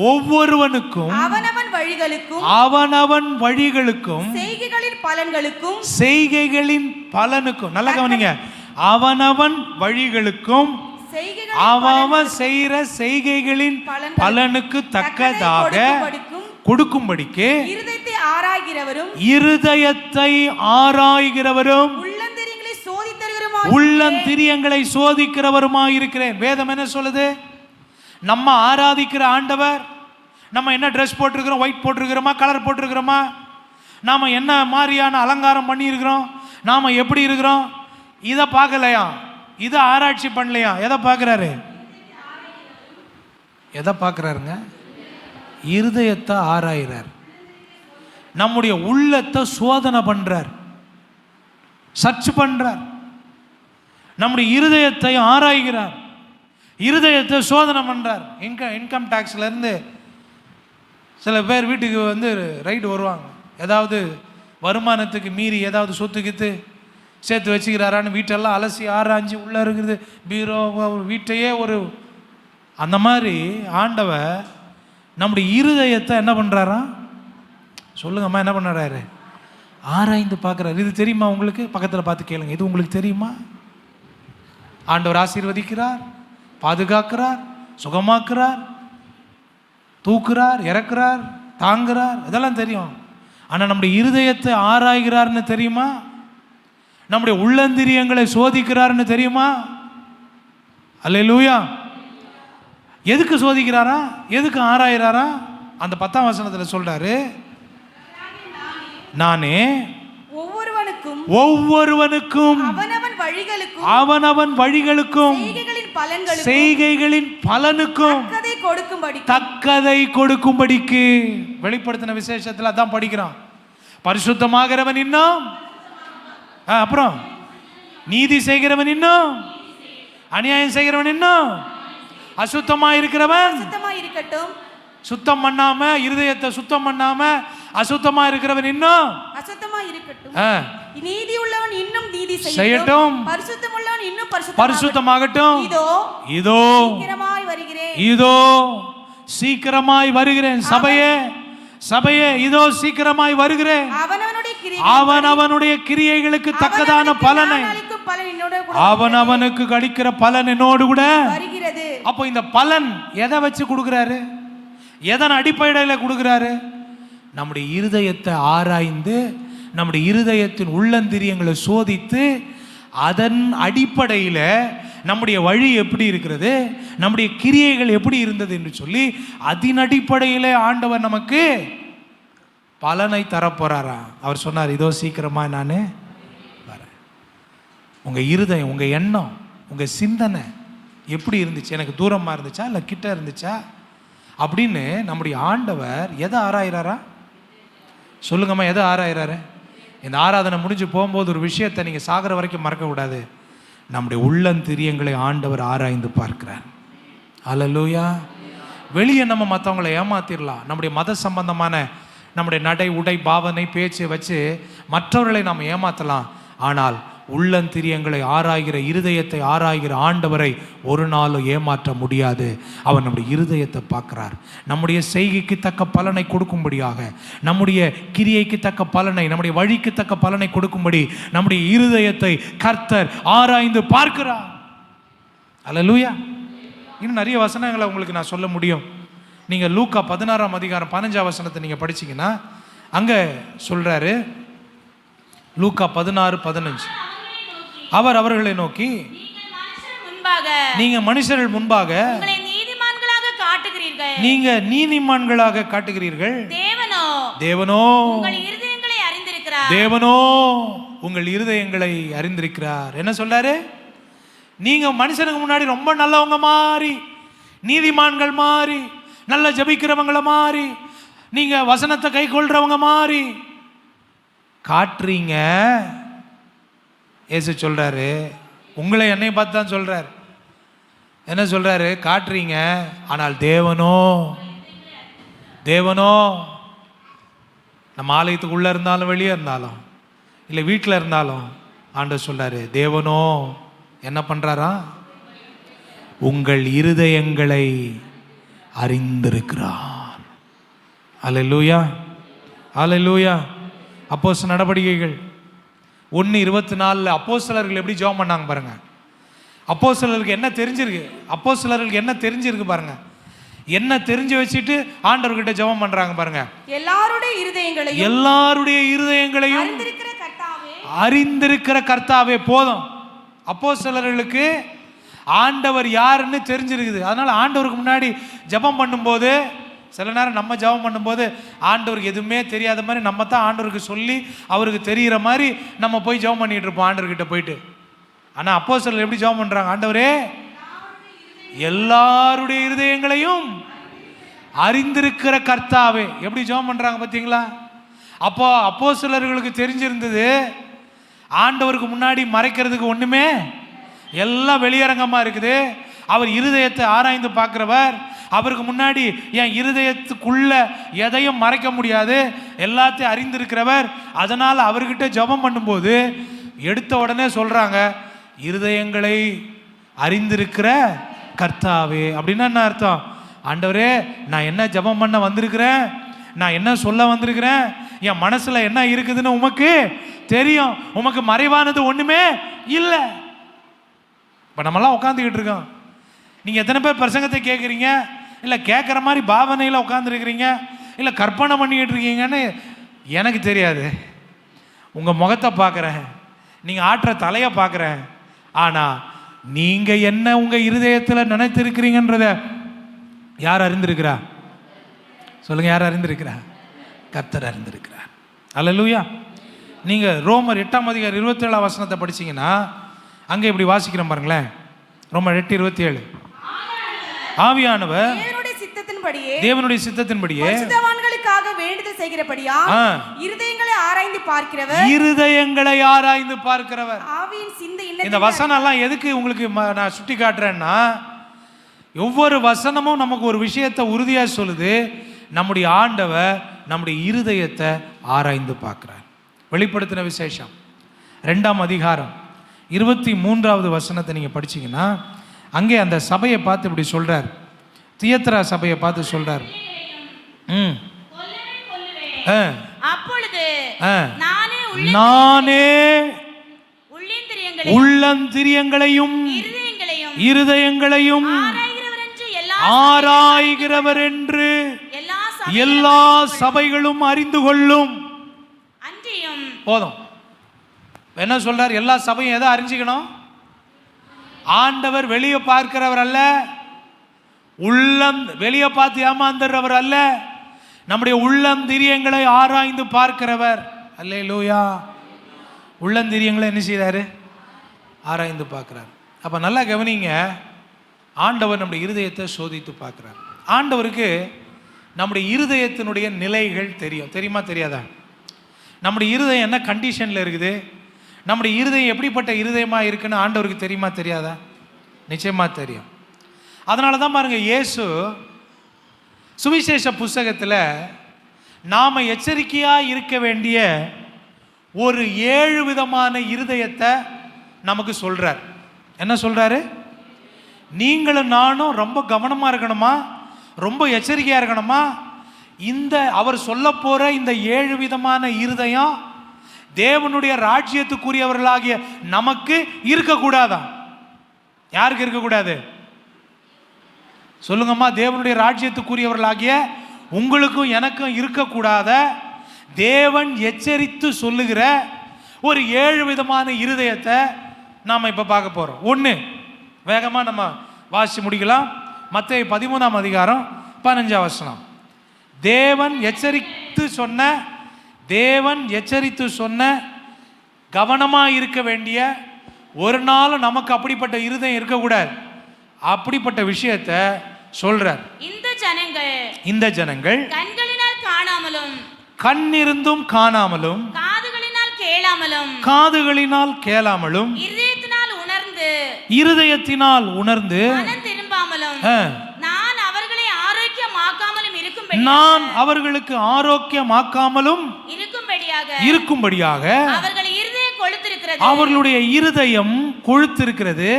ஒவ்வொருவனுக்கும் அவனவன் வழிகளுக்கும் செய்கைகளின் பலனுக்கும், நல்லா கவனிங்க, அவனவன் வழிகளுக்கும் அவன் செய்கிற செய்கைகளின் பலனுக்கு தக்கதாக கொடுக்கும்படிக்கு இருதயத்தை ஆராய்கிறவரும் உள்ளந்திரியங்களை சோதிக்கிறவருமாயிருக்கிறேன். வேதம் என்ன சொல்லுது? நம்ம ஆராதிக்கிற ஆண்டவர், நம்ம என்ன ட்ரெஸ் போட்டிருக்கிறோம், ஒயிட் போட்டிருக்கிறோமா, கலர் போட்டிருக்கிறோமா, நாம என்ன மாதிரியான அலங்காரம் பண்ணியிருக்கிறோம், நாம எப்படி இருக்கிறோம், இதை பார்க்கலையா, இதை ஆராய்ச்சி பண்ணலையா? எதை பார்க்குறாரு? எதை பார்க்குறாருங்க? இருதயத்தை ஆராய்கிறார். நம்முடைய உள்ளத்தை சோதனை பண்றார், சர்ச் பண்றார். நம்முடைய இருதயத்தை ஆராய்கிறார், இருதயத்தை சோதனை பண்றார். இன்கம் டேக்ஸ்ல இருந்து சில பேர் வீட்டுக்கு வந்து ரைடு வருவாங்க, ஏதாவது வருமானத்துக்கு மீறி ஏதாவது சொத்துக்கித்து சேர்த்து வச்சுக்கிறாரான்னு வீட்டெல்லாம் அலசி ஆராய்ஞ்சி உள்ளே இருக்குது பீரோ வீட்டையே ஒரு அந்த மாதிரி. ஆண்டவர் நம்முடைய இருதயத்தை என்ன பண்ணுறாரா? சொல்லுங்கம்மா, என்ன பண்ணுறாரு? ஆராய்ந்து பார்க்குறாரு. இது தெரியுமா உங்களுக்கு? பக்கத்தில் பார்த்து கேளுங்க, இது உங்களுக்கு தெரியுமா? ஆண்டவர் ஆசீர்வதிக்கிறார், பாதுகாக்கிறார், சுகமாக்குறார், தூக்குறார், இறக்குறார், தாங்குறார், இதெல்லாம் தெரியும். ஆனால் நம்முடைய இருதயத்தை ஆராய்கிறார்னு தெரியுமா? நம்முடைய உள்ளந்திரியங்களை சோதிக்கிறார்னு தெரியுமா? அல்லேலூயா. எதுக்கு சோதிக்கிறாரா? எதுக்கு ஆராயிறாரா? அந்த 10ஆம் வசனத்தில் சொல்றாரு, நானே ஒவ்வொருவனுக்கும் அவனவன் வழிகளுக்கும் செய்கைகளின் பலனுக்கும் கொடுக்கும்படிக்கு வெளிப்படுத்தின விசேஷத்துல அதான் படிக்கிறான். பரிசுத்தமாகிறவன் இன்னும், அப்புறம் நீதி செய்கிறவன் இன்னும், அநியாயம் செய்கிறவன் இன்னும், அசுத்தமா இருக்கிறவன் இருக்கட்டும், சுத்தம் பண்ணாம இருதயத்தை சுத்தம் பண்ணாம அசுத்தமா இருக்கிறவன் இன்னும் அசுத்தமா இருக்கட்டும், நீதி உள்ளவன் இன்னும் நீதி செய்யட்டும், பரிசுத்தம் உள்ளவன் இன்னும் பரிசுத்தமாகட்டும். இதோ சீக்கிரமாய் வருகிறேன், இதோ சீக்கிரமாய் வருகிறேன். சபையே இதோ சீக்கிரமாய் வருகிறேன். அவனவனுடைய கிரியைகளுக்கு தக்கதான பலனை அவனவனுக்கு கிடைக்கிற பலன் என்னோடு கூட வருகிறது. அப்போ இந்த பலன் எதை வச்சு கொடுக்கிறாரு? எதன் அடிப்படையில் கொடுக்கிறாரு? நம்முடைய இருதயத்தை ஆராய்ந்து நம்முடைய இருதயத்தின் உள்ளந்திரியங்களை சோதித்து அதன் அடிப்படையில் நம்முடைய வழி எப்படி இருக்கிறது, நம்முடைய கிரியைகள் எப்படி இருந்தது என்று சொல்லி அதன் அடிப்படையில் ஆண்டவர் நமக்கு பலனை தரப்போறாரா. அவர் சொன்னார், இதோ சீக்கிரமா நான் வரேன். உங்க இருதயம், உங்க எண்ணம், உங்க சிந்தனை எப்படி இருந்துச்சு? எனக்கு தூரமா இருந்துச்சா இல்லை கிட்ட இருந்துச்சா அப்படின்னு நம்முடைய ஆண்டவர் எதை ஆராயிறாரா? சொல்லுங்கம்மா, எதை ஆராயிறாரு? இந்த ஆராதனை முடிஞ்சு போகும்போது ஒரு விஷயத்தை நீங்கள் சாகிற வரைக்கும் மறக்க கூடாது. நம்முடைய உள்ளந்திரியங்களை ஆண்டவர் ஆராய்ந்து பார்க்கிறார். அல்லேலூயா. வெளியே நம்ம மற்றவங்களை ஏமாத்திடலாம். நம்முடைய மத சம்பந்தமான நம்முடைய நடை, உடை, பாவனை, பேச்சை வச்சு மற்றவர்களை நாம் ஏமாற்றலாம். ஆனால் உள்ளந்திரியங்களை ஆராய்கிற, இருதயத்தை ஆராய்கிற ஆண்டவரை ஒரு நாளும் ஏமாற்ற முடியாது. அவர் நம்முடைய இருதயத்தை பார்க்கிறார். நம்முடைய செய்கைக்கு தக்க பலனை கொடுக்கும்படியாக, நம்முடைய கிரியைக்கு தக்க பலனை, நம்முடைய வழிக்கு தக்க பலனை கொடுக்கும்படி நம்முடைய இருதயத்தை கர்த்தர் ஆராய்ந்து பார்க்கிறார். அல்லேலூயா. இன்னும் நிறைய வசனங்களை உங்களுக்கு நான் சொல்ல முடியும். நீங்கள் லூக்கா 16ஆம் அதிகாரம் 15ஆம் வசனத்தை நீங்கள் படிச்சீங்கன்னா அங்கே சொல்றாரு, லூக்கா 16:15, அவர் அவர்களை நோக்கி, நீங்க மனுஷர்கள் முன்பாக நீங்க நீதிமான்களாக காட்டுகிறீர்கள், தேவனோ உங்கள் இருதயங்களை அறிந்திருக்கிறார். என்ன சொல்றாரு? நீங்க மனுஷனுக்கு முன்னாடி ரொம்ப நல்லவங்க மாதிரி, நீதிமான்கள் மாதிரி, நல்ல ஜபிக்கிறவங்கள மாதிரி, நீங்க வசனத்தை கை கொள்றவங்க மாதிரி காட்டுறீங்க. ஏசு சொல்றாரு, உங்களை என்னை பார்த்து தான் சொல்றாரு. என்ன சொல்றாரு? காட்டுறீங்க, ஆனால் தேவனோ நம்ம ஆலயத்துக்கு உள்ள இருந்தாலும் வெளியே இருந்தாலும் இல்லை வீட்டில் இருந்தாலும் ஆண்டவர் சொல்றாரு, தேவனோ என்ன பண்றாரா? உங்கள் இருதயங்களை அறிந்திருக்கிறார். அல்லேலூயா, அல்லேலூயா. அப்போஸ்தலர் நடவடிக்கைகள் 1:24 அப்போஸ்தலர்கள் எப்படி ஜெபம் பண்ணாங்க பாருங்க. அப்போஸ்தலர்களுக்கு என்ன தெரிஞ்சிருக்கு பாருங்க. என்ன தெரிஞ்சு வச்சுட்டு ஆண்டவர்கிட்ட ஜெபம் பண்றாங்க பாருங்க. எல்லாருடைய இருதயங்களையும் அறிந்திருக்கிற கர்த்தாவே போதும். அப்போஸ்தலர்களுக்கு ஆண்டவர் யாருன்னு தெரிஞ்சிருக்குது. அதனால ஆண்டவருக்கு முன்னாடி ஜெபம் பண்ணும்போது, சில நேரம் நம்ம ஜெபம் பண்ணும்போது ஆண்டவருக்கு எதுவுமே தெரியாத மாதிரி நம்ம தான் ஆண்டவருக்கு சொல்லி அவருக்கு தெரிகிற மாதிரி நம்ம போய் ஜெபம் பண்ணிட்டு இருப்போம் ஆண்டவர்கிட்ட போயிட்டு. ஆனால் அப்போஸ்தலர்கள் எப்படி ஜெபம் பண்ணுறாங்க? ஆண்டவரே, எல்லாருடைய இருதயங்களையும் அறிந்திருக்கிற கர்த்தாவே. எப்படி ஜெபம் பண்ணுறாங்க பார்த்தீங்களா? அப்போ அப்போஸ்தலர்களுக்கு தெரிஞ்சிருந்தது, ஆண்டவருக்கு முன்னாடி மறைக்கிறதுக்கு ஒன்றுமே, எல்லாம் வெளியரங்கமாக இருக்குது. அவர் இருதயத்தை ஆராய்ந்து பார்க்கிறவர். அவருக்கு முன்னாடி என் இருதயத்துக்குள்ள எதையும் மறைக்க முடியாது, எல்லாத்தையும் அறிந்திருக்கிறவர். அதனால் அவர்கிட்ட ஜெபம் பண்ணும்போது எடுத்த உடனே சொல்கிறாங்க, இருதயங்களை அறிந்திருக்கிற கர்த்தாவே. அப்படின்னா என்ன அர்த்தம்? ஆண்டவரே, நான் என்ன ஜெபம் பண்ண வந்திருக்கிறேன், நான் என்ன சொல்ல வந்திருக்கிறேன், என் மனசில் என்ன இருக்குதுன்னு உமக்கு தெரியும். உமக்கு மறைவானது ஒன்றுமே இல்லை. இப்போ நம்மளாம் உட்காந்துக்கிட்டு இருக்கோம். நீங்கள் எத்தனை பேர் பிரசங்கத்தை கேட்குறீங்க, இல்லை கேட்குற மாதிரி பாவனையில் உட்காந்துருக்கிறீங்க, இல்லை கற்பனை பண்ணிக்கிட்டு இருக்கீங்கன்னு எனக்கு தெரியாது. உங்கள் முகத்தை பார்க்குறேன், நீங்கள் ஆட்டுற தலையை பார்க்குறேன். ஆனால் நீங்கள் என்ன உங்கள் இருதயத்தில் நினைத்திருக்கிறீங்கன்றத யார் அறிந்திருக்கிறா? சொல்லுங்கள், யார் அறிந்திருக்கிறா? கர்த்தர் அறிந்திருக்கிறார். அல்லேலூயா. நீங்கள் ரோமர் 8ஆம் அதிகாரம் 27ஆம் வசனத்தை படிச்சீங்கன்னா அங்கே இப்படி வாசிக்கிறோம் பாருங்களேன். ரோமர் 8:27, ஆவியானவர் சித்தத்தின்படியே தேவனுடைய சித்தத்தின்படியே பரிசுத்தவான்களுக்காக வேண்டுதல் செய்கிறபடியா இருதயங்களை ஆராய்ந்து பார்க்கிறவர் ஆவியின் சிந்தை என்ன. இந்த வசனம் எல்லாம் எதுக்கு உங்களுக்கு நான் சுட்டி காட்டுறேன்னா, ஒவ்வொரு வசனமும் நமக்கு ஒரு விஷயத்தை உறுதியா சொல்லுது. நம்முடைய ஆண்டவர் நம்முடைய இருதயத்தை ஆராய்ந்து பார்க்கிறார். வெளிப்படுத்தின விசேஷம் 2ஆம் அதிகாரம் 23வது வசனத்தை நீங்க படிச்சீங்கன்னா, அங்கே அந்த சபையை பார்த்து இப்படி சொல்றார். தியத்ரா சபையை பார்த்து சொல்றார். அப்பொழுது நானே உள்ளந்திரியங்களையும் இருதயங்களையும் ஆராய்கிறவர் என்று எல்லா சபைகளும் அறிந்து கொள்ளும். போதும். என்ன சொல்றார்? எல்லா சபையும் எதை அறிஞ்சுக்கணும்? ஆண்டவர் வெளியே பார்க்கிறவர் அல்ல, உள்ளம் வெளியே பார்த்து ஏமாந்துறவர் அல்ல, நம்முடைய உள்ளந்திரியங்களை ஆராய்ந்து பார்க்கிறவர். அல்லேலூயா. உள்ளந்திரியங்களை என்ன செய்றாரு? ஆராய்ந்து பார்க்கிறார். அப்ப நல்லா கவனிங்க, ஆண்டவர் நம்முடைய இருதயத்தை சோதித்து பார்க்கிறார். ஆண்டவருக்கு நம்முடைய இருதயத்தினுடைய நிலைகள் தெரியும். தெரியுமா தெரியாதா? நம்முடைய இருதயம் என்ன கண்டிஷன்ல இருக்குது, நம்முடைய இருதயம் எப்படிப்பட்ட இருதயமா இருக்குன்னு ஆண்டவருக்கு தெரியுமா தெரியாதா? நிச்சயமா தெரியும். அதனால தான் பாருங்க, இயேசு சுவிசேஷ புஸ்தகத்தில் நாம எச்சரிக்கையா இருக்க வேண்டிய ஒரு 7 விதமான இருதயத்தை நமக்கு சொல்றார். என்ன சொல்றாரு? நீங்களும் நானும் ரொம்ப கவனமா இருக்கணுமா, ரொம்ப எச்சரிக்கையா இருக்கணுமா. இந்த அவர் சொல்ல போற இந்த 7 விதமான இருதயம் தேவனுடைய ராஜ்யத்துக்குரியவர்களாகிய நமக்கு இருக்கக்கூடாதா? யாருக்கு இருக்கக்கூடாது சொல்லுங்கம்மா? தேவனுடைய ராஜ்யத்துக்குரியவர்களாகிய உங்களுக்கும் எனக்கும் இருக்கக்கூடாத, தேவன் எச்சரித்து சொல்லுகிற ஒரு 7 விதமான இருதயத்தை நாம் இப்போ பார்க்க போகிறோம். ஒன்று வேகமாக நம்ம வாசித்து முடிக்கலாம். மத்தேயு 13ஆம் அதிகாரம் 15ஆம் வசனம். தேவன் எச்சரித்து சொன்ன கவனமாக இருக்க வேண்டிய, ஒரு நாள் நமக்கு அப்படிப்பட்ட இருதயம் இருக்கக்கூடாது, அப்படிப்பட்ட விஷயத்தை சொல்றார். இந்த ஜனங்கள் கண்களினால் காணாமலும், கண்ணிருந்தும் காணாமலும், காதுகளினால் கேளாமலும், இருதயத்தினால் உணர்ந்து நான் அவர்களுக்கு ஆரோக்கியமாக்காமலும் இருக்கும்படியாக அவர்களுடைய இருதயம் கொழுத்திருக்கிறது,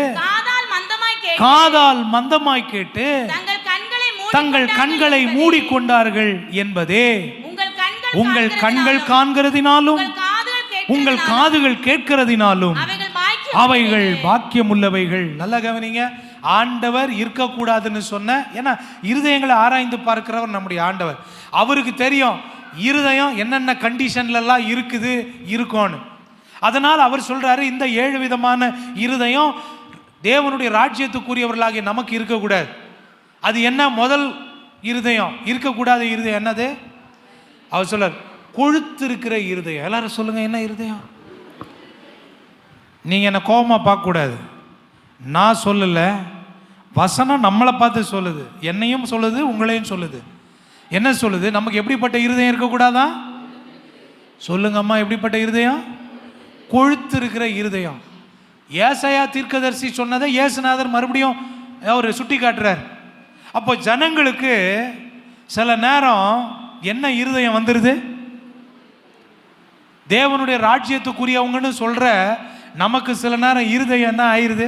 காதால் மந்தமாய் கேட்டு தங்கள் கண்களை மூடிக்கொண்டார்கள் என்பதே. உங்கள் கண்கள் காண்கிறதினாலும் உங்கள் காதுகள் கேட்கிறதினாலும் அவைகள் பாக்கியமுள்ளவைகள். நல்லா கவனிங்க, ஆண்டவர் இருக்கக்கூடாதுன்னு சொன்ன, ஏன்னா இருதயங்களை ஆராய்ந்து பார்க்கிறவர் நம்முடைய ஆண்டவர். அவருக்கு தெரியும் இருதயம் என்னென்ன கண்டிஷன்லாம் இருக்கும்னு. அதனால் அவர் சொல்றாரு, இந்த 7 விதமான இருதயம் தேவனுடைய ராஜ்யத்துக்குரியவர்களாகிய நமக்கு இருக்கக்கூடாது. அது என்ன? முதல் இருதயம் இருக்கக்கூடாத இருதயம் என்னது? அவர் சொல்றார், கொழுத்திருக்கிற இருதயம். எல்லாரும் சொல்லுங்க, என்ன இருதயம்? நீங்க என்ன கோபமா பார்க்க கூடாது, நான் சொல்லல, வசனம் நம்மளை பார்த்து சொல்லுது, என்னையும் சொல்லுது, உங்களையும் சொல்லுது. என்ன சொல்லுது? நமக்கு எப்படிப்பட்ட இருதயம் இருக்கக்கூடாதா? சொல்லுங்கம்மா, எப்படிப்பட்ட இருதயம்? கொழுத்திருக்கிற இருதயம். ஏசாயா தீர்க்கதரிசி சொன்னதை இயேசுநாதர் மறுபடியும் அவர் சுட்டி காட்டுறார். அப்போ ஜனங்களுக்கு சில நேரம் என்ன இருதயம் வந்துடுது? தேவனுடைய ராஜ்யத்துக்குரியவங்கன்னு சொல்ற நமக்கு சில நேரம் இருதயம் என்ன ஆயிருது?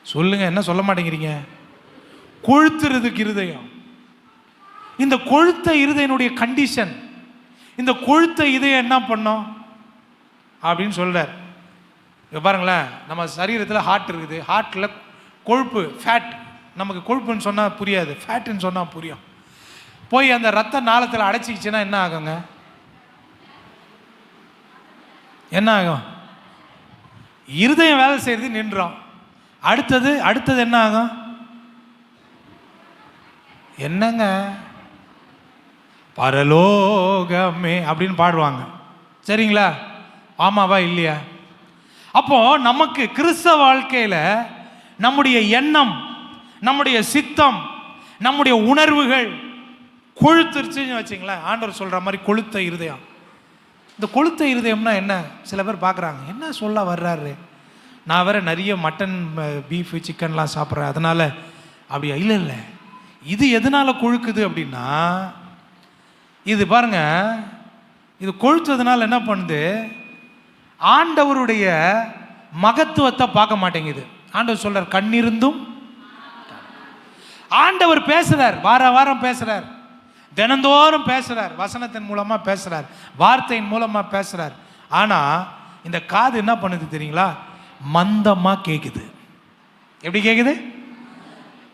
சொல்லுங்க, என்ன சொல்ல மாட்டேங்கிறீங்க? கொழுத்துறதுக்கு இருதயம். இந்த கொழுத்த இருதயனுடைய கண்டிஷன், இந்த கொழுத்த இதயம் என்ன பண்ணோம் அப்படின்னு சொல்றார். பாருங்களேன், நம்ம சரீரத்தில் ஹார்ட் இருக்குது, ஹார்ட்டில் கொழுப்பு, ஃபேட். நமக்கு கொழுப்புன்னு சொன்னால் புரியாது, ஃபேட்டுன்னு சொன்னால் புரியும். போய் அந்த ரத்த நாளத்தில் அடைச்சிக்கிச்சுன்னா என்ன ஆகுங்க? என்ன ஆகும்? இருதயம் வேலை செய்யறது நின்றோம். அடுத்தது என்ன ஆகும்? என்னங்க, பரலோகமே அப்படின்னு பாடுவாங்க. சரிங்களா? ஆமாவா இல்லையா? அப்போ நமக்கு கிறிஸ்தவ வாழ்க்கையில் நம்முடைய எண்ணம், நம்முடைய சித்தம், நம்முடைய உணர்வுகள் கொழுத்துருச்சுன்னு வச்சுங்களேன். ஆண்டவர் சொல்கிற மாதிரி கொழுத்த இருதயம். இந்த கொழுத்த இருதயம்னா என்ன? சில பேர் பார்க்குறாங்க, என்ன சொல்ல வர்றாரு, நான் வேற நிறைய மட்டன் பீஃபு சிக்கன்லாம் சாப்பிட்றேன் அதனால் அப்படியா? இல்லை இல்லை, இது எதனால் கொழுக்குது அப்படின்னா, இது பாருங்க, இது கொழுத்ததுனால என்ன பண்ணுது, ஆண்டவருடைய மகத்துவத்தை பார்க்க மாட்டேங்குது. ஆண்டவர் சொல்றார், கண்ணிருந்தும். ஆண்டவர் பேசுறார், வார வாரம் பேசுறார், தினந்தோறும் பேசுறார், வசனத்தின் மூலமா பேசுறார், வார்த்தையின் மூலமா பேசுறார். ஆனா இந்த காது என்ன பண்ணுது தெரியுங்களா? மந்தமா கேக்குது. எப்படி கேக்குது?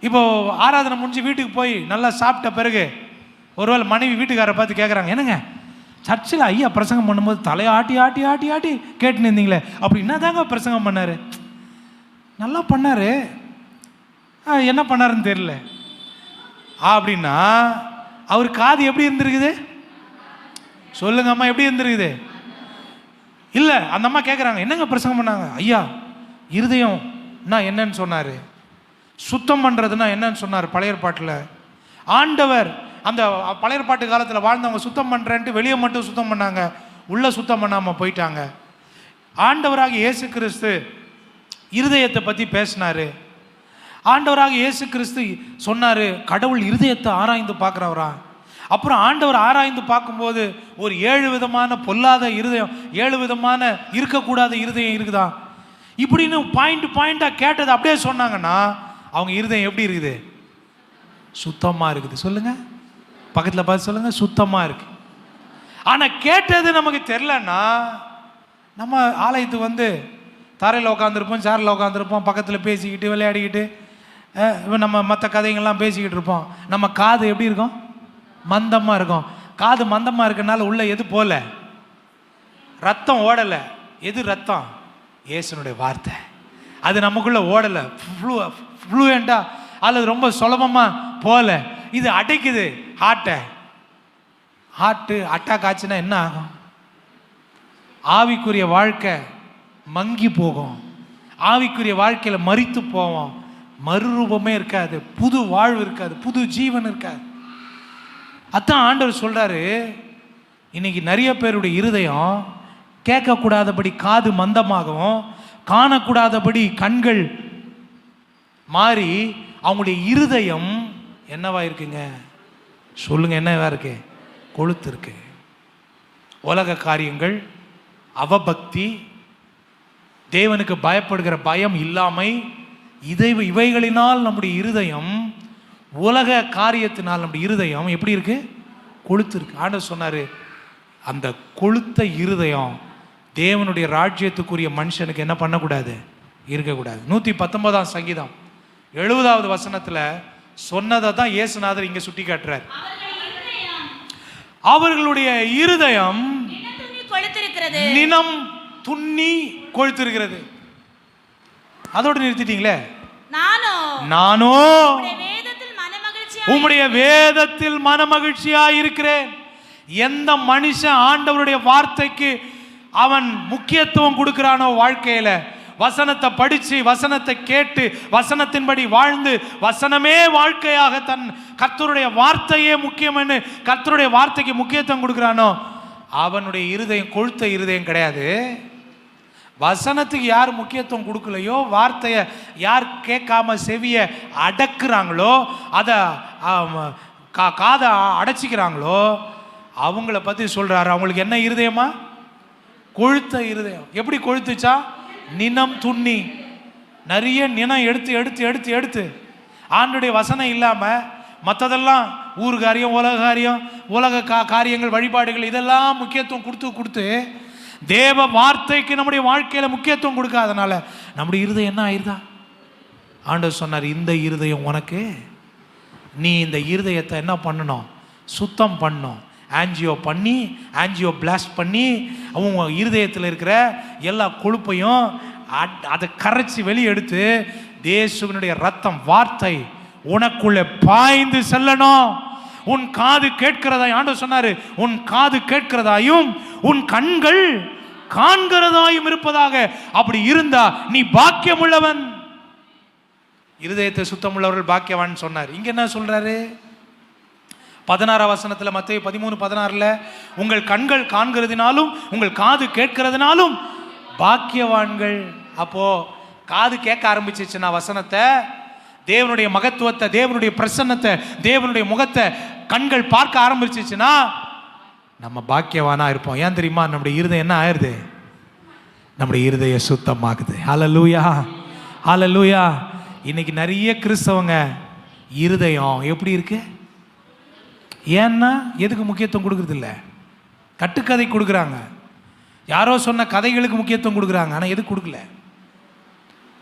இப்போ ஆராதனை முடிஞ்சு வீட்டுக்கு போய் நல்லா சாப்பிட்ட பிறகு ஒருவேளை மனைவி வீட்டுக்காரரை பார்த்து கேட்குறாங்க, என்னங்க சர்ச்சில் ஐயா பிரசங்கம் பண்ணும்போது தலையை ஆட்டி ஆட்டி ஆட்டி ஆட்டி கேட்டுன்னு இருந்தீங்களே, அப்படி என்ன தாங்க பிரசங்கம் பண்ணார்? நல்லா பண்ணார், என்ன பண்ணாருன்னு தெரியல அப்படின்னா அவர் காது எப்படி இருந்திருக்குது? சொல்லுங்க அம்மா, எப்படி இருந்திருக்குது? இல்லை, அந்த அம்மா கேட்குறாங்க, என்னங்க பிரசங்கம் பண்ணாங்க? ஐயா இருதயம்னா என்னன்னு சொன்னார், சுத்தம் பண்ணுறதுன்னா என்னன்னு சொன்னார். பழைய ஏற்பாட்டில் ஆண்டவர் அந்த பழைய ஏற்பாட்டு காலத்தில் வாழ்ந்தவங்க சுத்தம் பண்ணுறேன்ட்டு வெளியே மட்டும் சுத்தம் பண்ணாங்க, உள்ளே சுத்தம் பண்ணாமல் போயிட்டாங்க. ஆண்டவராக இயேசு கிறிஸ்து இருதயத்தை பற்றி பேசினார். ஆண்டவராக இயேசு கிறிஸ்து சொன்னார், கடவுள் இருதயத்தை ஆராய்ந்து பார்க்குறவரா. அப்புறம் ஆண்டவர் ஆராய்ந்து பார்க்கும்போது ஒரு 7 விதமான பொல்லாத இருதயம், 7 விதமான இருக்கக்கூடாத இருதயம் இருக்குதா இப்படின்னு பாயிண்டாக கேட்டது அப்படியே சொன்னாங்கன்னா அவங்க இருதயம் எப்படி இருக்குது? சுத்தமாக இருக்குது. சொல்லுங்க, பக்கத்தில் பார்த்து சொல்லுங்க, சுத்தமாக இருக்கு. ஆனால் கேட்டது நமக்கு தெரிலன்னா நம்ம ஆலயத்துக்கு வந்து தரையில் உட்காந்துருப்போம், சேரில் உட்காந்துருப்போம், பக்கத்தில் பேசிக்கிட்டு விளையாடிக்கிட்டு நம்ம மற்ற கதைகள்லாம் பேசிக்கிட்டு இருப்போம். நம்ம காது எப்படி இருக்கும்? மந்தமாக இருக்கும். காது மந்தமாக இருக்கனால உள்ள எது போல? ரத்தம் ஓடலை. எது ரத்தம்? இயேசுனுடைய வார்த்தை. அது நமக்குள்ளே ஓடலை, ஃப்ளூயண்டா அல்லது ரொம்ப சுலபமாக போல. இது அடைக்குது ஹார்ட்டு அட்டாக் ஆச்சுன்னா என்ன ஆகும்? ஆவிக்குரிய வாழ்க்கை மங்கி போகும், ஆவிக்குரிய வாழ்க்கையில் மரித்து போவோம், மறுரூபமே இருக்காது, புது வாழ்வு இருக்காது, புது ஜீவன் இருக்காது. அதான் ஆண்டவர் சொல்றாரு, இன்னைக்கு நிறைய பேருடைய இருதயம் கேட்கக்கூடாதபடி காது மந்தமாகவும், காணக்கூடாதபடி கண்கள் மாறி அவங்களுடைய இருதயம் என்னவா இருக்குங்க? சொல்லுங்க, என்னவா இருக்கு? கொழுத்து இருக்கு. உலக காரியங்கள், அவபக்தி, தேவனுக்கு பயப்படுகிற பயம் இல்லாமை, இவைகளினால் நம்முடைய இருதயம், உலக காரியத்தினால் நம்முடைய இருதயம் எப்படி இருக்கு? கொழுத்து இருக்கு. ஆண்டவர் சொன்னாரு, அந்த கொழுத்த இருதயம் தேவனுடைய ராஜ்யத்துக்குரிய மனுஷனுக்கு என்ன பண்ணக்கூடாது? இருக்கக்கூடாது. 119 சங்கீதம் 70வது வசனத்துல சொன்னதை தான் இயேசுநாதர் இங்க சுட்டி காட்டுறார். அவர்களுடைய இருதயம் நினம் துண்ணி கொழுத்திருக்கிறது. அதோடு நிறுத்திட்டீங்களே? நானோ உம்முடைய வேதத்தில் மனமகிழ்ச்சியா இருக்கிறேன். எந்த மனுஷன் ஆண்டவருடைய வார்த்தைக்கு அவன் முக்கியத்துவம் கொடுக்கிறானோ, வாழ்க்கையில வசனத்தை படிச்சு, வசனத்தை கேட்டு, வசனத்தின்படி வாழ்ந்து, வசனமே வாழ்க்கையாக தன் கர்த்தருடைய வார்த்தையே முக்கியம்னு கர்த்தருடைய வார்த்தைக்கு முக்கியத்துவம் கொடுக்கிறானோ, அவனுடைய இருதயம் கொழுத்த இருதயம் கிடையாது. வசனத்துக்கு யார் முக்கியத்துவம் கொடுக்கலையோ, வார்த்தையை யார் கேட்காம செவிய அடக்குறாங்களோ, அதை காதை அடைச்சிக்கிறாங்களோ, அவங்கள பற்றி சொல்றாரு. அவங்களுக்கு என்ன இருதயமா? கொழுத்த இருதயம். எப்படி கொழுத்துச்சா? நினம் துண்ணி. நிறைய நினம் எடுத்து எடுத்து எடுத்து எடுத்து ஆண்டுடைய வசனம் இல்லாமல் மற்றதெல்லாம் ஊர் காரியம், உலக காரியம், உலக காரியங்கள், வழிபாடுகள், இதெல்லாம் முக்கியத்துவம் கொடுத்து கொடுத்து தேவ வார்த்தைக்கு நம்முடைய வாழ்க்கையில் முக்கியத்துவம் கொடுக்காதனால நம்முடைய இருதயம் என்ன ஆயிருதா? ஆண்டவர் சொன்னார், இந்த இருதயம் உனக்கு, நீ இந்த இருதயத்தை என்ன பண்ணணும்? சுத்தம் பண்ணணும். ஆஞ்சியோ பிளாஸ்ட் பண்ணி அவங்க இருதயத்தில் இருக்கிற எல்லா கொழுப்பையும் அதை கரைச்சி வெளியெடுத்து தேசுவினுடைய ரத்தம், வார்த்தை உனக்குள்ளே பாய்ந்து செல்லணும். உன் காது கேட்கிறதாய், ஆண்டவர் சொன்னாரு, உன் காது கேட்கிறதாயும் உன் கண்கள் காண்கிறதாயும் இருப்பதாக. அப்படி இருந்தா நீ பாக்கியம் உள்ளவன். இருதயத்தை சுத்தமுள்ளவர்கள் பாக்கியவான் சொன்னார். இங்க என்ன சொல்றாரு? 16 வசனத்தில், மத்தேயு 13:16, உங்கள் கண்கள் காண்கிறதுனாலும் உங்கள் காது கேட்கிறதுனாலும் பாக்கியவான்கள். அப்போ காது கேட்க ஆரம்பிச்சிச்சுன்னா வசனத்தை, தேவனுடைய மகத்துவத்தை, தேவனுடைய பிரசன்னத்தை, தேவனுடைய முகத்தை கண்கள் பார்க்க ஆரம்பிச்சிச்சுன்னா நம்ம பாக்கியவானா இருப்போம். ஏன் தெரியுமா? நம்முடைய இருதயம் என்ன ஆயிருது? நம்முடைய இருதயம் சுத்தமாகுது. ஹல்லேலூயா, ஹல்லேலூயா. இன்னைக்கு நிறைய கிறிஸ்தவங்க இருதயம் எப்படி இருக்கு? ஏன்னா எதுக்கு முக்கியத்துவம் கொடுக்கறது இல்லை? கட்டுக்கதை கொடுக்குறாங்க, யாரோ சொன்ன கதைகளுக்கு முக்கியத்துவம் கொடுக்குறாங்க. ஆனால் எதுக்கு கொடுக்கல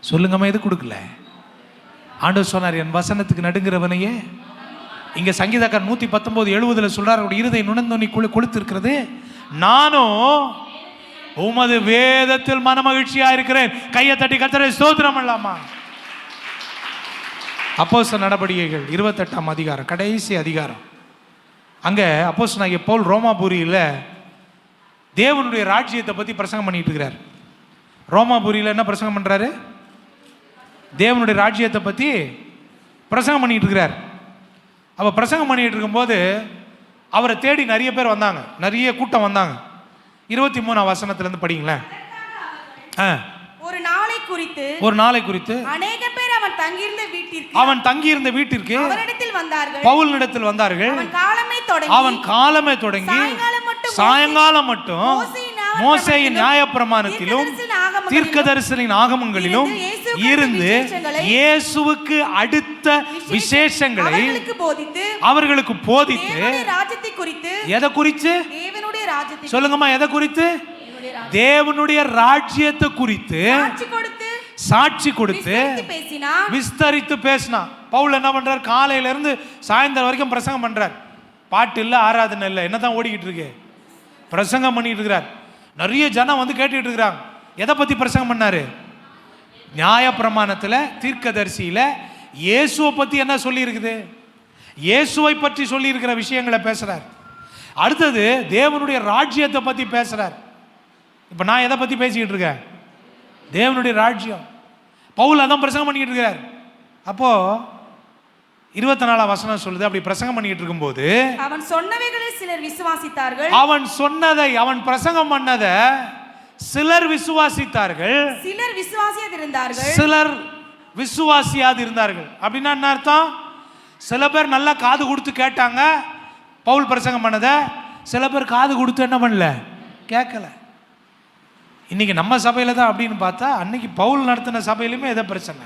சொல்லுங்கம்மா? எது கொடுக்கல? ஆண்டவர் சொன்னார், என் வசனத்துக்கு நடுங்கிறவனையே. இங்க சங்கீதக்காரர் 119:70 சொல்றார், அவருடைய இருதயம் நுணர்ந்தோனி கொளுத்து இருக்கிறது, நானும் உமது வேதத்தில் மனமகிழ்ச்சியா இருக்கிறேன். கையை தட்டி கர்த்தரை ஸ்தோத்திரம் பண்ணலாமா? அப்போஸ்தலர் நடபடிக்கைகள் 28ஆம் அதிகாரம், கடைசி அதிகாரம். அங்க அப்போஸ்தலனாகிய பவுல் ரோமாபுரியில் தேவனுடைய ராஜ்யத்தை பத்தி பிரசங்கம் பண்ணிட்டு இருக்கிறார். ரோமாபுரியில் என்ன பிரசங்கம் பண்றாரு? தேவனுடைய ராஜ்யத்தை பத்தி பிரசங்கம் பண்ணிட்டு இருக்கிறார். அப்ப பிரசங்கம் பண்ணிட்டு இருக்கும்போது அவரை தேடி நிறைய பேர் வந்தாங்க, நிறைய கூட்டம் வந்தாங்க. 23ஆம் வசனத்திலிருந்து படிங்களேன். ஒரு நாளை குறித்து அநேக பேர் அவன் தங்கியிருந்த வீட்டிற்கு பவுலினிடத்தில் வந்தார்கள். அவன் காலமே தொடங்கி சாயங்காலம் மட்டும் மோசேயின் நியாயப்பிரமாணத்திலும் தீர்க்கதரிசனின் ஆகமங்களிலும் இருந்து இயேசுவுக்கு அடுத்த விசேஷங்களை அவர்களுக்கு போதித்து, எதை குறித்து சொல்லுங்கம்மா? எதை குறித்து? தேவனுடைய ராஜ்யத்தை குறித்து சாட்சி கொடுத்து விஸ்தரித்து பேசினான். பவுல் என்ன பண்றார்? காலையில இருந்து சாயந்தரம் வரைக்கும் பிரசங்கம் பண்றார். பாட்டு இல்ல, ஆராதனை இல்லை, என்னதான் ஓடிக்கிட்டு இருக்கு? பிரசங்கம் பண்ணிட்டு இருக்கிறார். நிறைய ஜனம் வந்து கேட்டுட்டு இருக்கிறாங்க. எதை பத்தி பிரசங்கம் பண்ணாரு? நியாயப்பிரமாணத்துல, தீர்க்கதரிசியில இயேசுவை பத்தி என்ன சொல்லி இருக்குது? இயேசுவை பற்றி சொல்லி இருக்கிற விஷயங்களை பேசுறார். அடுத்தது தேவனுடைய ராஜ்யத்தை பத்தி பேசுறார். இப்ப நான் எதை பத்தி பேசிக்கிட்டு இருக்கேன்? தேவனுடைய ராஜ்யம். பவுல் அதான் பிரசங்கம் பண்ணிட்டு இருக்கிறார். அப்போ 24ஆம் வசனம் சொல்லுது, அப்படி பிரசங்கம் பண்ணிட்டு இருக்கும்போது அவன் சொன்னவைகளை சிலர் விசுவாசித்தார்கள். அவன் சொன்னதை, அவன் பிரசங்கம் பண்ணதை சிலர் விசுவாசித்தார்கள், சிலர் விசுவாசியாதிருந்தார்கள், சிலர் விசுவாசியாதிருந்தார்கள். அப்படின்னா என்ன அர்த்தம்? சில பேர் நல்லா காது கொடுத்து கேட்டாங்க பவுல் பிரசங்கம் பண்ணதை, சில பேர் காது கொடுத்து என்ன பண்ணல, கேட்கல. இன்னைக்கு நம்ம சபையில தான் அப்படின்னு பார்த்தா, அன்னைக்கு பவுல் நடத்தின சபையிலுமே இதே பிரச்சனை.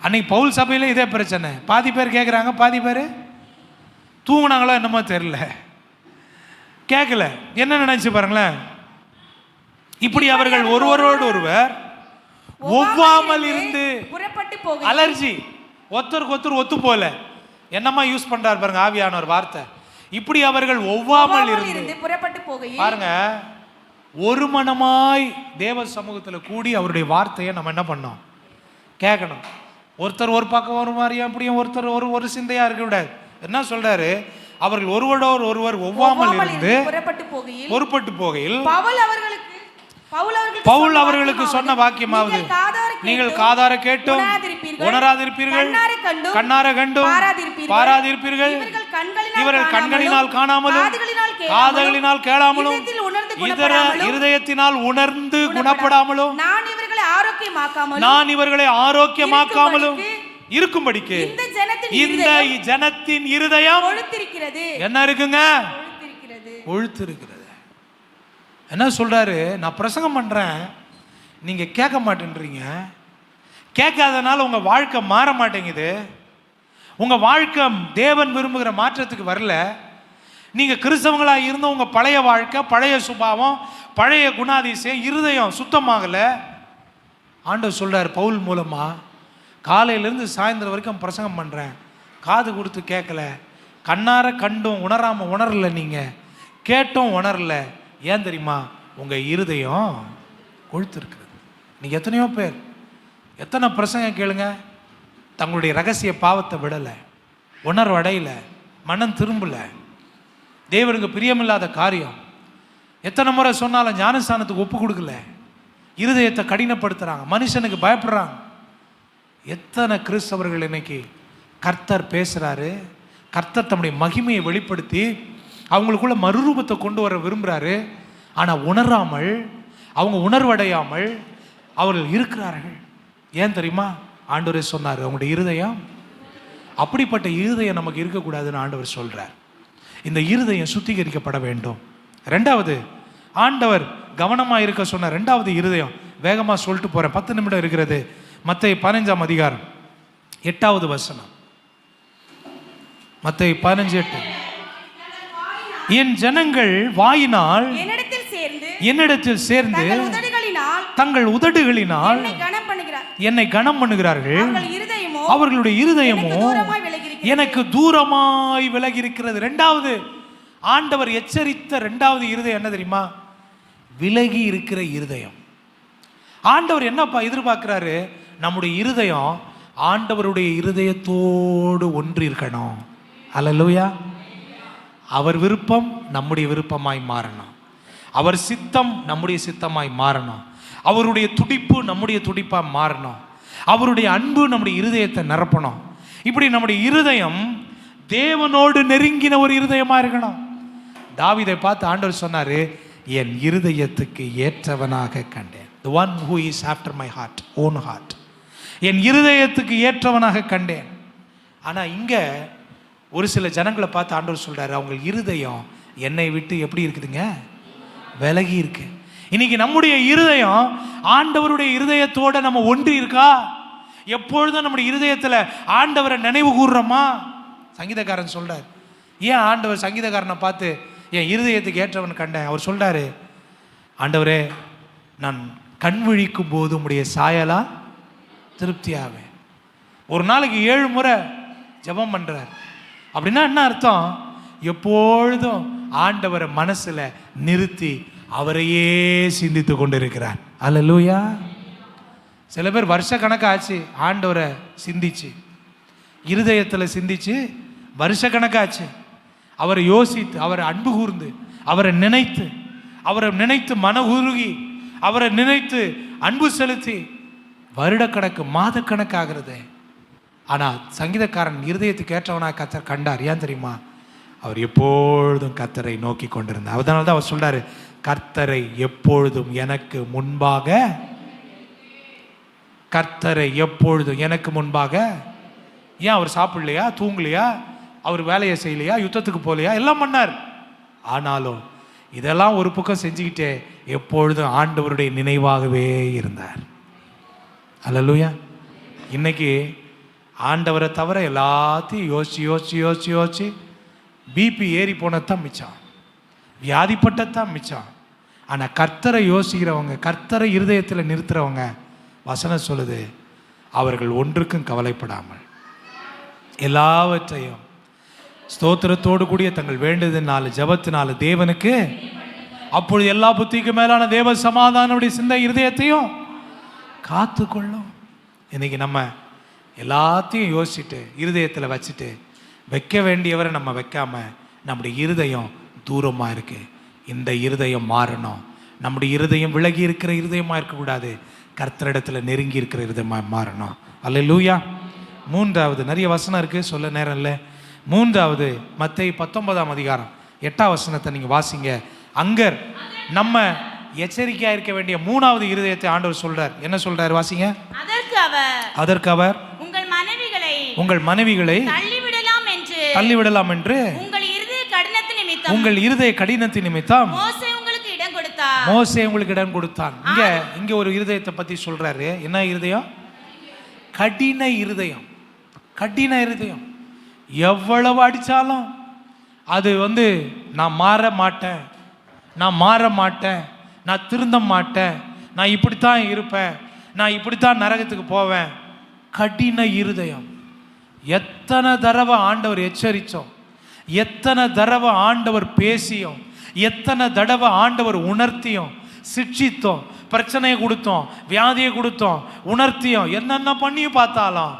அன்னைக்கு பவுல் சபையில இதே பிரச்சனை. பாதி பேர் கேட்குறாங்க, பாதி பேர் தூங்குனாங்களோ என்னமோ தெரியல, கேட்கல. என்ன நினைச்சு பாருங்களேன். இப்படி அவர்கள் ஒருவரோடு ஒருவர் ஒவ்வாமல் இருந்து புறப்பட்டு போக, அலர்ஜி, ஒருத்தருக்கு ஒருத்தர் ஒத்து போல. என்னமா யூஸ் பண்றாரு பாருங்க ஆவியானவர் வார்த்தை. இப்படி அவர்கள் ஒவ்வாமல் இருந்து புறப்பட்டு போக பாருங்க, ஒரு மனமாய் தேவ சமூகத்தில் கூடி அவருடைய வார்த்தையை நம்ம என்ன பண்ணோம்? கேட்கணும். ஒருத்தர் ஒரு பக்கம் ஒரு மாதிரியா, அப்படியும் ஒருத்தர் ஒரு சிந்தையா இருக்க விடாது. என்ன சொல்றாரு? அவர்கள் ஒருவரோடு ஒருவர் ஒவ்வாமல் இருந்து பொறுப்பட்டு போகையில் பவுல் அவர்களுக்கு சொன்ன வாக்கியமாவது, நீங்கள் காதார கேட்டும் உணராதிருப்பீர்கள், கண்ணார கண்டும் பாராதிருப்பீர்கள், இவர்கள் கண்களினால் காணாமலும் காதுகளினால் கேளாமலும் இருதயத்தினால் உணர்ந்து குணப்படாமலும் நான் இவர்களை ஆரோக்கியமாக்காமலும் இருக்கும்படிக்கு இந்த ஜனத்தின் இருதயம் என்ன இருக்குங்க? கொழுத்து இருக்கிறது. என்ன சொல்றாரு? நான் பிரசங்கம் பண்றேன், நீங்க கேட்க மாட்டேன்றீங்க. கேட்காதனால உங்க வாழ்க்கை மாற மாட்டேங்குது. உங்க வாழ்க்கை தேவன் விரும்புகிற மாற்றத்துக்கு வரல. நீங்க கிறிஸ்தவங்களா இருந்த உங்க பழைய வாழ்க்கை, பழைய சுபாவம், பழைய குணாதிசயம், இருதயம் சுத்தமாகல. ஆண்டவர் சொல்றாரு பவுல் மூலமா, காலையிலேருந்து சாயந்தரம் வரைக்கும் பிரசங்கம் பண்றேன், காது கொடுத்து கேட்கல, கண்ணார கண்டும் உணரல, நீங்க கேட்டும் உணரல. ஏன் தெரியுமா? உங்க இருதயம் கொழுத்து இருக்கிறது. நீங்க எத்தனையோ பேர் எத்தனை பிரசங்கம் கேளுங்க, தங்களுடைய ரகசிய பாவத்தை விடலை, உணர்வு அடையல, மனம் திரும்பல, தேவனுக்கு பிரியமில்லாத காரியம். எத்தனை முறை சொன்னாலும் ஞானஸ்தானத்துக்கு ஒப்பு கொடுக்கல, இருதயத்தை கடினப்படுத்துறாங்க, மனுஷனுக்கு பயப்படுறாங்க. எத்தனை கிறிஸ்தவர்கள் இன்னைக்கு கர்த்தர் பேசுகிறாரு, கர்த்தர் தம்முடைய மகிமையை வெளிப்படுத்தி அவங்களுக்குள்ள மறுரூபத்தை கொண்டு வர விரும்புகிறாரு. ஆனால் உணராமல், அவங்க உணர்வடையாமல் அவர்கள் இருக்கிறார்கள். ஏன் தெரியுமா? ஆண்டவரே சொன்னார், அவங்களுடைய இருதயம், அப்படிப்பட்ட இருதயம் நமக்கு இருக்கக்கூடாதுன்னு ஆண்டவர் சொல்கிறார். இந்த இருதயம் சுத்திகரிக்கப்பட வேண்டும். ரெண்டாவது, ஆண்டவர் கவனமாக இருக்க சொன்ன ரெண்டாவது இருதயம், வேகமாக சொல்லிட்டு போகிறேன், 10 நிமிடம் இருக்கிறது. மத்தேயு 15ஆம் அதிகாரம் 8வது வசனம். மத்தேயு 15:8. என் ஜனங்கள் வாயினால் என்னிடத்தில் சேர்ந்து தங்கள் உதடுகளினால் என்னை கனம் பண்ணுகிறார்கள், அவர்களுடைய இருதயமோ எனக்கு தூரமாய் விலகி இருக்கிறது. ரெண்டாவது ஆண்டவர் எச்சரித்த ரெண்டாவது இருதயம் என்ன தெரியுமா? விலகி இருக்கிற இருதயம். ஆண்டவர் என்னப்பா எதிர்பார்க்கிறாரு? நம்முடைய இருதயம் ஆண்டவருடைய இருதயத்தோடு ஒன்றி இருக்கணும். அல்லேலூயா. அவர் விருப்பம் நம்முடைய விருப்பமாய் மாறணும். அவர் சித்தம் நம்முடைய சித்தமாய் மாறணும். அவருடைய துடிப்பு நம்முடைய துடிப்பாக மாறணும். அவருடைய அன்பு நம்முடைய இருதயத்தை நிரப்பணும். இப்படி நம்முடைய இருதயம் தேவனோடு நெருங்கின ஒரு இருதயமாக இருக்கணும். தாவீதை பார்த்து ஆண்டவர் சொன்னார், என் இருதயத்துக்கு ஏற்றவனாக கண்டேன். The one who is after my heart, own heart. என் இருதயத்துக்கு ஏற்றவனாக கண்டேன். ஆனால் இங்கே ஒரு சில ஜனங்களை பார்த்து ஆண்டவர் சொல்கிறாரு, அவங்க இருதயம் என்னை விட்டு எப்படி இருக்குதுங்க? விலகி இருக்கு. இன்னைக்கு நம்முடைய இருதயம் ஆண்டவருடைய இருதயத்தோடு நம்ம ஒன்றி இருக்கா? எப்பொழுதும் நம்முடைய இருதயத்தில் ஆண்டவரை நினைவு கூறுறோமா? சங்கீதக்காரன் சொல்கிறார், ஏன் ஆண்டவர் சங்கீதக்காரனை பார்த்து என் இருதயத்துக்கு ஏற்றவன் கண்டேன்? அவர் சொல்கிறாரு, ஆண்டவரே, நான் கண் விழிக்கும் போது உம்முடைய சாயலா திருப்தியாவேன். ஒரு நாளைக்கு 7 முறை ஜெபம் பண்ணுறார். அப்படின்னா என்ன அர்த்தம்? எப்பொழுதும் ஆண்டவரை மனசில் நிறுத்தி அவரையே சிந்தித்து கொண்டு இருக்கிறார். அல்லேலூயா. சில பேர் வருஷ கணக்காச்சு ஆண்டவரை சிந்திச்சு, இருதயத்தில் சிந்திச்சு வருஷ கணக்காச்சு அவரை யோசித்து, அவரை அன்பு கூர்ந்து, அவரை நினைத்து மனகுருகி, அவரை நினைத்து அன்பு செலுத்தி வருடக்கணக்கு மாதக்கணக்கு ஆகிறது. ஆனால் சங்கீதக்காரன் இருதயத்துக்கு ஏற்றவனாக கர்த்தர் கண்டார். ஏன் தெரியுமா? அவர் எப்பொழுதும் கர்த்தரை நோக்கி கொண்டிருந்தார். அதனால தான் அவர் சொல்றாரு, கர்த்தரை எப்பொழுதும் எனக்கு முன்பாக, கர்த்தரை எப்பொழுதும் எனக்கு முன்பாக. ஏன் அவர் சாப்பிடலையா, தூங்கலையா, அவர் வேலையை செய்யலையா, யுத்தத்துக்கு போகலையா? எல்லாம் பண்ணார். ஆனாலும் இதெல்லாம் ஒரு பக்கம் செஞ்சுக்கிட்டே எப்பொழுதும் ஆண்டவருடைய நினைவாகவே இருந்தார். அல்லேலூயா. இன்னைக்கு ஆண்டவரை தவிர எல்லாத்தையும் யோசிச்சு பிபி ஏறி போனதான் மிச்சம், வியாதிப்பட்டதான் மிச்சம். ஆனால் கர்த்தரை யோசிக்கிறவங்க, கர்த்தரை இருதயத்தில் நிறுத்துறவங்க, வசனம் சொல்லுது, அவர்கள் ஒன்றுக்கும் கவலைப்படாமல் எல்லாவற்றையும் ஸ்தோத்திரத்தோடு கூடிய தங்கள் வேண்டுதலினால ஜெபத்தினால தேவனுக்கு, அப்பொழுது எல்லா புத்திக்கு மேலான தேவ சமாதானமுடைய சிந்தை இருதயத்தையும் காத்துக்கொள்ளும். இன்னைக்கு நம்ம எல்லாத்தையும் யோசிச்சுட்டு இருதயத்தில் வச்சுட்டு வைக்க வேண்டியவரை நம்ம வைக்காம நம்முடைய இருதயம் தூரமாக இருக்குது. இந்த இருதயம் மாறணும். நம்முடைய இருதயம் விலகி இருக்கிற இருதயமாக இருக்கக்கூடாது, கர்த்தரிடத்தில் நெருங்கி இருக்கிற இருதயமாக மாறணும். அல்லேலூயா. மூன்றாவது, நிறைய வசனம் இருக்குது, சொல்ல நேரம் இல்லை. மூன்றாவது மத்தேயு 19ஆம் அதிகாரம் 8ஆம் வசனத்தை நீங்கள் வாசிங்க. அங்கர் நம்ம எச்சரிக்கையாக இருக்க வேண்டிய மூணாவது இருதயத்தை ஆண்டவர் சொல்றார். என்ன சொல்றார்? வாசிங்க. அதற்கு அவர் உங்கள் மனைவிகளை தள்ளிவிடலாம் என்று உங்கள் இருதய கடினத்தின் நிமித்தம் மோசே உங்களுக்கு இடம் கொடுத்தான். இங்க ஒரு இருதயத்தை பத்தி சொல்றாரு. என்ன இருதயம்? கடின இருதயம். கடின இருதயம். எவ்வளவு அடிச்சாலும் அது நான் மாற மாட்டேன், நான் திருந்த மாட்டேன், நான் இப்படித்தான் இருப்பேன், நான் இப்படித்தான் நரகத்துக்கு போவேன். கடின இருதயம். எத்தனை தடவை ஆண்டவர் எச்சரித்தோம், எத்தனை தடவை ஆண்டவர் பேசியோம், எத்தனை தடவை ஆண்டவர் உணர்த்தியோம், சிக்ஷித்தோம், பிரச்சனையை கொடுத்தோம், வியாதியை கொடுத்தோம், உணர்த்தியோம், என்னென்ன பண்ணியும் பார்த்தாலும்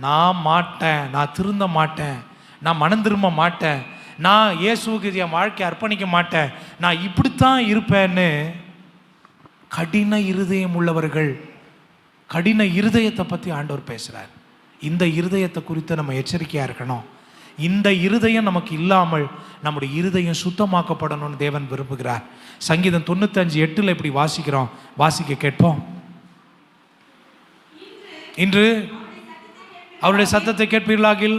நான் மாட்டேன், நான் திருந்த மாட்டேன், நான் மனம் திரும்ப மாட்டேன், நான் இயேசுவுக்கு என் வாழ்க்கையை அர்ப்பணிக்க மாட்டேன், நான் இப்படித்தான் இருப்பேன்னு கடின இருதயம் உள்ளவர்கள் கடின இருதயத்தை பற்றி ஆண்டவர் பேசுகிறார். இந்த இருதயத்தை குறித்து நம்ம எச்சரிக்கையாக இருக்கணும். இந்த இருதயம் நமக்கு இல்லாமல் நம்முடைய இருதயம் சுத்தமாக்கப்படணும்னு தேவன் விரும்புகிறார். சங்கீதம் 95:8 இப்படி வாசிக்கிறோம். வாசிக்க கேட்போம். இன்று அவருடைய சத்தத்தை கேட்பீர்களாகில்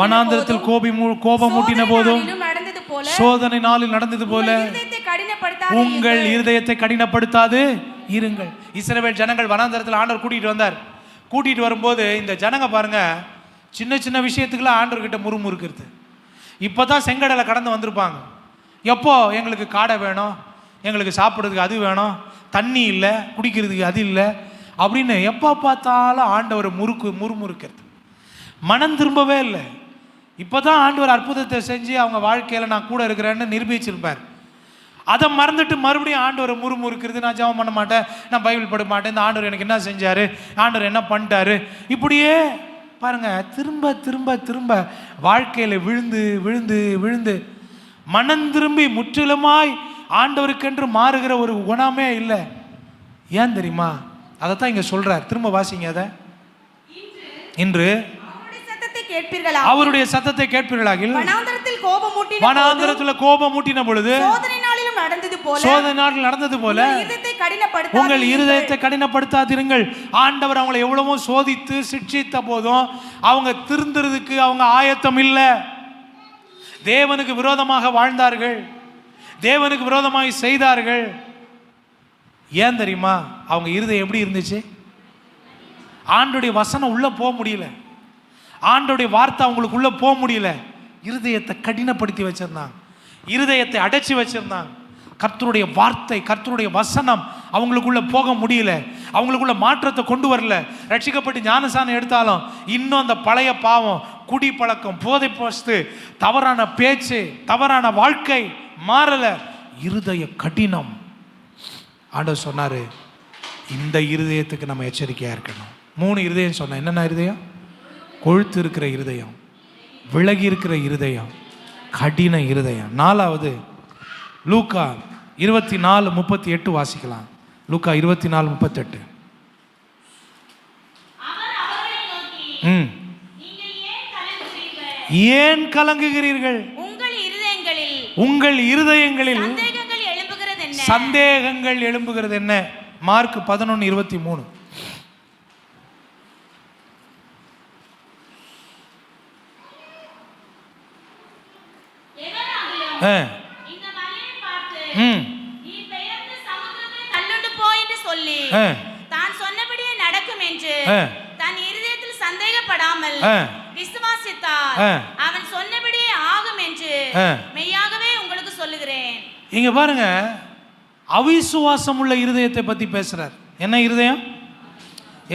வனாந்தரத்தில் கோபம் மூட்டின போதும் சோதனை நாளில் நடந்தது போல உங்கள் இருதயத்தை கடினப்படுத்தாது இருங்கள். இஸ்ரவேல் ஜனங்கள் வனாந்தரத்தில் ஆண்டவர் கூட்டிட்டு வரும்போது இந்த ஜனங்க பாருங்க, சின்ன சின்ன விஷயத்துக்குலாம் ஆண்டவர்கிட்ட முறுமுறுக்கிறது. இப்போ தான் செங்கடலை கடந்து வந்திருப்பாங்க. எப்போ எங்களுக்கு காடை வேணும், எங்களுக்கு சாப்பிட்றதுக்கு அது வேணும், தண்ணி இல்லை, குடிக்கிறதுக்கு அது இல்லை அப்படின்னு எப்போ பார்த்தாலும் ஆண்டவர் முறுமுறுக்கிறது. மனம் திரும்பவே இல்லை. இப்போ தான் ஆண்டவர் அற்புதத்தை செஞ்சு அவங்க வாழ்க்கையில் நான் கூட இருக்கிறேன்னு நிரூபிச்சிருப்பார். அதை மறந்துட்டு மறுபடியும் ஆண்டவர் முறுமுறுக்கிறது. நான் ஜெபம் பண்ண மாட்டேன், நான் பைபிள் படிக்க மாட்டேன், இந்த ஆண்டவர் எனக்கு என்ன செஞ்சார், ஆண்டவர் என்ன பண்ணிட்டாரு, இப்படியே பாருங்க திரும்ப திரும்ப திரும்ப வாழ்க்கையில் விழுந்து விழுந்து விழுந்து மனம் திரும்பி முற்றிலுமாய் ஆண்டவருக்கென்று மாறுகிற ஒரு குணமே இல்லை. ஏன் தெரியுமா? அதைத்தான் இங்க சொல்றார். திரும்ப வாசிங்க அதை. இன்று அவருடைய சத்தத்தை கேட்பீர்களாகில் வனாந்தரத்தில் கோபம் மூட்டின பொழுது சோதனை நாளில் நடந்தது போல உங்கள் இருதயத்தை கடினப்படுத்தாதிருங்கள். ஆண்டவர் அவங்களை எவ்வளவோ சோதித்து சிட்சித்த போதும் அவங்க திருந்துறதுக்கு அவங்க ஆயத்தம் இல்லை. தேவனுக்கு விரோதமாக வாழ்ந்தார்கள், தேவனுக்கு விரோதமாக செய்தார்கள். ஏன் தெரியுமா? அவங்க இருதயம் எப்படி இருந்துச்சு? ஆண்டோடைய வசனம் உள்ள போக முடியல, ஆண்டோடைய வார்த்தை அவங்களுக்கு உள்ள போக முடியல. இருதயத்தை கடினப்படுத்தி வச்சிருந்தாங்க, இருதயத்தை அடைச்சி வச்சிருந்தாங்க. கர்த்தருடைய வார்த்தை, கர்த்தருடைய வசனம் அவங்களுக்குள்ள போக முடியல, அவங்களுக்குள்ள மாற்றத்தை கொண்டு வரல. ரட்சிக்கப்பட்டு ஞானசானம் எடுத்தாலும் இன்னும் அந்த பழைய பாவம், குடி பழக்கம், போதை போஸ்து, தவறான பேச்சு, தவறான வாழ்க்கை மாறல. இருதய கடினம். ஆண்டவர் சொன்னாரு, இந்த இருதயத்துக்கு நம்ம எச்சரிக்கையா இருக்கணும். 3 இருதயம் சொன்ன. என்னென்ன இருதயம்? கொழுத்து இருக்கிற இருதயம், விலகி இருக்கிற இருதயம், கடின இருதயம். 4வது லூக்கா 24:38 வாசிக்கலாம். லூக்கா 24:38. ஏன் கலங்குகிறீர்கள்? உங்கள் இருதயங்களில் சந்தேகங்கள் எழும்புகிறது என்ன? மார்க் 11:23. தான் சொன்னபடியே நடக்கும் என்று தன் இருதயத்தில் சந்தேகப்படாமல் விசுவாசித்தார், அவன் சொன்னபடியே ஆகும் என்று மெய்யாகவே உங்களுக்கு சொல்லுகிறேன். இங்க பாருங்க, அவிசுவாசம் உள்ள இருதயத்தை பத்தி பேசுறார். என்ன இருதயம்?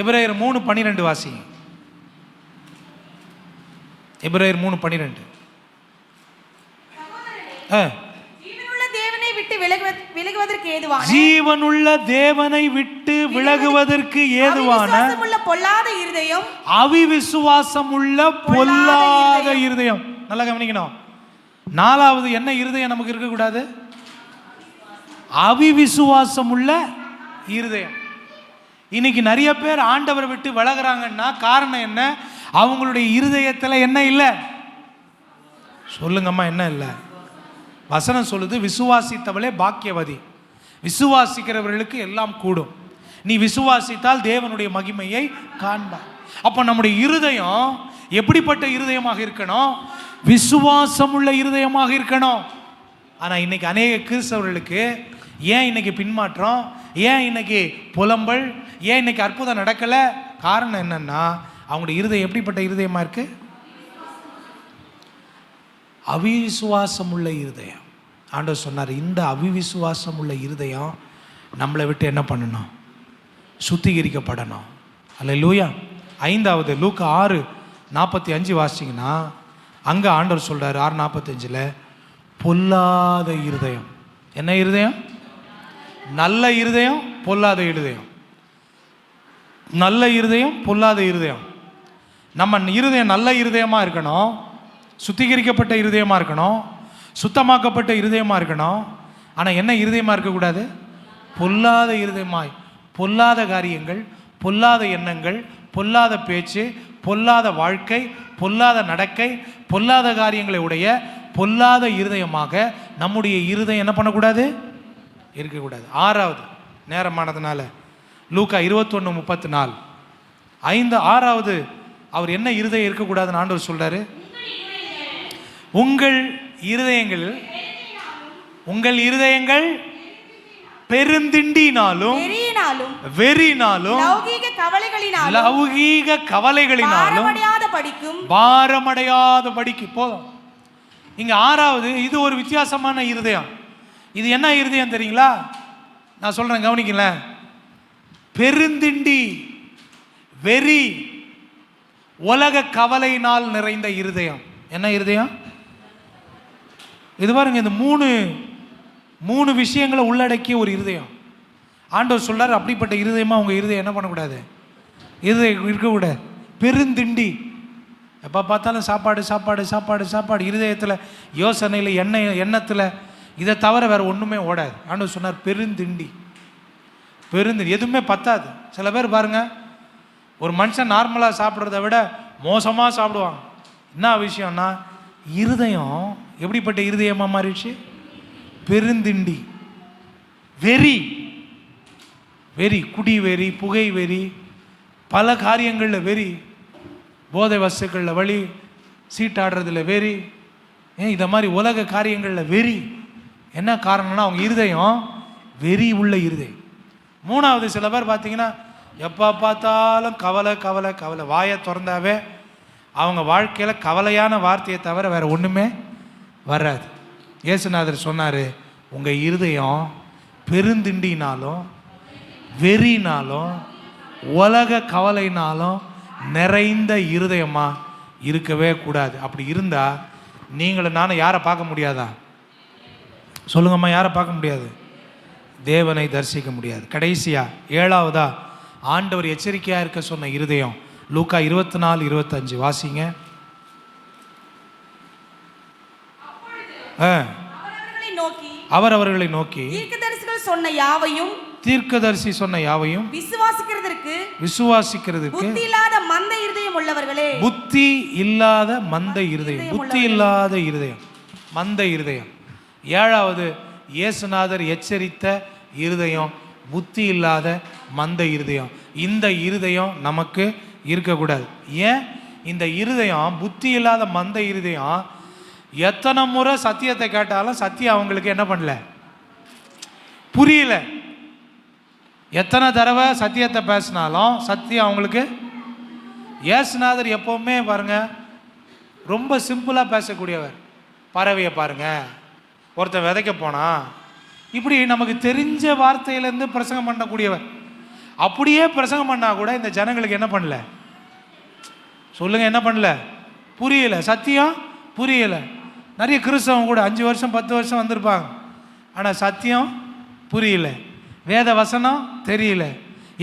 எபிரேயர் 3:12 வாசிங்க. எபிரேயர் 3:12. ஜீவனுள்ள தேவனை விட்டு விலகுவதற்கு ஏதுவான அவிசுவாசம் உள்ள பொல்லாத இருதயம். நல்லா கவனிக்கணும். 4வது என்ன இருதயம் நமக்கு இருக்கக்கூடாது? அவிசுவாசம் உள்ள இருதயம். இன்னைக்கு நிறைய பேர் ஆண்டவரை விட்டு விலகுறாங்கன்னா காரணம் என்ன? அவங்களுடைய இருதயத்தில் என்ன இல்லை? சொல்லுங்கம்மா, என்ன இல்லை? வசனம் சொல்லுது, விசுவாசித்தவளே பாக்கியவதி. விசுவாசிக்கிறவர்களுக்கு எல்லாம் கூடும். நீ விசுவாசித்தால் தேவனுடைய மகிமையை காண்பாய். அப்போ நம்முடைய இருதயம் எப்படிப்பட்ட இருதயமாக இருக்கணும்? விசுவாசம் உள்ள இருதயமாக இருக்கணும். ஆனால் இன்னைக்கு அநேக கிறிஸ்தவர்களுக்கு ஏன் இன்னைக்கு பின்மாற்றம், ஏன் இன்னைக்கு புலம்பல், ஏன் இன்னைக்கு அற்புதம் நடக்கலை? காரணம் என்னன்னா, அவங்களுடைய இருதயம் எப்படிப்பட்ட இருதயமாக இருக்கு? அவிசுவாசம் உள்ள இருதயம். ஆண்டவர் சொன்னார், இந்த அவிசுவாசம் உள்ள இருதயம் நம்மளை விட்டு என்ன பண்ணணும்? சுத்திகரிக்கப்படணும். அல்லேலூயா. 5வது லூக்கா 6:45 வாசிங்கன்னா அங்கே ஆண்டவர் சொல்கிறார் 6:45, பொல்லாத இருதயம். என்ன இருதயம்? நல்ல இருதயம், பொல்லாத இருதயம். நல்ல இருதயம், பொல்லாத இருதயம். நம்ம இருதயம் நல்ல இருதயமாக இருக்கணும், சுத்திகரிக்கப்பட்ட இருதயமாக இருக்கணும், சுத்தமாக்கப்பட்ட இருதயமாக இருக்கணும். ஆனால் என்ன இருதயமாக இருக்கக்கூடாது? பொல்லாத இருதயமாய், பொல்லாத காரியங்கள், பொல்லாத எண்ணங்கள், பொல்லாத பேச்சு, பொல்லாத வாழ்க்கை, பொல்லாத நடக்கை, பொல்லாத காரியங்களை உடைய பொல்லாத இருதயமாக நம்முடைய இருதயம் என்ன பண்ணக்கூடாது? இருக்கக்கூடாது. 6வது, நேரமானதுனால லூக்கா 21:34 6வது அவர் என்ன இருதயம் இருக்கக்கூடாதுன்னு ஆண்டவர் சொல்றாரு? உங்கள் இருதயங்கள் பெருந்திண்டினாலும் வெறினாலும் லௌகீக கவலைகளினாலும் பாரமடையாத படிக்கு போதும். இங்க 6வது, இது ஒரு வித்தியாசமான இருதயம். இது என்ன இருதயம் தெரியுங்களா? நான் சொல்றேன், கவனிக்கல. பெருந்திண்டி, வெறி, உலக கவலையினால் நிறைந்த இருதயம். என்ன இருதயம் இது? பாருங்க, இந்த மூணு விஷயங்களை உள்ளடக்கிய ஒரு இருதயம். ஆண்டவர் சொல்றாரு, அப்படிப்பட்ட இருதயமா உங்க இருதயம் என்ன பண்ணக்கூடாது? இருதயம் இருக்கக்கூடாது. பெருந்திண்டி, எப்போ பார்த்தாலும் சாப்பாடு சாப்பாடு சாப்பாடு சாப்பாடு, இருதயத்தில் யோசனையில் எண்ணத்தில் இதை தவிர வேறு ஒன்றுமே ஓடாது. ஆண்டவர் சொன்னார் பெருந்திண்டி. எதுவுமே பத்தாது. சில பேர் பாருங்க, ஒரு மனுஷன் நார்மலாக சாப்பிட்றத விட மோசமாக சாப்பிடுவாங்க. என்ன விஷயம்னா, இருதயம் எப்படிப்பட்ட இருதயமாக மாறிடுச்சு? பெருந்திண்டி. வெறி, குடி வெறி, புகை வெறி, பல காரியங்களில் வெறி, போதை வஸ்துக்களில் வழி, சீட்டாடுறதுல வெறி, இதை மாதிரி உலக காரியங்களில் வெறி. என்ன காரணம்னா, அவங்க இருதயம் வெறி உள்ள இருதயம். 3வது, சில பேர் பார்த்தீங்கன்னா எப்போ பார்த்தாலும் கவலை கவலை கவலை. வாயை திறந்தாவே அவங்க வாழ்க்கையில் கவலையான வார்த்தையை தவிர வேறு ஒன்றுமே வராது. இயேசுநாதர் சொன்னார், உங்கள் இருதயம் பெருந்திண்டினாலும் வெறினாலும் உலக கவலைனாலும் நிறைந்த இருதயமாக இருக்கவே கூடாது. அப்படி இருந்தால் நீங்களும் நானும் யாரை பார்க்க முடியாதா? சொல்லுங்கம்மா, யாரை பார்க்க முடியாது? தேவனை தரிசிக்க முடியாது. கடைசியா 7வதா, ஆண்டவர் எச்சரிக்கையாக இருக்க சொன்ன இருதயம். லூக்கா 24:25 வாசிங்க. அவர் அவர்களை நோக்கி தீர்க்கதரிசி சொன்ன யாவையும் விசுவாசிக்கிறதற்கு புத்தி இல்லாத மந்த இருதயம், மந்த இருதயம். 7வது, இயேசுநாதர் எச்சரித்த இருதயம் புத்தி இல்லாத மந்த இருதயம். இந்த இருதயம் நமக்கு இருக்கக்கூடாது. ஏன்? இந்த இருதயம் புத்தி இல்லாத மந்த இருதயம் எத்தனை முறை சத்தியத்தை கேட்டாலும் சத்தியம் அவங்களுக்கு என்ன பண்ணல? புரியல. எத்தனை தடவை சத்தியத்தை பேசினாலும் சத்தியம் அவங்களுக்கு. இயேசுநாதர் எப்பவுமே பாருங்க ரொம்ப சிம்பிளாக பேசக்கூடியவர். பறவையை பாருங்க, ஒருத்தன் விதைக்க போனா, இப்படி நமக்கு தெரிஞ்ச வார்த்தையிலேருந்து பிரசங்கம் பண்ணக்கூடியவர். அப்படியே பிரசங்கம் பண்ணால் கூட இந்த ஜனங்களுக்கு என்ன பண்ணல? சொல்லுங்க, என்ன பண்ணல? புரியல. சத்தியம் புரியல. நிறைய கிறிஸ்தவங்க கூட 5 வருஷம் 10 வருஷம் வந்திருப்பாங்க, ஆனால் சத்தியம் புரியல, வேத வசனம் தெரியல,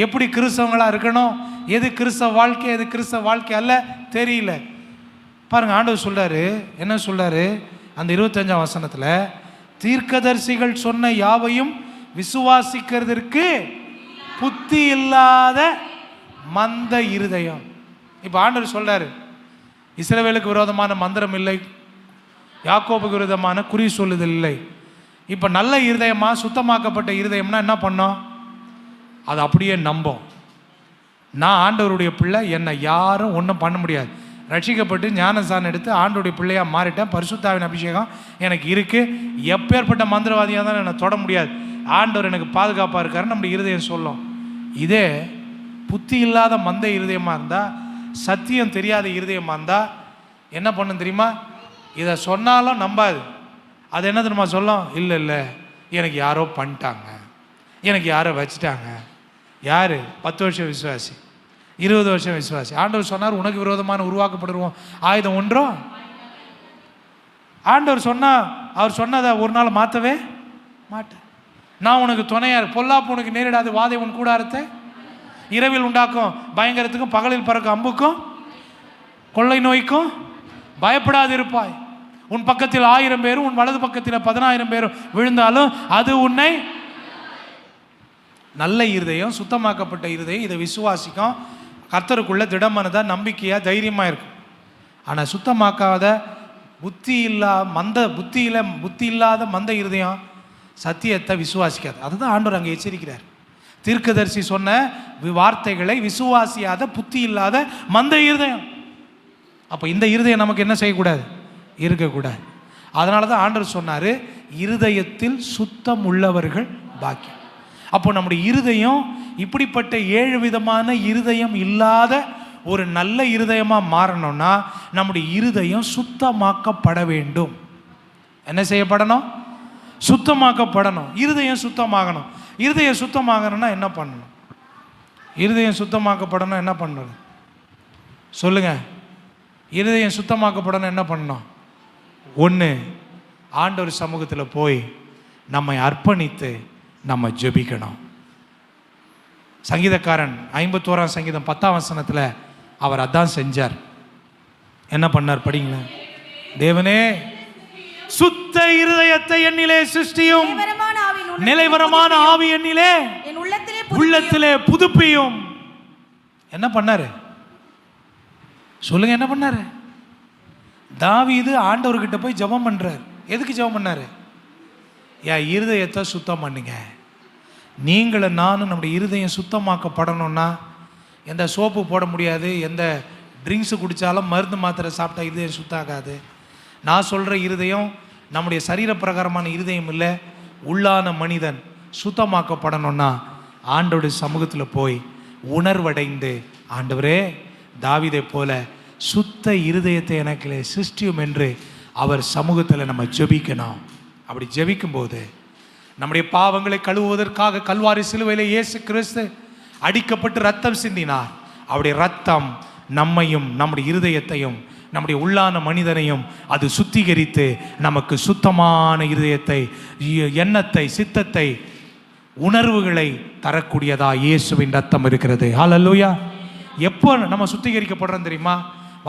எப்படி கிறிஸ்தவங்களாக இருக்கணும், எது கிறிஸ்தவ வாழ்க்கை எது கிறிஸ்தவ வாழ்க்கை அல்ல தெரியல. பாருங்க, ஆண்டவர் சொல்றாரு, என்ன சொல்றாரு அந்த 25ஆம் வசனத்தில், தீர்க்கதரிசிகள் சொன்ன யாவையும் விசுவாசிக்கிறதுக்கு புத்தி இல்லாத மந்த இருதயம். இப்போ ஆண்டவர் சொல்றாரு, இஸ்ரவேலுக்கு விரோதமான மந்திரம் இல்லை, யாக்கோபுக்கு விரோதமான குறி சொல்லுதல் இல்லை. இப்போ நல்ல இருதயமா சுத்தமாக்கப்பட்ட இருதயம்னா என்ன பண்ணோம்? அது அப்படியே நம்போம். நான் ஆண்டவருடைய பிள்ளை, என்னை யாரும் ஒன்றும் பண்ண முடியாது. ரட்சிக்கப்பட்டு ஞானஸ்தானம் எடுத்து ஆண்டவருடைய பிள்ளையாக மாறிட்டேன், பரிசுத்தாவின் அபிஷேகம் எனக்கு இருக்குது, எப்பேற்பட்ட மந்திரவாதியாக தான் என்னை தொட முடியாது, ஆண்டவர் எனக்கு பாதுகாப்பாக இருக்காருன்னு நம்முடைய இருதயம் சொல்லும். இதே புத்தி இல்லாத மந்த இருதயமாக இருந்தால், சத்தியம் தெரியாத இருதயமாக இருந்தால் என்ன பண்ணும் தெரியுமா? இதை சொன்னாலும் நம்பாது. அது என்ன தெரியுமா சொல்லும்? இல்லை இல்லை, எனக்கு யாரோ பண்ணிட்டாங்க, எனக்கு யாரோ வச்சுட்டாங்க. யார்? 10 வருஷம் விசுவாசி, 20 வருஷம் விசுவாசி. ஆண்டவர் சொன்னார், உனக்கு விரோதமான உருவாக்கப்படுவோம் ஆயுதம் ஒன்றும். ஆண்டவர் சொன்னால், அவர் சொன்னதை ஒரு நாள் மாற்றவே மாட்டேன். நான் உனக்கு துணையார், பொல்லாப்பு உனக்கு நேரிடாது, வாதை உன் கூடாரத்தை இரவில் உண்டாக்கும் பயங்கரத்துக்கும் பகலில் பறக்கும் அம்புக்கும் கொள்ளை நோய்க்கும் பயப்படாது இருப்பாய். உன் பக்கத்தில் 1000 பேரும் உன் வலது பக்கத்தில் 10000 பேரும் விழுந்தாலும் அது உன்னை. நல்ல இருதயம், சுத்தமாக்கப்பட்ட இருதயம் இதை விசுவாசிக்கும், கர்த்தருக்குள்ள திடமானதா, நம்பிக்கையா, தைரியமா இருக்கும். ஆனால் சுத்தமாக்காத புத்தி இல்லாத மந்த இருதயம் சத்தியத்தை விசுவாசிக்காது. அதுதான் ஆண்டவர் அங்கே எச்சரிக்கிறார். தீர்க்கதரிசி சொன்ன வார்த்தைகளை விசுவாசியாத புத்தி இல்லாத மந்த இருதயம். அப்போ இந்த இருதயம் நமக்கு என்ன செய்யக்கூடாது? இருக்கக்கூடாது. அதனால தான் ஆண்டவர் சொன்னார், இருதயத்தில் சுத்தம் உள்ளவர்கள் பாக்கியம். அப்போ நம்முடைய இருதயம் இப்படிப்பட்ட 7 விதமான இருதயம் இல்லாத ஒரு நல்ல இருதயமாக மாறணும்னா நம்முடைய இருதயம் சுத்தமாக்கப்பட வேண்டும். என்ன செய்யப்படணும்? சுத்தமாக்கப்படணும். இருதயம் சுத்தமாகணும். இருதயம் சுத்தமாகணும்னா என்ன பண்ணணும்? இருதயம் சுத்தமாக்கப்படணும் என்ன பண்ணணும் சொல்லுங்க? இருதயம் சுத்தமாக்கப்படணும் என்ன பண்ணணும்? 1, ஆண்டவர் சமூகத்தில் போய் நம்மை அர்ப்பணித்து நம்ம ஜெபிக்கணும். சங்கீதக்காரன் 51ஆம் சங்கீதம் 10ஆம் வசனத்தில் அவர் அதான் செஞ்சார். என்ன பண்ணார்? படிங்களேன். தேவனே, சுத்த இருதயத்தை என்னிலே சிருஷ்டியும், நிலைவரமான ஆவி என்னிலே உள்ளத்திலே புதுப்பியும். என்ன பண்ணாரு சொல்லுங்க? என்ன பண்ணாரு? தாவீது ஆண்டவர்கிட்ட போய் ஜெபம் பண்றார். எதுக்கு ஜெபம் பண்ணாரு? என் இருதயத்தை சுத்தம் பண்ணுங்க. நீங்களும் நானும் நம்முடைய இருதயம் சுத்தமாக்கப்படணும்னா எந்த சோப்பு போட முடியாது, எந்த ட்ரிங்க்ஸு குடித்தாலும், மருந்து மாத்திரை சாப்பிட்டா இருதயம் சுத்தாகாது. நான் சொல்கிற இருதயம் நம்முடைய சரீர பிரகாரமான இருதயம் இல்லை. உள்ளான மனிதன் சுத்தமாக்கப்படணும்னா ஆண்டோடைய சமூகத்தில் போய் உணர்வடைந்து, ஆண்டவரே தாவீதை போல சுத்த இருதயத்தை எனக்கு சிருஷ்டியும் என்று அவர் சமூகத்தில் நம்ம ஜெபிக்கணும். அப்படி ஜெபிக்கும்போது நம்முடைய பாவங்களை கழுவுவதற்காக கல்வாரி சிலுவையில் இயேசு கிறிஸ்து அடிக்கப்பட்டு ரத்தம் சிந்தினார். அவருடைய ரத்தம் நம்மையும் நம்முடைய இருதயத்தையும் நம்முடைய உள்ளான மனிதனையும் அது சுத்திகரித்து நமக்கு சுத்தமான இருதயத்தை, எண்ணத்தை, சித்தத்தை, உணர்வுகளை தரக்கூடியதா இயேசுவின் ரத்தம் இருக்கிறது. ஹல்லேலூயா. எப்போ நம்ம சுத்திகரிக்கப்படுறோம் தெரியுமா?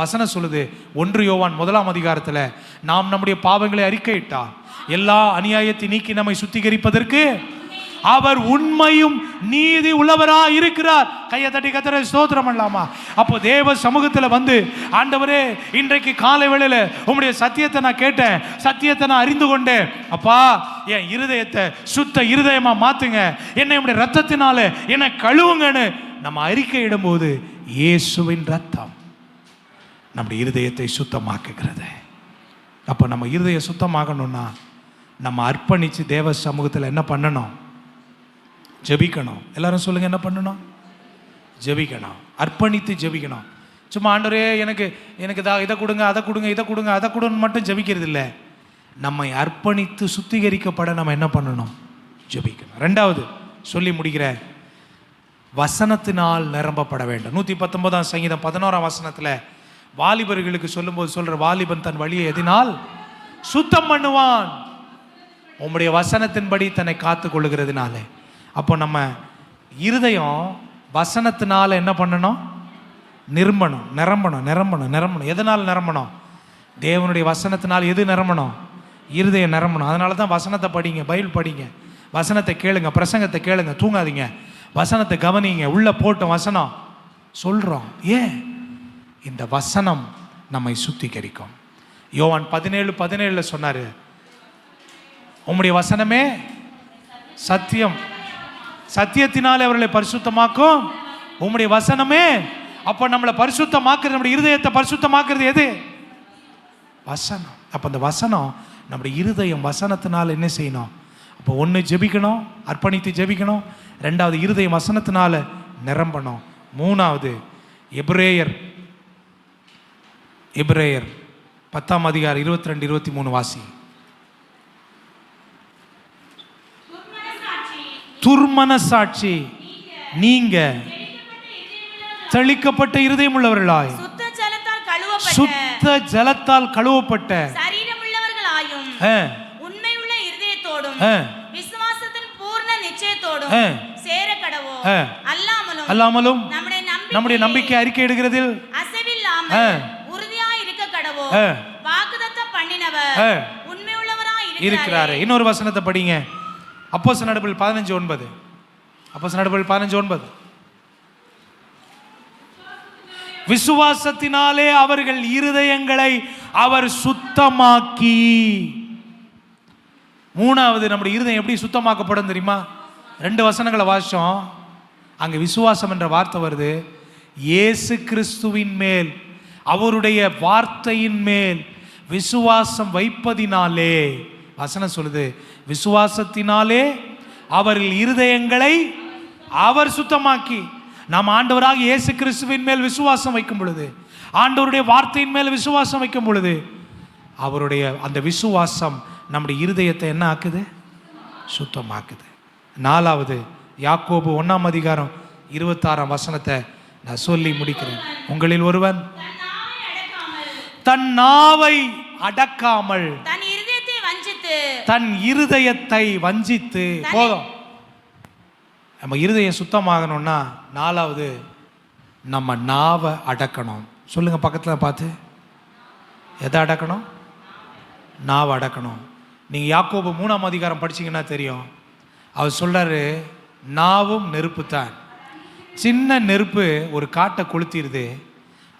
வசனம் சொல்லுது, 1 யோவான் 1ஆம் அதிகாரத்தில், நாம் நம்முடைய பாவங்களை அறிக்கையிட்டால் எல்லா அநியாயத்தை நீக்கி நம்மை சுத்திகரிப்பதற்கு அவர் உண்மையும் நீதி உள்ளவராக இருக்கிறார். கையை தட்டி கர்த்தரை ஸ்தோத்திரம் பண்ணலாமா? அப்போ தேவ சமூகத்தில் வந்து, ஆண்டவரே, இன்றைக்கு காலை வேளையில் உம்முடைய சத்தியத்தை நான் கேட்டேன், சத்தியத்தை நான் அறிந்து கொண்டேன். அப்பா, என் இருதயத்தை சுத்த இருதயமா மாத்துங்க, என்னை உம்முடைய ரத்தத்தினால என்னை கழுவுங்கன்னு நம்ம அறிக்கையிடும் போது இயேசுவின் ரத்தம் நம்முடைய இருதயத்தை சுத்தமாக்குகிறது. அப்போ நம்ம இருதயம் சுத்தமாகணும்னா நம்ம அர்ப்பணித்து தேவ சமூகத்தில் என்ன பண்ணணும்? ஜெபிக்கணும். எல்லாரும் சொல்லுங்க, என்ன பண்ணணும்? ஜெபிக்கணும். அர்ப்பணித்து ஜெபிக்கணும். சும்மா ஆண்டவரே எனக்கு இதை கொடுங்க, அதை கொடுங்க, இதை கொடுங்க, அதை கொடுன்னு மட்டும் ஜெபிக்கிறது இல்லை. நம்மை அர்ப்பணித்து சுத்திகரிக்கப்பட நம்ம என்ன பண்ணணும்? ஜெபிக்கணும். 2வது சொல்லி முடிக்கிற, வசனத்தினால் நிரம்பப்பட வேண்டும். 119ஆம் சங்கீதம் 11ஆம் வசனத்தில் வாலிபர்களுக்கு சொல்லும்போது சொல்ற, வாலிபன் தன் வழியை எதினால் சுத்தம் பண்ணுவான், உம்முடைய வசனத்தின்படி தன்னை காத்து கொள்ளுகிறதுனால. அப்போ நம்ம இருதயம் வசனத்தினால என்ன பண்ணணும்? நிரம்பணும். நிரம்பணும். எதனால் நிரம்பணும்? தேவனுடைய வசனத்தினால். எது நிரம்பணும்? இருதயம் நிரம்பணும். அதனால தான் வசனத்தை படிங்க, பைபிள் படிங்க, வசனத்தை கேளுங்க, பிரசங்கத்தை கேளுங்க, தூங்காதீங்க, வசனத்தை கவனிங்க. உள்ள போட்ட வசனம் சொல்கிறோம். ஏன்? இந்த வசனம் நம்மை சுத்திகரிக்கும். யோவான் 17:17 சொன்னார், உம்முடைய வசனமே சத்தியம், சத்தியத்தினாலே அவர்களை பரிசுத்தமாக்கும் உம்முடைய வசனமே. அப்போ நம்மளை பரிசுத்தமாக்குறது, நம்முடைய இருதயத்தை பரிசுத்தமாக்குறது எது? வசனம். அப்போ அந்த வசனம் நம்முடைய இருதயம் வசனத்தினால் என்ன செய்யணும்? அப்போ 1 ஜெபிக்கணும், அர்ப்பணித்து ஜெபிக்கணும். 2வது இருதயம் வசனத்தினால நிரம்பணும். 3வது எபிரேயர் 10ஆம் அதிகாரம் 22-23 வாசி. துர்மனசாட்சி நீங்க தெளிக்கப்பட்ட இருதயம் உள்ளவர்களாய், சுத்த ஜலத்தால் கழுவப்பட்ட சரீரமுள்ளவர்களாயும் உண்மையுள்ள இருதயத்தோடும் விசுவாசத்தின் பூர்ண நிச்சயத்தோடும் சேர கடவோம். அல்லாமலும் நம்முடைய நம்பிக்கை அறிக்கை எடுக்கிறதில் அசைவில்லாமல் உறுதியாய் இருக்க கடவோம். வாக்குத்தத்தம் பண்ணினவர் உண்மையுள்ளவராய் இருக்கிறாரே. இன்னொரு வசனத்தை படிங்க. அப்போஸ்தலர் நடபடிகள் 15:9. அப்போஸ்தலர் நடபடிகள் 15:9. விசுவாசத்தினாலே அவர்கள் இருதயங்களை அவர் சுத்தமாக்கி. மூணாவது நம்முடைய இருதயம் எப்படி சுத்தமாக்கப்படும் தெரியுமா? 2 வசனங்களை வாசிச்சோம். அங்கே விசுவாசம் என்ற வார்த்தை வருது. இயேசு கிறிஸ்துவின் மேல், அவருடைய வார்த்தையின் மேல் விசுவாசம் வைப்பதினாலே, வசனம் சொல்லுது, விசுவாசத்தினாலே அவர்கள் இருதயங்களை அவர் சுத்தமாக்கி. நாம் ஆண்டவராக இயேசு கிறிஸ்துவின் மேல் விசுவாசம் வைக்கும் பொழுது, ஆண்டவருடைய வார்த்தையின் மேல் விசுவாசம் வைக்கும் பொழுது, அவருடைய அந்த விசுவாசம் நம்முடைய இருதயத்தை என்ன ஆக்குது? சுத்தமாக்குது. 4வது யாக்கோபு 1:26 நான் சொல்லி முடிக்கிறேன். உங்களில் ஒருவன் தன் நாவை அடக்காமல் தன் இருதயத்தை வஞ்சித்து. போதும். நம்ம இருதயம் சுத்தமாகணும்னா 4வது நம்ம நாவை அடக்கணும். சொல்லுங்க பக்கத்தில் பார்த்து, எதை அடக்கணும்? நாவை அடக்கணும். நீங்கள் யாக்கோபு 3:1 படிச்சீங்கன்னா தெரியும். அவர் சொல்றாரு, நாவும் நெருப்பு தான். சின்ன நெருப்பு ஒரு காட்டை கொளுத்திடுது.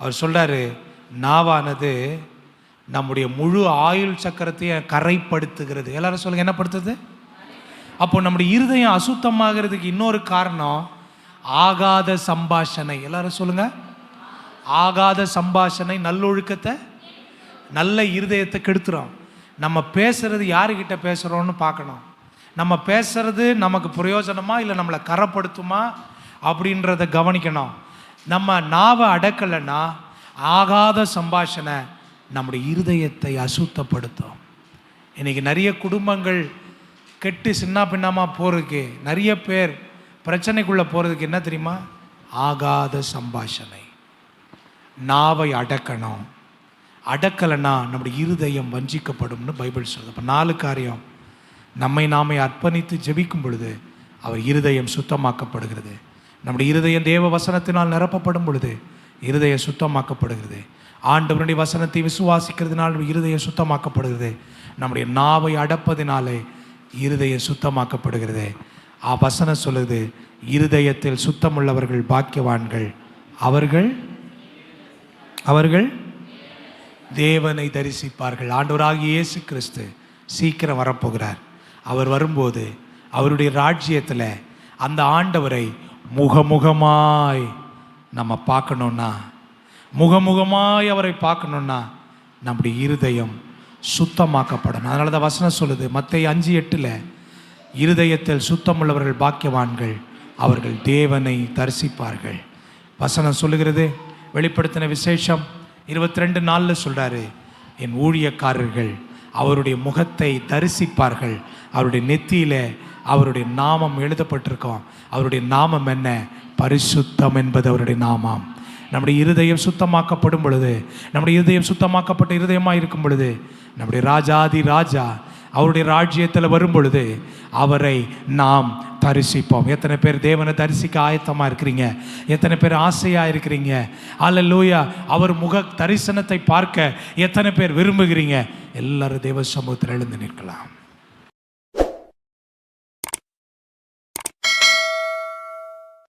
அவர் சொல்றாரு, நாவானது நம்முடைய முழு ஆயுள் சக்கரத்தையும் கரைப்படுத்துகிறது. எல்லாரும் சொல்லுங்க, என்ன படுத்துது? அப்போ நம்முடைய இருதயம் அசுத்தமாகிறதுக்கு இன்னொரு காரணம் ஆகாத சம்பாஷணை. எல்லாரும் சொல்லுங்க, ஆகாத சம்பாஷணை நல்லொழுக்கத்தை, நல்ல இருதயத்தை கெடுத்துரும். நம்ம பேசுறது யாருக்கிட்ட பேசுகிறோன்னு பார்க்கணும். நம்ம பேசுறது நமக்கு பிரயோஜனமா இல்லை நம்மளை கரப்படுத்துமா அப்படின்றத கவனிக்கணும். நம்ம நாவை அடக்கலைன்னா ஆகாத சம்பாஷணை நம்முடைய இருதயத்தை அசுத்தப்படுத்தும். இன்றைக்கி நிறைய குடும்பங்கள் கெட்டு சின்ன பின்னமாக போகிறதுக்கு, நிறைய பேர் பிரச்சனைக்குள்ளே போகிறதுக்கு என்ன தெரியுமா? ஆகாத சம்பாஷணை. நாவை அடக்கணும். அடக்கலைன்னா நம்முடைய இருதயம் வஞ்சிக்கப்படும்னு பைபிள் சொல்லுது. அப்போ 4 காரியம். நம்மை நாமே அர்ப்பணித்து ஜெபிக்கும் பொழுது அவர் இருதயம் சுத்தமாக்கப்படுகிறது. நம்முடைய இருதயம் தேவ வசனத்தினால் நிரப்பப்படும் பொழுது இருதயம் சுத்தமாக்கப்படுகிறது. ஆண்டவருடைய வசனத்தை விசுவாசிக்கிறதுனால் இருதயம் சுத்தமாக்கப்படுகிறது. நம்முடைய நாவை அடப்பதினாலே இருதயம் சுத்தமாக்கப்படுகிறது. வசனம் சொல்லுது, இருதயத்தில் சுத்தமுள்ளவர்கள் பாக்கியவான்கள், அவர்கள் அவர்கள் தேவனை தரிசிப்பார்கள். ஆண்டவராகிய இயேசு கிறிஸ்து சீக்கிரம் வரப்போகிறார். அவர் வரும்போது அவருடைய ராஜ்யத்தில் அந்த ஆண்டவரை முகமுகமாய் நம்ம பார்க்கணுன்னா, முகமுகமாய் அவரை பார்க்கணுன்னா நம்முடைய இருதயம் சுத்தமாக்கப்படணும். அதனால தான் வசனம் சொல்லுது, மத்தேயு 5:8, இருதயத்தில் சுத்தமுள்ளவர்கள் பாக்கியவான்கள், அவர்கள் தேவனை தரிசிப்பார்கள். வசனம் சொல்லுகிறது. வெளிப்படுத்தின விசேஷம் 22:4 சொல்கிறாரு, என் ஊழியக்காரர்கள் அவருடைய முகத்தை தரிசிப்பார்கள், அவருடைய நெத்தியில் அவருடைய நாமம் எழுதப்பட்டிருக்கோம். அவருடைய நாமம் என்ன? பரிசுத்தம் என்பது அவருடைய நாமம். நம்முடைய இருதயம் சுத்தமாக்கப்படும் பொழுது, நம்முடைய இருதயம் சுத்தமாக்கப்பட்ட இருதயமாக இருக்கும் பொழுது, நம்முடைய ராஜாதி ராஜா அவருடைய ராஜ்யத்தில் வரும் பொழுது அவரை நாம் தரிசிப்போம். எத்தனை பேர் தேவனை தரிசிக்க ஆயத்தமாக இருக்கிறீங்க? எத்தனை பேர் ஆசையாக இருக்கிறீங்க? அல்லேலூயா. அவர் முக தரிசனத்தை பார்க்க எத்தனை பேர் விரும்புகிறீங்க? எல்லாரும் தேவ சமூகத்தில் எழுந்து நிற்கலாம்.